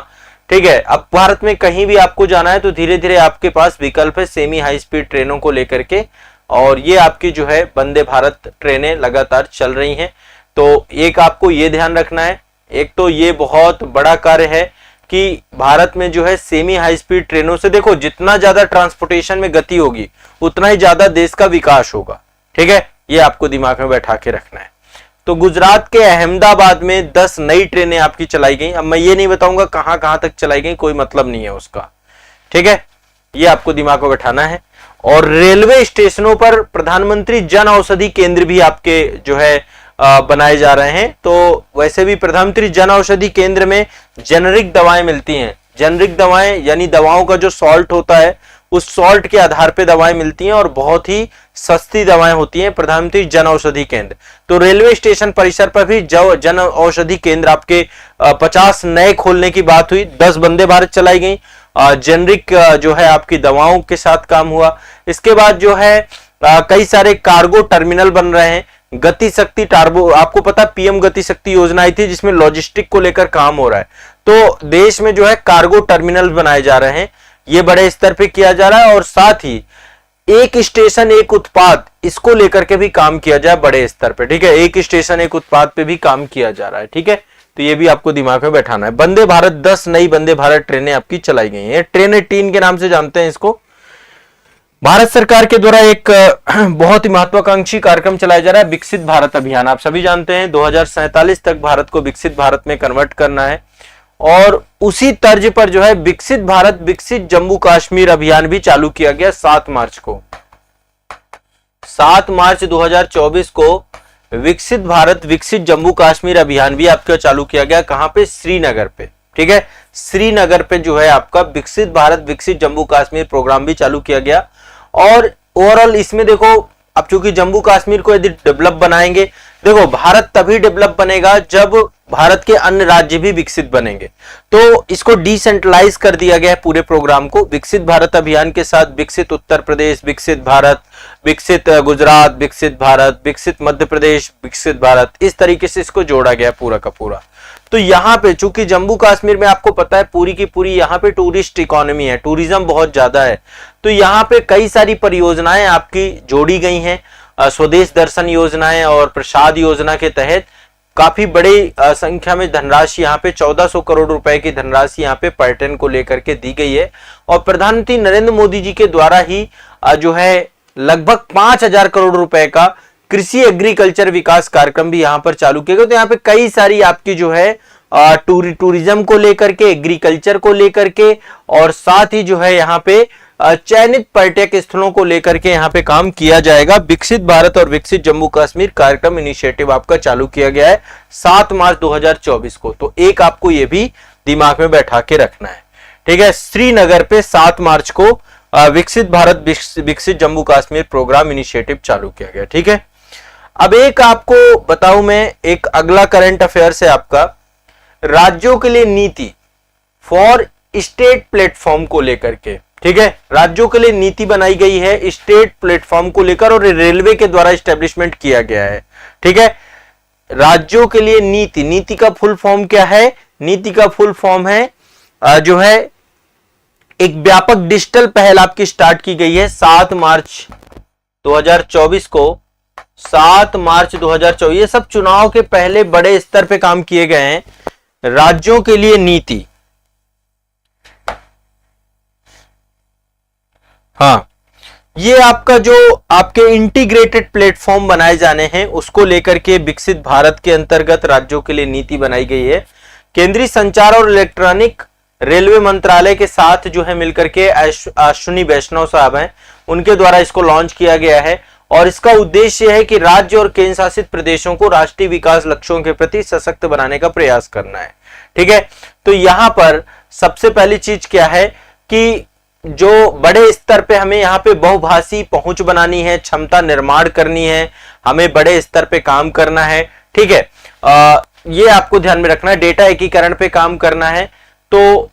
ठीक है। अब भारत में कहीं भी आपको जाना है तो धीरे धीरे आपके पास विकल्प है सेमी हाई स्पीड ट्रेनों को लेकर के, और ये आपकी जो है वंदे भारत ट्रेनें लगातार चल रही हैं। तो एक आपको ये ध्यान रखना है, एक तो ये बहुत बड़ा कार्य है कि भारत में जो है सेमी हाई स्पीड ट्रेनों से, देखो जितना ज्यादा ट्रांसपोर्टेशन में गति होगी उतना ही ज्यादा देश का विकास होगा, ठीक है। ये आपको दिमाग में बैठा के रखना है। तो गुजरात के अहमदाबाद में 10 नई ट्रेनें आपकी चलाई गई। अब मैं ये नहीं बताऊंगा कहां कहां तक चलाई गई, कोई मतलब नहीं है उसका, ठीक है। ये आपको दिमाग में बैठाना है। और रेलवे स्टेशनों पर प्रधानमंत्री जन औषधि केंद्र भी आपके जो है बनाए जा रहे हैं। तो वैसे भी प्रधानमंत्री जन औषधि केंद्र में जेनरिक दवाएं मिलती हैं। जेनरिक दवाएं यानी दवाओं का जो सॉल्ट होता है उस सॉल्ट के आधार पे दवाएं मिलती हैं और बहुत ही सस्ती दवाएं होती हैं। प्रधानमंत्री जन औषधि केंद्र, तो रेलवे स्टेशन परिसर पर भी जन औषधि केंद्र आपके 50 नए खोलने की बात हुई। 10 वंदे भारत चलाई गई, जेनरिक जो है आपकी दवाओं के साथ काम हुआ। इसके बाद जो है कई सारे कार्गो टर्मिनल बन रहे हैं। गति शक्ति टार्बो, आपको पता पीएम गति शक्ति योजना आई थी जिसमें लॉजिस्टिक को लेकर काम हो रहा है। तो देश में जो है कार्गो टर्मिनल बनाए जा रहे हैं, ये बड़े स्तर पे किया जा रहा है। और साथ ही एक स्टेशन एक उत्पाद, इसको लेकर के भी काम किया जाए बड़े स्तर पे, ठीक है। एक स्टेशन एक उत्पाद पे भी काम किया जा रहा है, ठीक है। तो ये भी आपको दिमाग में बैठाना है। वंदे भारत 10 नई वंदे भारत ट्रेनें आपकी चलाई गई हैं। ट्रेन 18 के नाम से जानते हैं इसको। भारत सरकार के द्वारा एक बहुत ही महत्वाकांक्षी कार्यक्रम चलाया जा रहा है, विकसित भारत अभियान। आप सभी जानते हैं 2047 तक भारत को विकसित भारत में कन्वर्ट करना है। और उसी तर्ज पर जो है विकसित भारत विकसित जम्मू कश्मीर अभियान भी चालू किया गया 7 मार्च को। 7 मार्च 2024 को विकसित भारत विकसित जम्मू कश्मीर अभियान भी आपका चालू किया गया। कहां पे? श्रीनगर पे, ठीक है। श्रीनगर पे जो है आपका विकसित भारत विकसित जम्मू कश्मीर प्रोग्राम भी चालू किया गया। और ओवरऑल इसमें देखो, अब चूंकि जम्मू कश्मीर को यदि डेवलप बनाएंगे, देखो भारत तभी डेवलप बनेगा जब भारत के अन्य राज्य भी विकसित बनेंगे। तो इसको डिसेंट्रलाइज कर दिया गया है पूरे प्रोग्राम को। विकसित भारत अभियान के साथ विकसित उत्तर प्रदेश, विकसित भारत, विकसित गुजरात, विकसित भारत, विकसित मध्य प्रदेश, विकसित भारत, इस तरीके से इसको जोड़ा गया पूरा का पूरा। तो यहाँ पे चूंकि जम्मू कश्मीर में आपको पता है पूरी की पूरी यहाँ पे टूरिस्ट इकोनॉमी है, टूरिज्म बहुत ज्यादा है। तो यहाँ पे कई सारी परियोजनाएं आपकी जोड़ी गई हैं। स्वदेश दर्शन योजनाएं और प्रसाद योजना के तहत काफी बड़ी संख्या में धनराशि यहाँ पे 1400 करोड़ रुपए की धनराशि यहाँ पे पर्यटन को लेकर के दी गई है। और प्रधानमंत्री नरेंद्र मोदी जी के द्वारा ही जो है लगभग 5000 करोड़ रुपए का कृषि एग्रीकल्चर विकास कार्यक्रम भी यहाँ पर चालू किया गया। तो यहाँ पे कई सारी आपकी जो है टूरिज्म को लेकर के, एग्रीकल्चर को लेकर के, और साथ ही जो है यहाँ पे चयनित पर्यटक स्थलों को लेकर के यहाँ पे काम किया जाएगा। विकसित भारत और विकसित जम्मू कश्मीर कार्यक्रम इनिशिएटिव आपका चालू किया गया है 7 मार्च 2024 को। तो एक आपको ये भी दिमाग में बैठा के रखना है, ठीक है। श्रीनगर पे 7 मार्च को विकसित भारत विकसित जम्मू कश्मीर प्रोग्राम इनिशिएटिव चालू किया गया, ठीक है। अब एक आपको बताऊं मैं, एक अगला करंट अफेयर्स है आपका, राज्यों के लिए नीति फॉर स्टेट प्लेटफॉर्म को लेकर के, ठीक है। राज्यों के लिए नीति बनाई गई है स्टेट प्लेटफॉर्म को लेकर और रेलवे के द्वारा एस्टेब्लिशमेंट किया गया है, ठीक है। राज्यों के लिए नीति, नीति का फुल फॉर्म क्या है? नीति का फुल फॉर्म है जो है एक व्यापक डिजिटल पहल आपकी स्टार्ट की गई है 7 मार्च 2024 को। 7 मार्च 2024, ये सब चुनाव के पहले बड़े स्तर पे काम किए गए हैं। राज्यों के लिए नीति, हाँ, ये आपका जो आपके इंटीग्रेटेड प्लेटफॉर्म बनाए जाने हैं उसको लेकर के विकसित भारत के अंतर्गत राज्यों के लिए नीति बनाई गई है। केंद्रीय संचार और इलेक्ट्रॉनिक रेलवे मंत्रालय के साथ जो है मिलकर के अश्विनी वैष्णव साहब हैं, उनके द्वारा इसको लॉन्च किया गया है। और इसका उद्देश्य है कि राज्य और केंद्र शासित प्रदेशों को राष्ट्रीय विकास लक्ष्यों के प्रति सशक्त बनाने का प्रयास करना है, ठीक है। तो यहां पर सबसे पहली चीज क्या है कि जो बड़े स्तर पे हमें यहाँ पे बहुभाषी पहुंच बनानी है, क्षमता निर्माण करनी है, हमें बड़े स्तर पे काम करना है, ठीक है। ये आपको ध्यान में रखना है। डेटा एकीकरण पे काम करना है। तो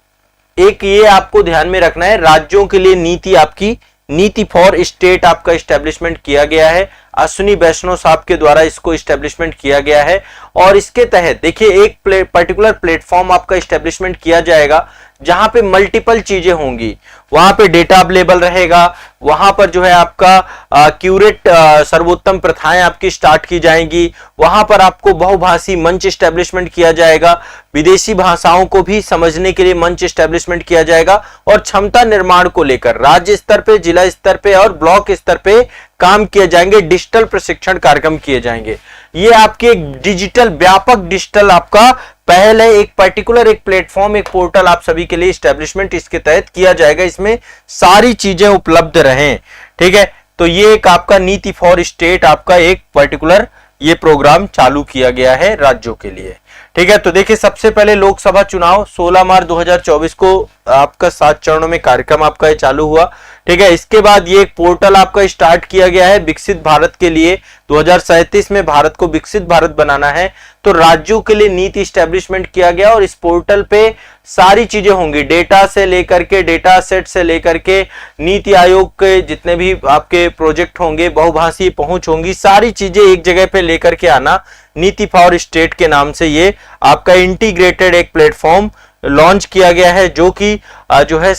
एक ये आपको ध्यान में रखना है, राज्यों के लिए नीति, आपकी नीति फॉर स्टेट आपका इस्टेब्लिशमेंट किया गया है। अश्विनी वैष्णव साहब के द्वारा इसको इस्टेब्लिशमेंट किया गया है। और इसके तहत देखिए एक पर्टिकुलर प्लेटफॉर्म आपका इस्टेब्लिशमेंट किया जाएगा जहां पे मल्टीपल चीजें होंगी। वहां पे डेटा अवेलेबल रहेगा, वहां पर जो है आपका क्यूरेट सर्वोत्तम प्रथाएं आपकी स्टार्ट की जाएंगी, वहां पर आपको बहुभाषी मंच इस्टेब्लिशमेंट किया जाएगा, विदेशी भाषाओं को भी समझने के लिए मंच इस्टेब्लिशमेंट किया जाएगा। और क्षमता निर्माण को लेकर राज्य स्तर पे, जिला स्तर पे और ब्लॉक स्तर पे काम किए जाएंगे। डिजिटल प्रशिक्षण कार्यक्रम किए जाएंगे। ये आपके एक डिजिटल, व्यापक डिजिटल आपका पहल है। एक पर्टिकुलर एक प्लेटफॉर्म, एक पोर्टल आप सभी के लिए इस्टेब्लिशमेंट इसके तहत किया जाएगा। इसमें सारी चीजें उपलब्ध रहें, ठीक है। तो ये एक आपका नीति फॉर स्टेट आपका एक पर्टिकुलर ये प्रोग्राम चालू किया गया है राज्यों के लिए। ठीक है, तो देखिए सबसे पहले लोकसभा चुनाव 16 मार्च 2024 को आपका 7 चरणों में कार्यक्रम आपका ये चालू हुआ। ठीक है, इसके बाद ये एक पोर्टल आपका स्टार्ट किया गया है विकसित भारत के लिए। 2037 में भारत को विकसित भारत बनाना है, तो राज्यों के लिए नीति स्टैब्लिशमेंट किया गया और इस पोर्टल पे सारी चीजें होंगी, डेटा से लेकर के, डेटा सेट से लेकर के, नीति आयोग के जितने भी आपके प्रोजेक्ट होंगे, बहुभाषीय पहुंच होंगी, सारी चीजें एक जगह पे लेकर के आना। नीति फॉर स्टेट के नाम से ये आपका इंटीग्रेटेड एक प्लेटफॉर्म लॉन्च किया गया है, जो कि जो है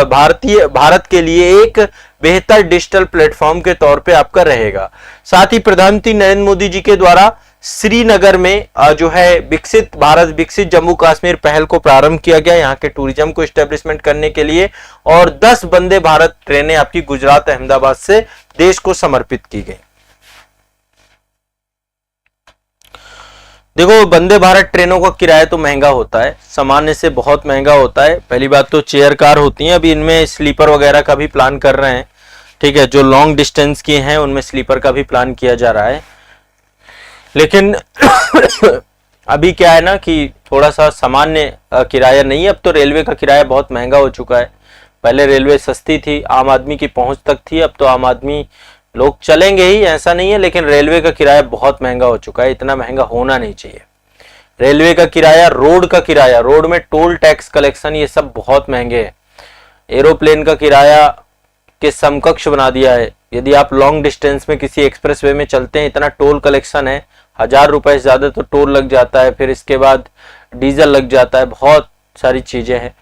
भारत के लिए एक बेहतर डिजिटल प्लेटफॉर्म के तौर पे आपका रहेगा। साथ ही प्रधानमंत्री नरेंद्र मोदी जी के द्वारा श्रीनगर में जो है विकसित भारत विकसित जम्मू कश्मीर पहल को प्रारंभ किया गया यहाँ के टूरिज्म को एस्टेब्लिशमेंट करने के लिए, और 10 वंदे भारत ट्रेनें आपकी गुजरात अहमदाबाद से देश को समर्पित की गई। देखो, वंदे भारत ट्रेनों का किराया तो महंगा होता है, सामान्य से बहुत महंगा होता है। पहली बात तो चेयर कार होती हैं, अभी इनमें स्लीपर वगैरह का भी प्लान कर रहे हैं। ठीक है, जो लॉन्ग डिस्टेंस की हैं उनमें स्लीपर का भी प्लान किया जा रहा है। लेकिन अभी क्या है ना कि थोड़ा सा सामान्य किराया नहीं है, अब तो रेलवे का किराया बहुत महंगा हो चुका है। पहले रेलवे सस्ती थी, आम आदमी की पहुंच तक थी, अब तो आम आदमी लोग चलेंगे ही ऐसा नहीं है, लेकिन रेलवे का किराया बहुत महंगा हो चुका है। इतना महंगा होना नहीं चाहिए। रेलवे का किराया, रोड का किराया, रोड में टोल टैक्स कलेक्शन, ये सब बहुत महंगे हैं। एरोप्लेन का किराया के समकक्ष बना दिया है। यदि आप लॉन्ग डिस्टेंस में किसी एक्सप्रेसवे में चलते हैं, इतना टोल कलेक्शन है, 1000 रुपए से ज्यादा तो टोल लग जाता है, फिर इसके बाद डीजल लग जाता है, बहुत सारी चीजें हैं।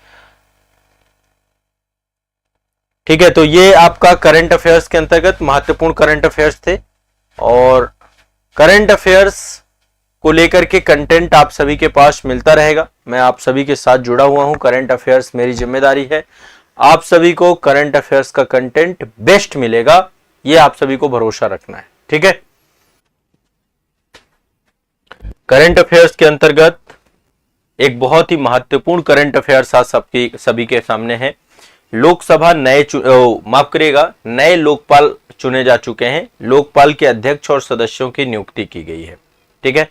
ठीक है, तो ये आपका करंट अफेयर्स के अंतर्गत महत्वपूर्ण करंट अफेयर्स थे, और करंट अफेयर्स को लेकर के कंटेंट आप सभी के पास मिलता रहेगा। मैं आप सभी के साथ जुड़ा हुआ हूं, करंट अफेयर्स मेरी जिम्मेदारी है। आप सभी को करंट अफेयर्स का कंटेंट बेस्ट मिलेगा, ये आप सभी को भरोसा रखना है। ठीक है, करंट अफेयर्स के अंतर्गत एक बहुत ही महत्वपूर्ण करंट अफेयर्स आज सभी के सामने है। लोकसभा माफ करिएगा, नए लोकपाल चुने जा चुके हैं। लोकपाल के अध्यक्ष और सदस्यों की नियुक्ति की गई है। ठीक है,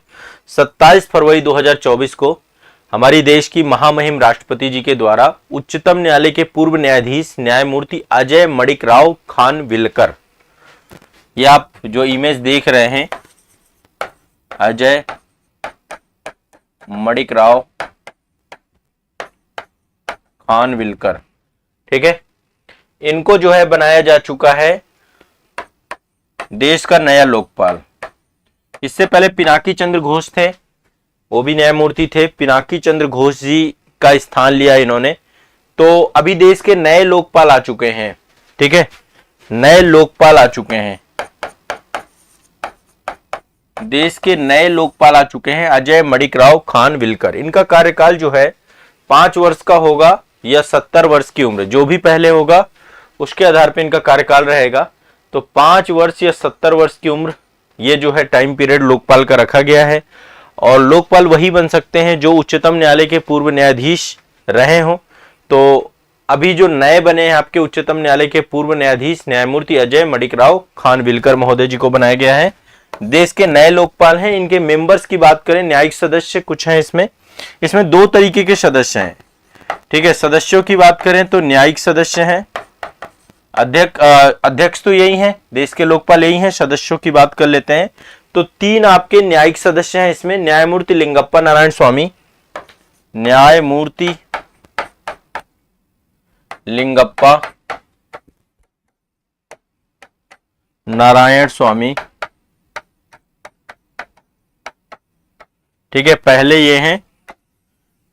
27 फरवरी 2024 को हमारी देश की महामहिम राष्ट्रपति जी के द्वारा उच्चतम न्यायालय के पूर्व न्यायाधीश न्यायमूर्ति अजय मणिकराव खानविलकर, ये आप जो इमेज देख रहे हैं, अजय मणिकराव खानविलकर, ठीक है, इनको जो है बनाया जा चुका है देश का नया लोकपाल। इससे पहले पिनाकी चंद्र घोष थे, वो भी न्यायमूर्ति थे। पिनाकी चंद्र घोष जी का स्थान लिया इन्होंने। तो अभी देश के नए लोकपाल आ चुके हैं। ठीक है, नए लोकपाल आ चुके हैं, देश के नए लोकपाल आ चुके हैं, अजय मणिकराव खानविलकर। इनका कार्यकाल जो है 5 वर्ष का होगा या 70 वर्ष की उम्र, जो भी पहले होगा उसके आधार पर इनका कार्यकाल रहेगा। तो 5 वर्ष या 70 वर्ष की उम्र, ये जो है टाइम पीरियड लोकपाल का रखा गया है। और लोकपाल वही बन सकते हैं जो उच्चतम न्यायालय के पूर्व न्यायाधीश रहे हों। तो अभी जो नए बने हैं आपके उच्चतम न्यायालय के पूर्व न्यायाधीश न्यायमूर्ति अजय मणिकराव खानविलकर महोदय जी को बनाया गया है। देश के नए लोकपाल हैं। इनके मेंबर्स की बात करें, न्यायिक सदस्य कुछ हैं इसमें 2 तरीके के सदस्य हैं। ठीक है, सदस्यों की बात करें तो न्यायिक सदस्य हैं, अध्यक्ष तो यही हैं, देश के लोकपाल यही हैं। सदस्यों की बात कर लेते हैं तो 3 आपके न्यायिक सदस्य हैं इसमें। न्यायमूर्ति लिंगप्पा नारायण स्वामी, न्यायमूर्ति लिंगप्पा नारायण स्वामी, ठीक है, पहले ये हैं।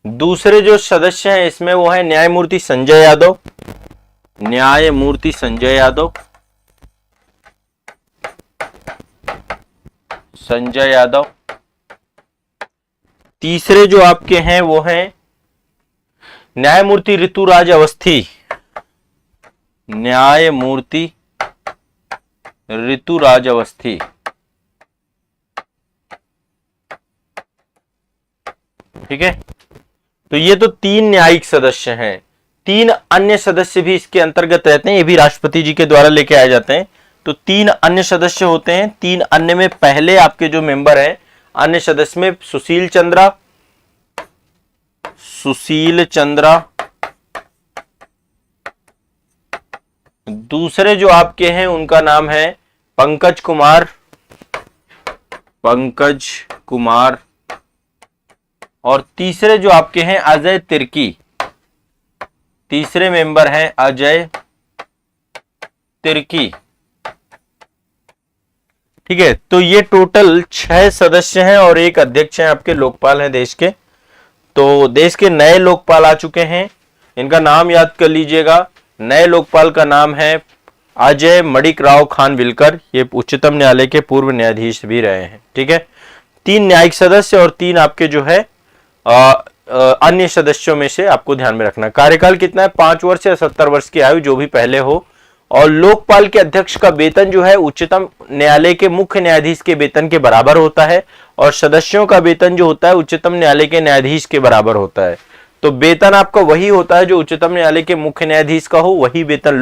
दूसरे जो सदस्य हैं इसमें वो है न्यायमूर्ति संजय यादव, न्यायमूर्ति संजय यादव, संजय यादव। तीसरे जो आपके हैं वो हैं न्यायमूर्ति ऋतुराज अवस्थी, न्यायमूर्ति ऋतुराज अवस्थी, ठीक है। तो ये तो 3 न्यायिक सदस्य हैं। 3 अन्य सदस्य भी इसके अंतर्गत रहते हैं, ये भी राष्ट्रपति जी के द्वारा लेके आए जाते हैं। तो 3 अन्य सदस्य होते हैं। 3 अन्य में पहले आपके जो मेंबर हैं अन्य सदस्य में सुशील चंद्रा। दूसरे जो आपके हैं उनका नाम है पंकज कुमार। और तीसरे जो आपके हैं अजय तिर्की, तीसरे मेंबर हैं अजय तिर्की। ठीक है, तो ये टोटल 6 सदस्य हैं और एक अध्यक्ष हैं, आपके लोकपाल हैं देश के। तो देश के नए लोकपाल आ चुके हैं, इनका नाम याद कर लीजिएगा। नए लोकपाल का नाम है अजय मणिकराव खानविलकर। ये उच्चतम न्यायालय के पूर्व न्यायाधीश भी रहे हैं। ठीक है, 3 न्यायिक सदस्य और 3 आपके जो है अन्य सदस्यों में से आपको ध्यान में रखना। कार्यकाल कितना है? 5 वर्ष या 70 वर्ष की आयु, जो भी पहले हो। और लोकपाल के अध्यक्ष का वेतन जो है उच्चतम न्यायालय के मुख्य न्यायाधीश के वेतन के बराबर होता है, और सदस्यों का वेतन जो होता है उच्चतम न्यायालय के न्यायाधीश के बराबर होता है। तो वेतन आपका वही होता है जो उच्चतम न्यायालय के मुख्य न्यायाधीश का हो, वही वेतन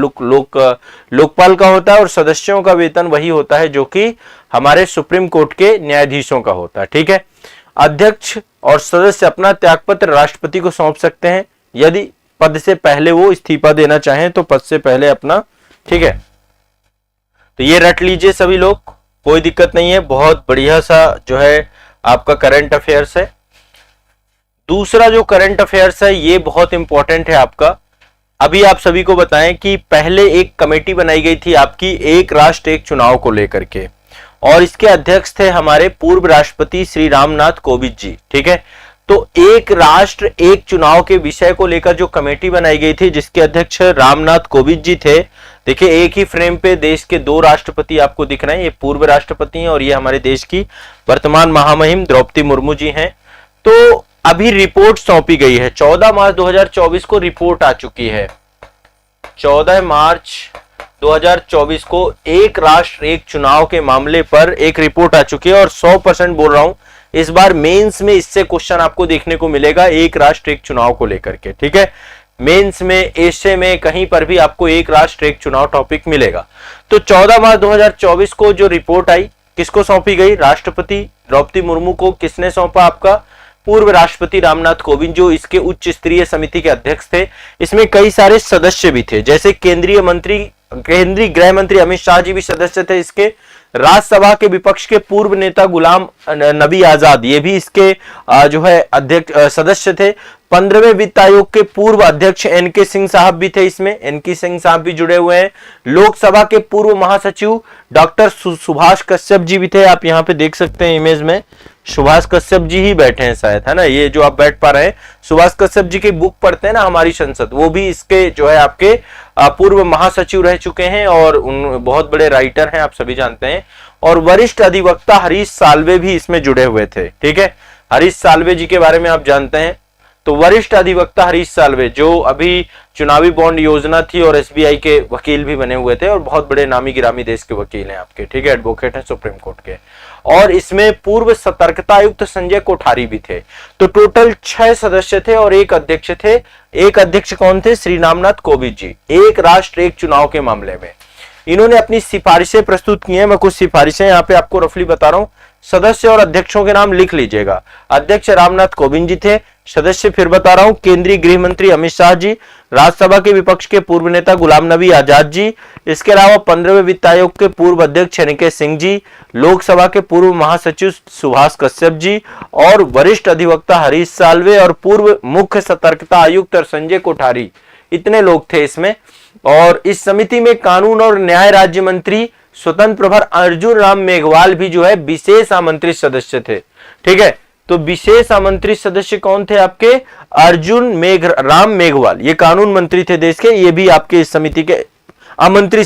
लोकपाल का होता है। और सदस्यों का वेतन वही होता है जो कि हमारे सुप्रीम कोर्ट के न्यायाधीशों का होता है। ठीक है, अध्यक्ष और सदस्य अपना त्यागपत्र राष्ट्रपति को सौंप सकते हैं, यदि पद से पहले वो इस्तीफा देना चाहें तो पद से पहले अपना। ठीक है, तो ये रट लीजिए सभी लोग, कोई दिक्कत नहीं है। बहुत बढ़िया सा जो है आपका करंट अफेयर्स है। दूसरा जो करंट अफेयर्स है ये बहुत इंपॉर्टेंट है आपका। अभी आप सभी को बताएं कि पहले एक कमेटी बनाई गई थी आपकी एक राष्ट्र एक चुनाव को लेकर के, और इसके अध्यक्ष थे हमारे पूर्व राष्ट्रपति श्री रामनाथ कोविंद जी। ठीक है, तो एक राष्ट्र एक चुनाव के विषय को लेकर जो कमेटी बनाई गई थी जिसके अध्यक्ष रामनाथ कोविंद जी थे। देखिए, एक ही फ्रेम पे देश के 2 राष्ट्रपति आपको दिख रहे हैं, ये पूर्व राष्ट्रपति हैं और ये हमारे देश की वर्तमान महामहिम द्रौपदी मुर्मू जी हैं। तो अभी रिपोर्ट सौंपी गई है, 14 मार्च 2024 को रिपोर्ट आ चुकी है। 14 मार्च 2024 को एक राष्ट्र एक चुनाव के मामले पर एक रिपोर्ट आ चुकी है, और 100% बोल रहा हूं इस बार मेंस में इससे क्वेश्चन आपको देखने को मिलेगा, एक राष्ट्र एक चुनाव को लेकर के। ठीक है, मेंस में, एशे में, कहीं पर भी आपको एक राष्ट्र एक चुनाव टॉपिक मिलेगा। तो 14 मार्च 2024 को जो रिपोर्ट आई किसको सौंपी गई? राष्ट्रपति द्रौपदी मुर्मू को। किसने सौंपा? आपका पूर्व राष्ट्रपति रामनाथ कोविंद, जो इसके उच्च स्तरीय समिति के अध्यक्ष थे। इसमें कई सारे सदस्य भी थे, जैसे केंद्रीय गृह मंत्री अमित शाह जी भी सदस्य थे इसके। राज्यसभा के विपक्ष के पूर्व नेता गुलाम नबी आजाद, ये भी इसके जो है अध्यक्ष सदस्य थे। 15वें वित्त आयोग के पूर्व अध्यक्ष एनके सिंह साहब भी थे इसमें, एनके सिंह साहब भी जुड़े हुए हैं। लोकसभा के पूर्व महासचिव डॉक्टर सुभाष कश्यप जी भी थे, आप यहाँ पे देख सकते हैं इमेज में, सुभाष कश्यप जी ही बैठे हैं शायद, है ना, ये जो आप बैठ पा रहे हैं। सुभाष कश्यप जी की बुक पढ़ते हैं ना हमारी संसद, वो भी इसके जो है आपके पूर्व महासचिव रह चुके हैं और उन बहुत बड़े राइटर हैं, आप सभी जानते हैं। और वरिष्ठ अधिवक्ता हरीश साल्वे भी इसमें जुड़े हुए थे। ठीक है, हरीश साल्वे जी के बारे में आप जानते हैं। तो वरिष्ठ अधिवक्ता हरीश साल्वे, जो अभी चुनावी बॉन्ड योजना थी और एसबीआई के वकील भी बने हुए थे, और बहुत बड़े नामी गिरामी देश के वकील हैं आपके। ठीक है, एडवोकेट हैं सुप्रीम कोर्ट के। और इसमें पूर्व सतर्कता आयुक्त संजय कोठारी भी थे। तो टोटल 6 सदस्य थे और एक अध्यक्ष थे। एक अध्यक्ष कौन थे? श्री रामनाथ कोविंद जी। एक राष्ट्र एक चुनाव के मामले में इन्होंने अपनी सिफारिशें प्रस्तुत की हैं। मैं कुछ सिफारिशें यहाँ पे आपको रफली बता रहा हूँ, सदस्य और अध्यक्षों के नाम लिख लीजिएगा। अध्यक्ष रामनाथ कोविंद जी थे, सदस्य फिर बता रहा हूं, केंद्रीय गृह मंत्री अमित शाह जी, राज्यसभा के विपक्ष के पूर्व नेता गुलाम नबी आजाद जी, इसके अलावा 15वें वित्त आयोग के पूर्व अध्यक्ष एनके सिंह जी, लोकसभा के पूर्व महासचिव सुभाष कश्यप जी, और वरिष्ठ अधिवक्ता हरीश साल्वे, और पूर्व मुख्य सतर्कता आयुक्त और संजय कोठारी। इतने लोग थे इसमें। और इस समिति में कानून और न्याय राज्य मंत्री स्वतंत्र प्रभार अर्जुन राम मेघवाल भी जो है विशेष आमंत्रित सदस्य थे। ठीक है, तो विशेष आमंत्रित सदस्य कौन थे आपके? अर्जुन राम मेघवाल, ये कानून मंत्री थे देश के, ये भी आपके इस समिति के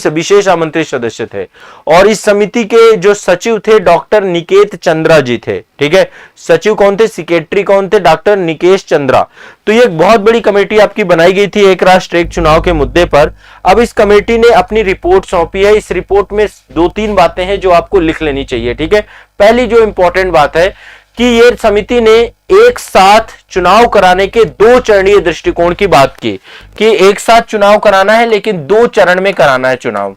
विशेष आमंत्रित सदस्य थे। और इस समिति के जो सचिव थे डॉक्टर निकेत चंद्रा जी थे। ठीक है, सचिव कौन थे? सेक्रेटरी कौन थे? डॉक्टर निकेश चंद्रा। तो ये एक बहुत बड़ी कमेटी आपकी बनाई गई थी एक राष्ट्र एक चुनाव के मुद्दे पर। अब इस कमेटी ने अपनी रिपोर्ट सौंपी है। इस रिपोर्ट में 2-3 बातें हैं जो आपको लिख लेनी चाहिए। ठीक है, पहली जो इंपॉर्टेंट बात है कि ये समिति ने एक साथ चुनाव कराने के 2 चरणीय दृष्टिकोण की बात की, कि एक साथ चुनाव कराना है लेकिन 2 चरण में कराना है चुनाव।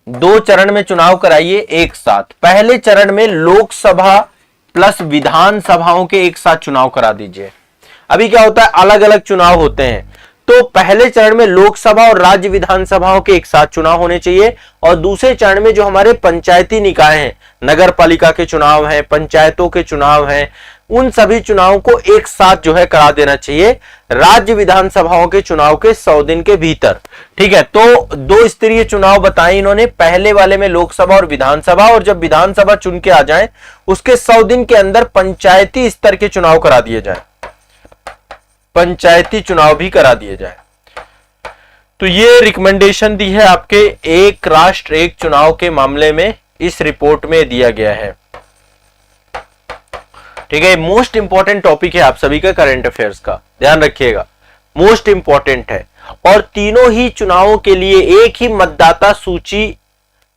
2 चरण में चुनाव कराइए एक साथ। पहले चरण में लोकसभा प्लस विधानसभाओं के एक साथ चुनाव करा दीजिए। अभी क्या होता है, अलग अलग चुनाव होते हैं, तो पहले चरण में लोकसभा और राज्य विधानसभाओं के एक साथ चुनाव होने चाहिए, और दूसरे चरण में जो हमारे पंचायती निकाय हैं, नगर पालिका के चुनाव हैं, पंचायतों के चुनाव हैं, उन सभी चुनावों को एक साथ जो है करा देना चाहिए राज्य विधानसभाओं के चुनाव के 100 दिन के भीतर। ठीक है, तो 2 स्तरीय चुनाव बताए इन्होंने, पहले वाले में लोकसभा और विधानसभा, और जब विधानसभा चुन के आ जाए उसके 100 दिन के अंदर पंचायती स्तर के चुनाव करा दिए जाए, पंचायती चुनाव भी करा दिए जाए। तो ये रिकमेंडेशन दी है आपके एक राष्ट्र एक चुनाव के मामले में, इस रिपोर्ट में दिया गया है। ठीक है, मोस्ट इंपॉर्टेंट टॉपिक है आप सभी का करंट अफेयर्स का, ध्यान रखिएगा, मोस्ट इंपॉर्टेंट है। और तीनों ही चुनावों के लिए एक ही मतदाता सूची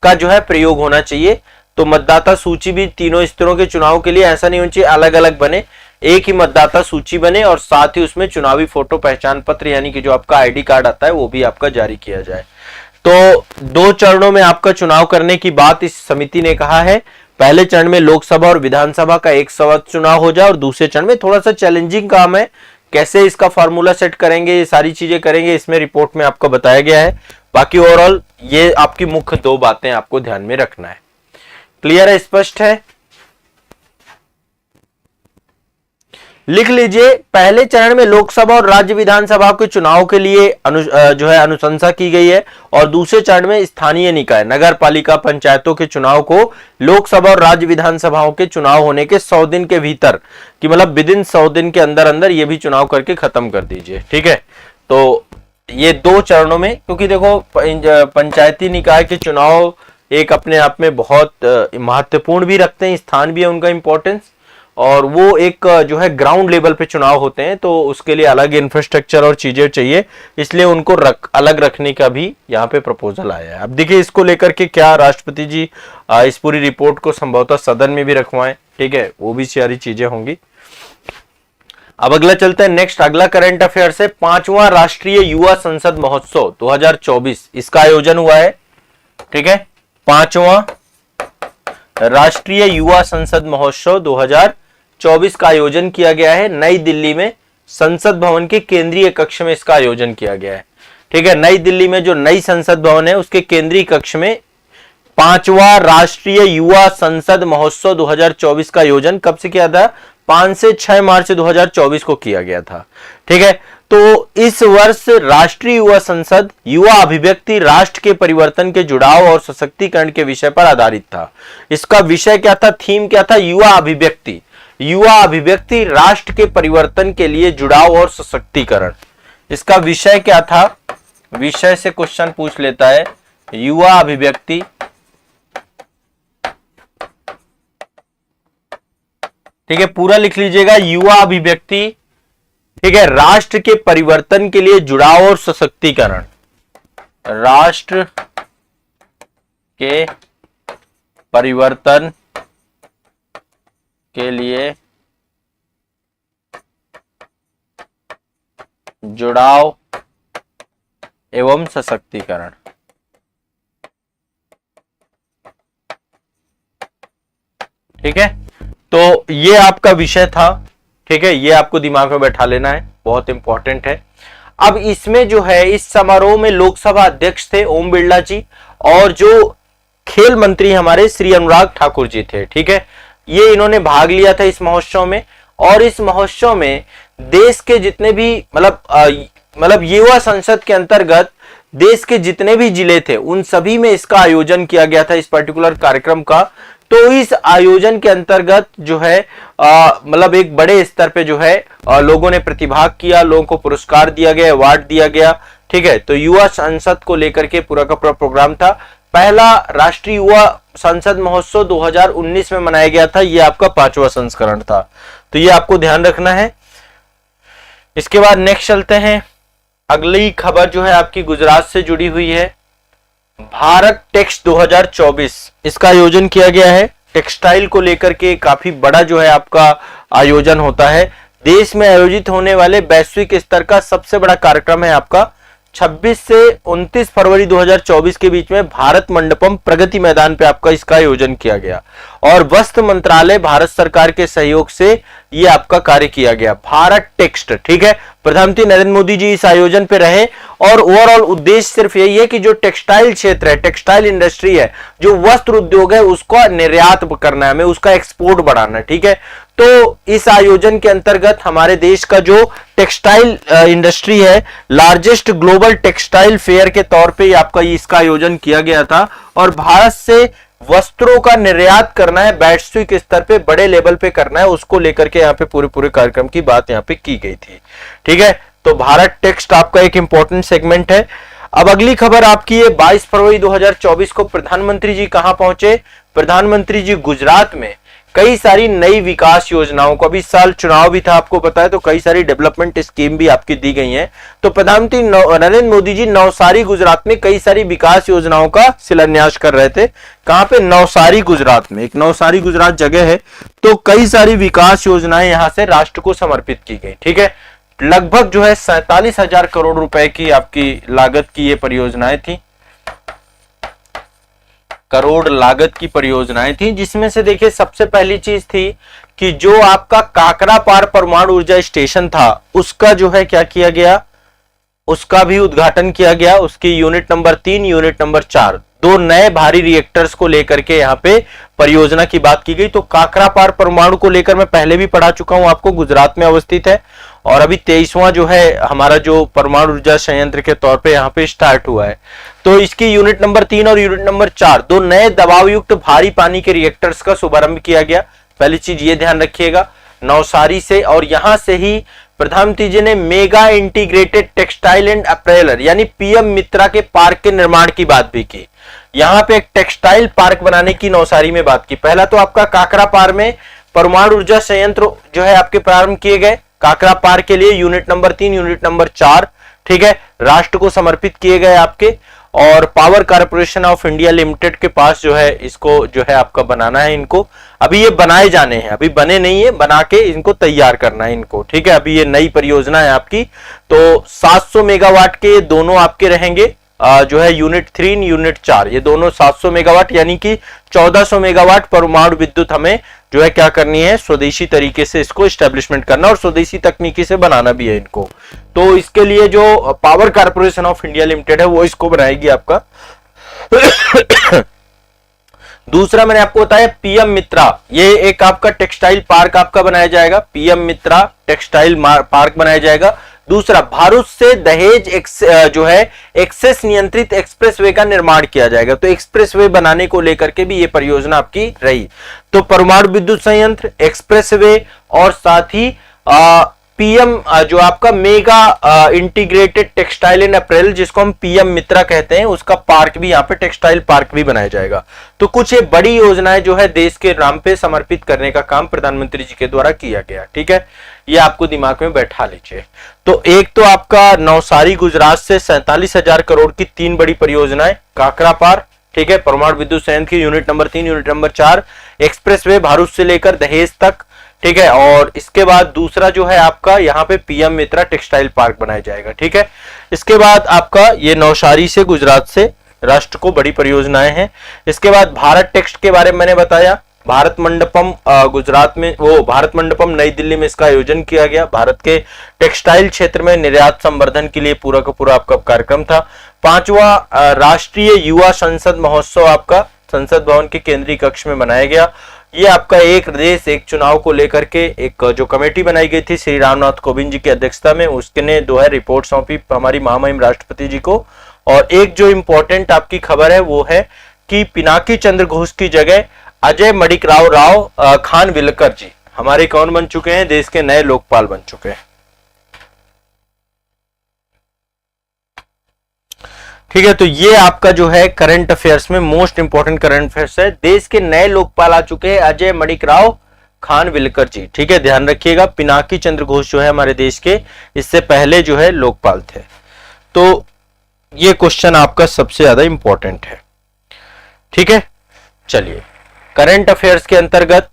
का जो है प्रयोग होना चाहिए। तो मतदाता सूची भी तीनों स्तरों के चुनाव के लिए ऐसा नहीं होना चाहिए अलग अलग बने, एक ही मतदाता सूची बने, और साथ ही उसमें चुनावी फोटो पहचान पत्र यानी कि जो आपका आईडी कार्ड आता है वो भी आपका जारी किया जाए। तो 2 चरणों में आपका चुनाव करने की बात इस समिति ने कहा है। पहले चरण में लोकसभा और विधानसभा का एक साथ चुनाव हो जाए, और दूसरे चरण में थोड़ा सा चैलेंजिंग काम है, कैसे इसका फॉर्मूला सेट करेंगे, ये सारी चीजें करेंगे, इसमें रिपोर्ट में आपको बताया गया है। बाकी ओवरऑल ये आपकी मुख्य 2 बातें आपको ध्यान में रखना है। क्लियर है, स्पष्ट है? लिख लीजिए, पहले चरण में लोकसभा और राज्य विधानसभा के चुनाव के लिए जो है अनुशंसा की गई है, और दूसरे चरण में स्थानीय निकाय, नगर पालिका, पंचायतों के चुनाव को लोकसभा और राज्य विधानसभाओं के चुनाव होने के 100 दिन के भीतर, कि मतलब विदिन 100 दिन के अंदर अंदर ये भी चुनाव करके खत्म कर दीजिए। ठीक है, तो ये 2 चरणों में, क्योंकि देखो पंचायती निकाय के चुनाव एक अपने आप में बहुत महत्वपूर्ण भी रखते हैं, स्थान भी है उनका इंपॉर्टेंस, और वो एक जो है ग्राउंड लेवल पे चुनाव होते हैं, तो उसके लिए अलग इंफ्रास्ट्रक्चर और चीजें चाहिए, इसलिए उनको अलग रखने का भी यहाँ पे प्रपोजल आया है। अब देखिए इसको लेकर के क्या राष्ट्रपति जी इस पूरी रिपोर्ट को संभवतः सदन में भी रखवाएं। ठीक है, वो भी सारी चीजें होंगी। अब अगला चलते हैं, नेक्स्ट अगला करंट अफेयर से 5वां राष्ट्रीय युवा संसद महोत्सव 2024 इसका आयोजन हुआ है। ठीक है, 5वां राष्ट्रीय युवा संसद महोत्सव 2024 का आयोजन किया गया है नई दिल्ली में, संसद भवन के केंद्रीय कक्ष में इसका आयोजन किया गया है। ठीक है, नई दिल्ली में जो नई संसद भवन है उसके केंद्रीय कक्ष में 5वां राष्ट्रीय युवा संसद महोत्सव 2024 का आयोजन कब से किया था? 5 से 6 मार्च 2024 को किया गया था। ठीक है, तो इस वर्ष राष्ट्रीय युवा संसद युवा अभिव्यक्ति राष्ट्र के परिवर्तन के जुड़ाव और सशक्तिकरण के विषय पर आधारित था। इसका विषय क्या था, थीम क्या था? युवा अभिव्यक्ति, युवा अभिव्यक्ति राष्ट्र के परिवर्तन के लिए जुड़ाव और सशक्तिकरण। इसका विषय क्या था? विषय से क्वेश्चन पूछ लेता है, युवा अभिव्यक्ति ठीक है, पूरा लिख लीजिएगा, युवा अभिव्यक्ति ठीक है, राष्ट्र के परिवर्तन के लिए जुड़ाव और सशक्तिकरण, राष्ट्र के परिवर्तन के लिए जुड़ाव एवं सशक्तिकरण। ठीक है, तो ये आपका विषय था। ठीक है, ये आपको दिमाग में बैठा लेना है, बहुत इंपॉर्टेंट है। अब इसमें जो है इस समारोह में लोकसभा अध्यक्ष थे ओम बिरला जी, और जो खेल मंत्री हमारे श्री अनुराग ठाकुर जी थे। ठीक है, ये इन्होंने भाग लिया था इस महोत्सव में, और इस महोत्सव में देश के जितने भी मतलब युवा संसद के अंतर्गत देश के जितने भी जिले थे उन सभी में इसका आयोजन किया गया था, इस पर्टिकुलर कार्यक्रम का। तो इस आयोजन के अंतर्गत जो है मतलब एक बड़े स्तर पे जो है लोगों ने प्रतिभाग किया, लोगों को पुरस्कार दिया गया, अवार्ड दिया गया। ठीक है, तो युवा संसद को लेकर के पूरा का पूरा प्रोग्राम था। पहला राष्ट्रीय युवा संसद महोत्सव 2019 में मनाया गया था, यह आपका 5वां संस्करण था, तो ये आपको ध्यान रखना है। इसके बाद नेक्स्ट चलते हैं, अगली खबर जो है आपकी गुजरात से जुड़ी हुई है। भारत टेक्स 2024 इसका आयोजन किया गया है। टेक्सटाइल को लेकर के काफी बड़ा जो है आपका आयोजन होता है। देश में आयोजित होने वाले वैश्विक स्तर का सबसे बड़ा कार्यक्रम है आपका 26 से 29 फरवरी 2024 के बीच में भारत मंडपम प्रगति मैदान पे आपका इसका आयोजन किया गया और वस्त्र मंत्रालय भारत सरकार के सहयोग से ये आपका कार्य किया गया। भारत टेक्स्ट, ठीक है, प्रधानमंत्री नरेंद्र मोदी जी इस आयोजन पे रहे और ओवरऑल उद्देश्य सिर्फ यही है कि जो टेक्सटाइल क्षेत्र है, टेक्सटाइल इंडस्ट्री है, जो वस्त्र उद्योग है, उसका निर्यात करना है, हमें उसका एक्सपोर्ट बढ़ाना है, ठीक है। तो इस आयोजन के अंतर्गत हमारे देश का जो टेक्सटाइल इंडस्ट्री है, लार्जेस्ट ग्लोबल टेक्सटाइल फेयर के तौर पे आपका इसका आयोजन किया गया था और भारत से वस्त्रों का निर्यात करना है, वैश्विक स्तर पे बड़े लेवल पे करना है, उसको लेकर के यहाँ पे पूरे कार्यक्रम की बात यहाँ पे की गई थी, ठीक है। तो भारत टेक्स्ट आपका एक इंपॉर्टेंट सेगमेंट है। अब अगली खबर आपकी है 22 फरवरी 2024 को प्रधानमंत्री जी कहां पहुंचे? प्रधानमंत्री जी गुजरात में कई सारी नई विकास योजनाओं को, अभी इस साल चुनाव भी था आपको पता है, तो कई सारी डेवलपमेंट स्कीम भी आपकी दी गई हैं। तो प्रधानमंत्री नरेंद्र मोदी जी नवसारी गुजरात में कई सारी विकास योजनाओं का शिलान्यास कर रहे थे। कहां पे? नवसारी गुजरात में, एक नवसारी गुजरात जगह है। तो कई सारी विकास योजनाएं यहां से राष्ट्र को समर्पित की गई, ठीक है। लगभग जो है 47,000 करोड़ रुपए की आपकी लागत की ये परियोजनाएं थी, करोड़ लागत की परियोजनाएं थी, जिसमें से देखिए सबसे पहली चीज थी कि जो आपका काकरापार परमाणु ऊर्जा स्टेशन था उसका जो है क्या किया गया, उसका भी उद्घाटन किया गया। उसकी यूनिट नंबर 3, यूनिट नंबर 4, दो नए भारी रिएक्टर्स को लेकर के यहाँ पे परियोजना की बात की गई। तो काकरापार परमाणु को लेकर मैं पहले भी पढ़ा चुका हूं आपको, गुजरात में अवस्थित है और अभी 23वां जो है हमारा जो परमाणु ऊर्जा संयंत्र के तौर पे यहाँ पे स्टार्ट हुआ है। तो इसकी यूनिट नंबर 3 और यूनिट नंबर 4 दो नए दबाव युक्त भारी पानी के रिएक्टर्स का शुभारंभ किया गया। पहली चीज ये ध्यान रखिएगा, नवसारी से, और यहां से ही प्रधानमंत्री जी ने मेगा इंटीग्रेटेड टेक्सटाइल एंड अपरेलर यानी पीएम मित्रा के पार्क के निर्माण की बात भी की। यहां पे एक टेक्सटाइल पार्क बनाने की नवसारी में बात की। पहला तो आपका काकरापार में परमाणु ऊर्जा संयंत्र जो है आपके प्रारंभ किए गए, काकरापार के लिए यूनिट नंबर 3, यूनिट नंबर 4, ठीक है, राष्ट्र को समर्पित किए गए आपके। और power corporation of India limited के पास जो है इसको जो है आपका बनाना है इनको। अभी ये बनाए जाने हैं, अभी बने नहीं है, बना के इनको तैयार करना है इनको, ठीक है। अभी ये नई परियोजना है आपकी। तो 700 मेगावाट के दोनों आपके रहेंगे, जो है यूनिट 3, यूनिट 4, ये दोनों 700 मेगावाट यानी कि 1400 मेगावाट परमाणु विद्युत हमें जो है क्या करनी है, स्वदेशी तरीके से इसको एस्टेब्लिशमेंट करना और स्वदेशी तकनीकी से बनाना भी है इनको। तो इसके लिए जो power corporation of India limited है वो इसको बनाएगी आपका। दूसरा मैंने आपको बताया पीएम मित्रा, ये एक आपका टेक्सटाइल पार्क आपका बनाया जाएगा, पीएम मित्रा टेक्सटाइल पार्क बनाया जाएगा। दूसरा, भारत से दहेज जो है एक्सेस नियंत्रित एक्सप्रेसवे का निर्माण किया जाएगा। तो एक्सप्रेसवे बनाने को लेकर के भी ये परियोजना आपकी रही। तो परमाणु विद्युत संयंत्र, एक्सप्रेसवे और साथ ही पीएम जो आपका mega integrated textile and April जिसको हम पीएम मित्रा कहते हैं, उसका पार्क भी यहाँ पे टेक्सटाइल पार्क भी बनाया जाएगा। तो कुछ ये बड़ी योजनाएं जो है देश के नाम पे समर्पित करने का काम प्रधानमंत्री जी के द्वारा किया गया, ठीक है। ये आपको दिमाग में बैठा लीजिए। तो एक तो आपका नवसारी गुजरात से 47,000 करोड़ की 3 बड़ी परियोजनाएं, काकरापार, ठीक है, परमाणु विद्युत संयंत्र की unit number 3, unit number 4, expressway Bharat से लेकर दहेज तक, ठीक है। और इसके बाद दूसरा जो है आपका यहाँ पे पीएम मित्रा टेक्सटाइल पार्क बनाया जाएगा, ठीक है। इसके बाद आपका ये नवसारी से गुजरात से राष्ट्र को बड़ी परियोजनाएं हैं। इसके बाद भारत टेक्स्ट के बारे में मैंने बताया, भारत मंडपम गुजरात में, वो भारत मंडपम नई दिल्ली में इसका आयोजन किया गया। भारत के टेक्सटाइल क्षेत्र में निर्यात संवर्धन के लिए पूरा का पूरा आपका कार्यक्रम था। 5वां राष्ट्रीय युवा संसद महोत्सव आपका संसद भवन के केंद्रीय कक्ष में मनाया गया। ये आपका एक देश एक चुनाव को लेकर के एक जो कमेटी बनाई गई थी श्री रामनाथ कोविंद जी की अध्यक्षता में, उसने जो है रिपोर्ट सौंपी हमारी महामहिम राष्ट्रपति जी को। और एक जो इंपॉर्टेंट आपकी खबर है वो है कि पिनाकी चंद्र घोष की जगह अजय मणिकराव राव खानविलकर जी हमारे कौन बन चुके हैं, देश के नए लोकपाल बन चुके हैं, ठीक है। तो ये आपका जो है करंट अफेयर्स में मोस्ट इंपोर्टेंट करंट अफेयर्स है। देश के नए लोकपाल आ चुके हैं अजय मणिकराव खानविलकर जी, ठीक है, ध्यान रखिएगा। पिनाकी चंद्र घोष जो है हमारे देश के इससे पहले जो है लोकपाल थे। तो ये क्वेश्चन आपका सबसे ज्यादा इंपॉर्टेंट है, ठीक है। चलिए, करंट अफेयर्स के अंतर्गत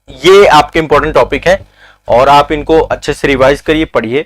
ये आपके इंपॉर्टेंट टॉपिक है। और आप इनको अच्छे से रिवाइज करिए, पढ़िए